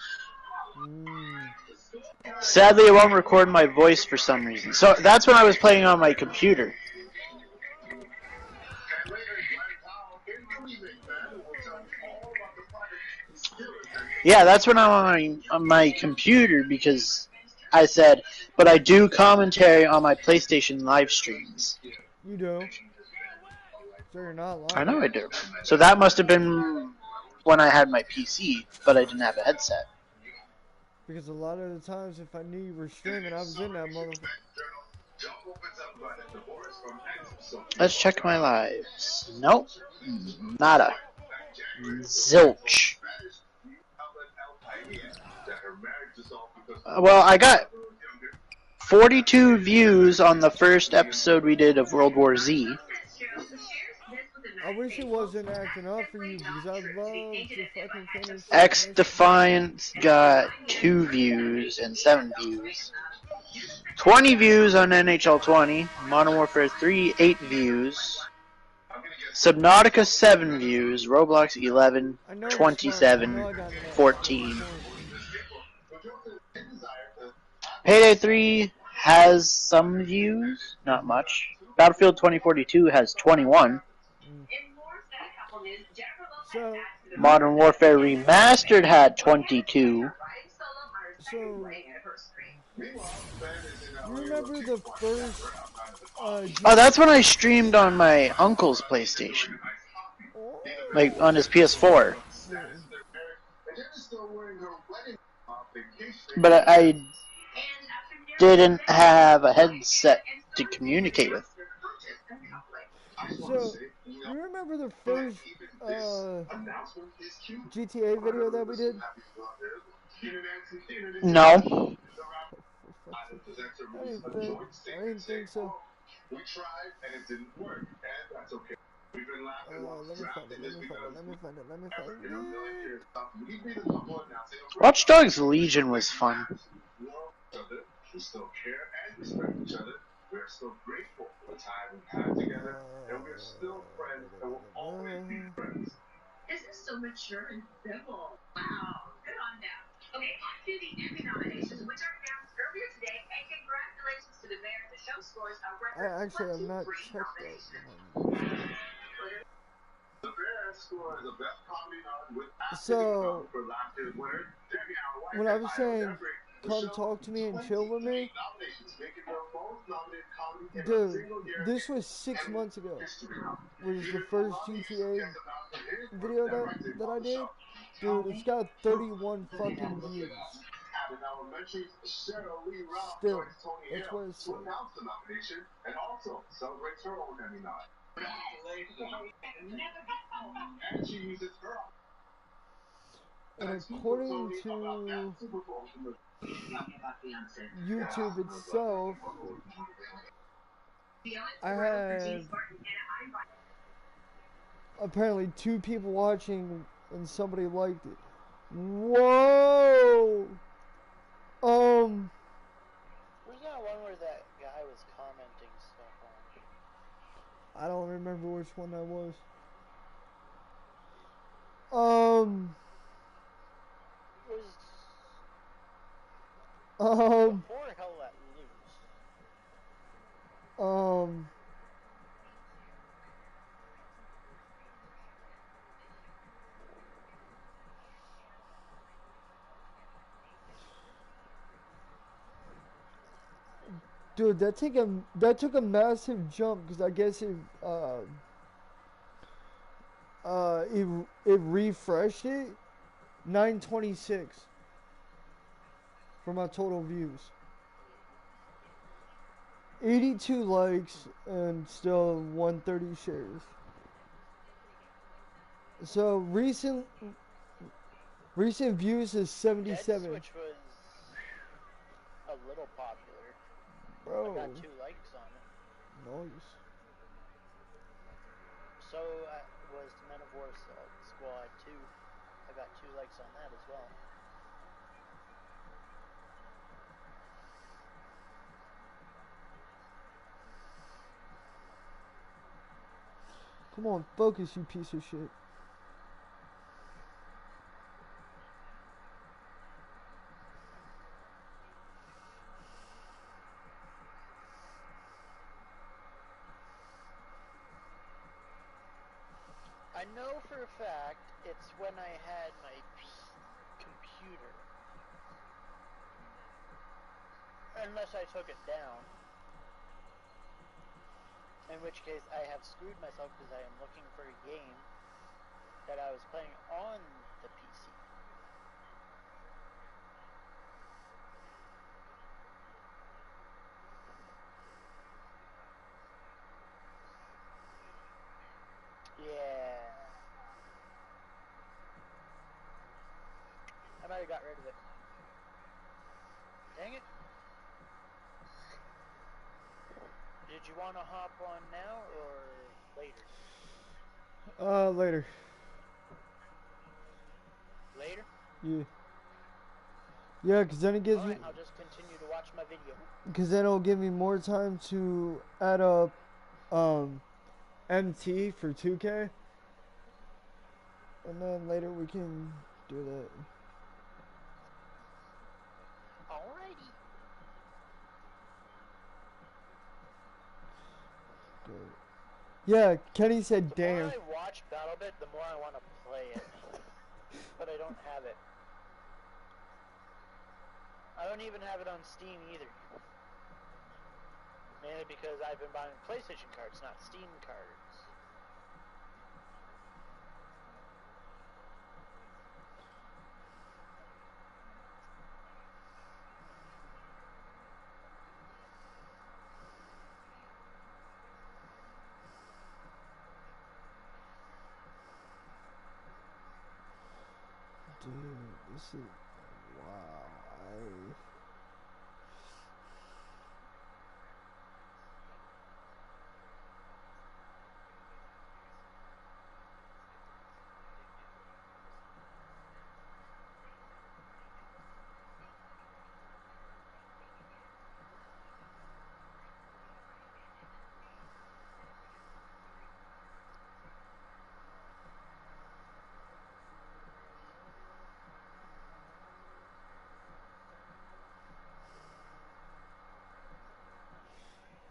Sadly, it won't record my voice for some reason. So that's when I was playing on my computer. Yeah, that's when I'm on my computer because I said, but I do commentary on my PlayStation live streams. You do. So you're not I lying. know I do. So that must have been when I had my PC, but I didn't have a headset. Because a lot of the times, if I knew you were streaming, I was in that motherfucker. Let's check my lives. Nope. Nada. Zilch. Well, I got 42 views on the first episode we did of World War Z. I wish it wasn't acting up for you because I'd love to fucking finish X that mission. Defiance got 2 views and 7 views. 20 views on NHL 20. Modern Warfare 3, 8 views. Subnautica 7 views. Roblox 11, I know it's fun. I know 27, I got 14. points. Payday 3 has some views, not much. Battlefield 2042 has 21. So Modern Warfare Remastered had 22. So you remember the first Oh, that's when I streamed on my uncle's PlayStation. Like, on his PS4. But I didn't have a headset to communicate with. So you remember the first GTA video that we did? No. I didn't think so. Let me find it. Watch Dogs Legion was fun. We still care and respect each other. We are still grateful for the time we've had together, and we are still friends and will always be friends. This is so mature and civil. Wow, good on them. Okay, on to the Emmy nominations, which are announced earlier today, and congratulations to the mayor. The show scores a record I actually have not 23 checked out nominations. The Bear scores the best comedy nod with So for last year's winner, Debbie Allen White. when I was saying come talk to me and chill with me, dude, this was 6 months ago. Was the first GTA video that I did. Dude, it's got 31 fucking views. Still, that's what it's saying. And also celebrates her own Emmy nod. And she uses her. And according to YouTube itself, I have apparently 2 people watching and somebody liked it. Whoa! Where's that one where that guy was commenting stuff on? I don't remember which one that was. Before Hell Let Loose. Dude, that took a massive jump because I guess it refreshed it 926 for my total views. 82 likes and still 130 shares. So recent views is 77. Dead Switch was a little popular. Bro. I got 2 likes on it. Nice. So was Men of War Squad 2. I got 2 likes on that as well. Come on, focus, you piece of shit. I know for a fact it's when I had my computer. Unless I took it down. In which case I have screwed myself because I am looking for a game that I was playing on the PC. Yeah. I might have got rid of it. Dang it. Did you want to hop on now or later? Later. Later? Yeah. Yeah, because then it gives me... I'll just continue to watch my video. Because then it'll give me more time to add up MT for 2K. And then later we can do that. Alrighty. Good. Yeah, Kenny said, damn. The more I watch BattleBit, the more I want to play it. But I don't have it. I don't even have it on Steam either. Mainly because I've been buying PlayStation cards, not Steam cards. Dude, this is... Wow.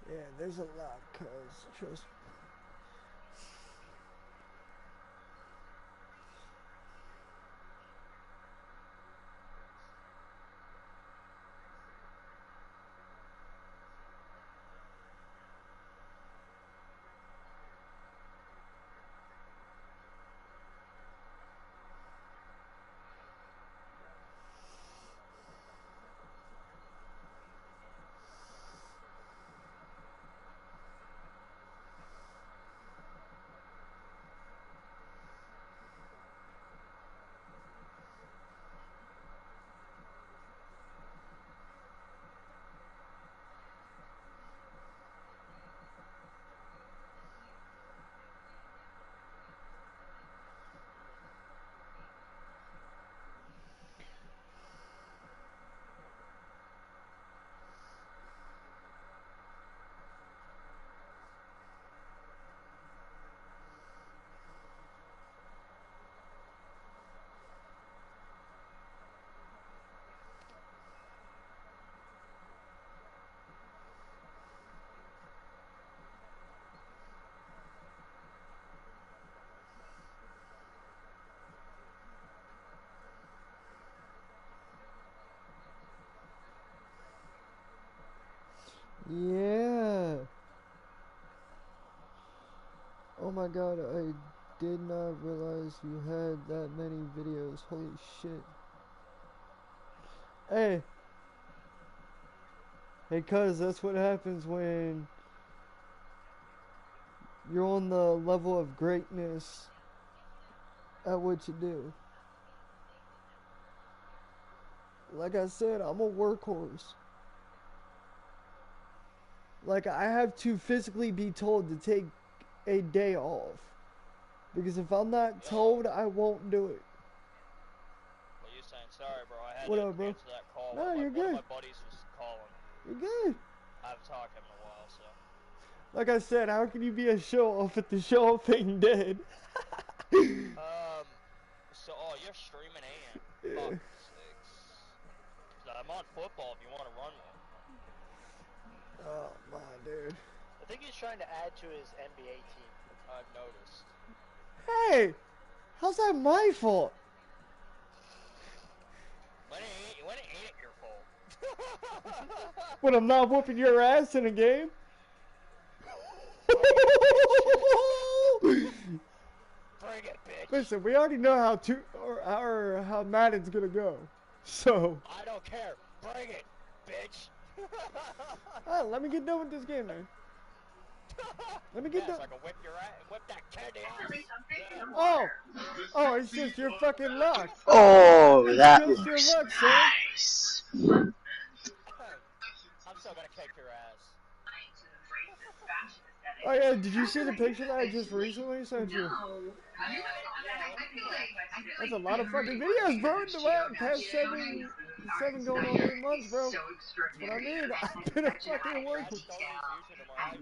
Yeah, there's a lot, cuz, trust me. Yeah. Oh my god, did not realize you had that many videos. Holy shit. Hey. Hey, cuz, that's what happens when you're on the level of greatness at what you do. Like I said, I'm a workhorse. Like, I have to physically be told to take a day off. Because if I'm not told, I won't do it. What are you saying? Sorry, bro. I had What to up, bro? answer that call. No, you're One good. of my buddies was calling. You're good. I haven't talked to him in a while, so. Like I said, how can you be a show off if the show off ain't dead? So, you're streaming AM. Yeah. Fuck sakes. So I'm on football if you want to run one. Oh, my dude. I think he's trying to add to his NBA team. I've noticed. Hey! How's that my fault? When it ain't your fault. When I'm not whooping your ass in a game? Bring it, bitch. Listen, we already know how Madden's gonna go. So. I don't care. Bring it, bitch. Let me get done with this game, man. Let me get done. So I can whip your ass, whip that candy ass. Oh, it's just your fucking luck. Oh, that It's just your looks luck, son. nice. I'm still gonna kick your ass. Oh yeah, did you see the picture that I just recently sent you? That's a lot of fucking videos, bro. In the past seven going on 8 months, bro. That's what I mean. I've been a fucking worker. I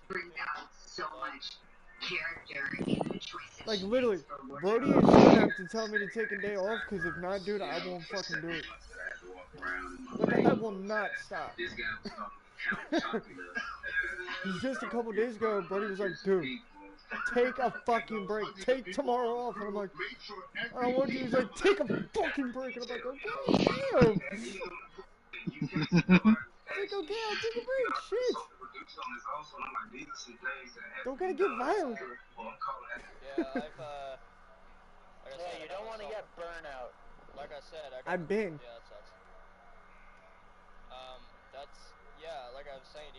quit so much now. It's like I could go back to YouTube. Like literally, Brody and Sean have to tell me to take a day off, because if not, dude, I won't fucking do it. Like I will not stop. Because just a couple days ago, Brody was like, dude, take a fucking break. Take tomorrow off. And I'm like, I don't want to. He's like, take a fucking break. And I'm like, okay, damn. Like, okay, I'll take a break. Shit. Don't gotta get violent. Yeah, You don't want to get burnout. Like I said, I've been. Yeah, that sucks. Like I was saying.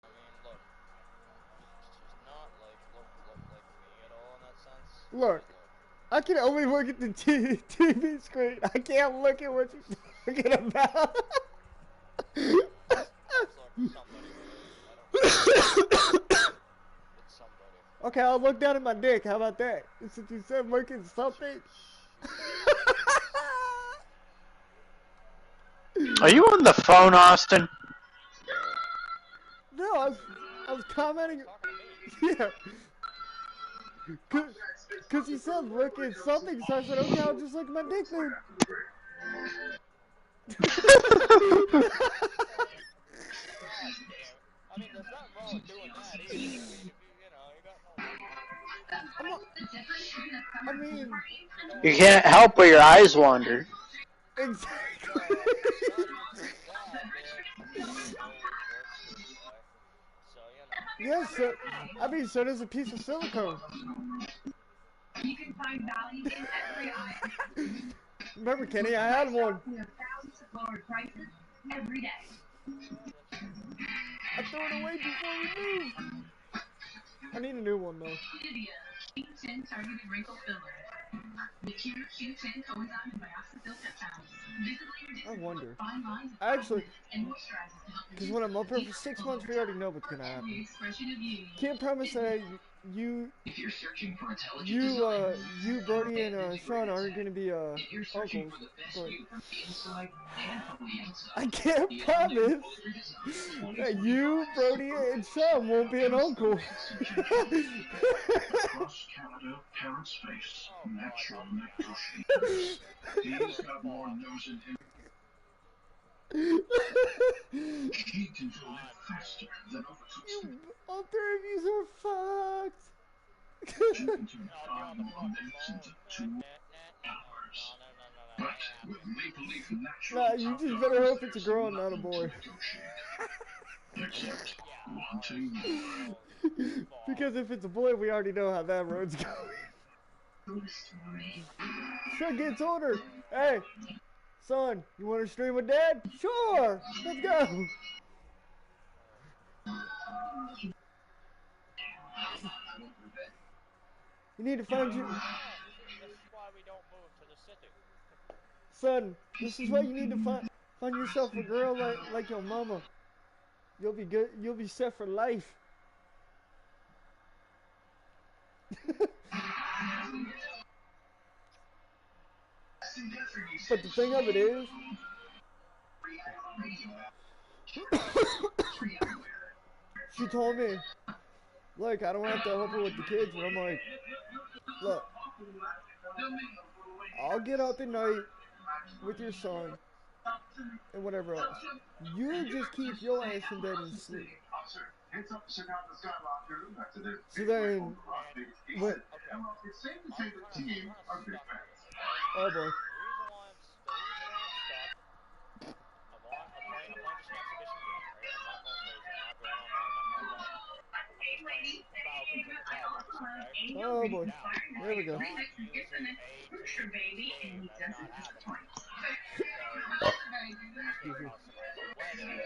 I mean, look, she's not like look like me at all in that sense. Look, I can only look at the TV screen. I can't look at what she's talking about. Okay, I'll look down at my dick. How about that? Since you said look at something. Are you on the phone, Austin? No, I was commenting. Yeah. Cause he said look at something, so I said okay, I'll just look at my dick then. I mean, there's nothing wrong with doing that either. I mean, if you got I mean, you can't help but your eyes wander. Exactly. Yes, so, I mean, so does a piece of silicone. You can find value in every item. Remember, Kenny, I had one. Thousands of lower prices every day. I threw it away before we moved. I need a new one, though. Q10 targeted wrinkle filler. The Q10 coenzyme and bioxyphil peptides. I wonder. Actually, because when I'm up here for 6 months, we already know what's gonna happen. Can't promise that you, Brody, and Sean aren't gonna be uncles, but I can't promise that you, Brody, and Sean won't be an uncle. Across Canada, parents face natural nutrition. He's got more nose in him. He can fill it faster than All three of you are fucked. You can turn 5 more minutes into 2 hours. But with Maple Leaf natural Nah, you just better hope it's a girl and not a boy. Except Yeah, wanting more. Because if it's a boy, we already know how that road's going. Son gets older. Hey, son, you want to stream with Dad? Sure, let's go. You need to find you. Yeah, this is why we don't move to the city. Son, this is why you need to find yourself a girl like your mama. You'll be good. You'll be set for life. But the thing of it is, she told me, look, I don't have to help her with the kids. And I'm like, look, I'll get up at night with your son and whatever else. You just keep your ass in bed and sleep. So then, what? Okay, I'm kind of stuck on this. Okay. Oh boy. The reason why I'm stuck. I'm playing just an exhibition game, right? I'm not going crazy. I'm not going online, nothing like that. I'm just playing the Falcons and the Cowboys, okay? Oh boy. Now, There we I'm go. not using a team in this game. That's not happening. Because I just need to customize the weather,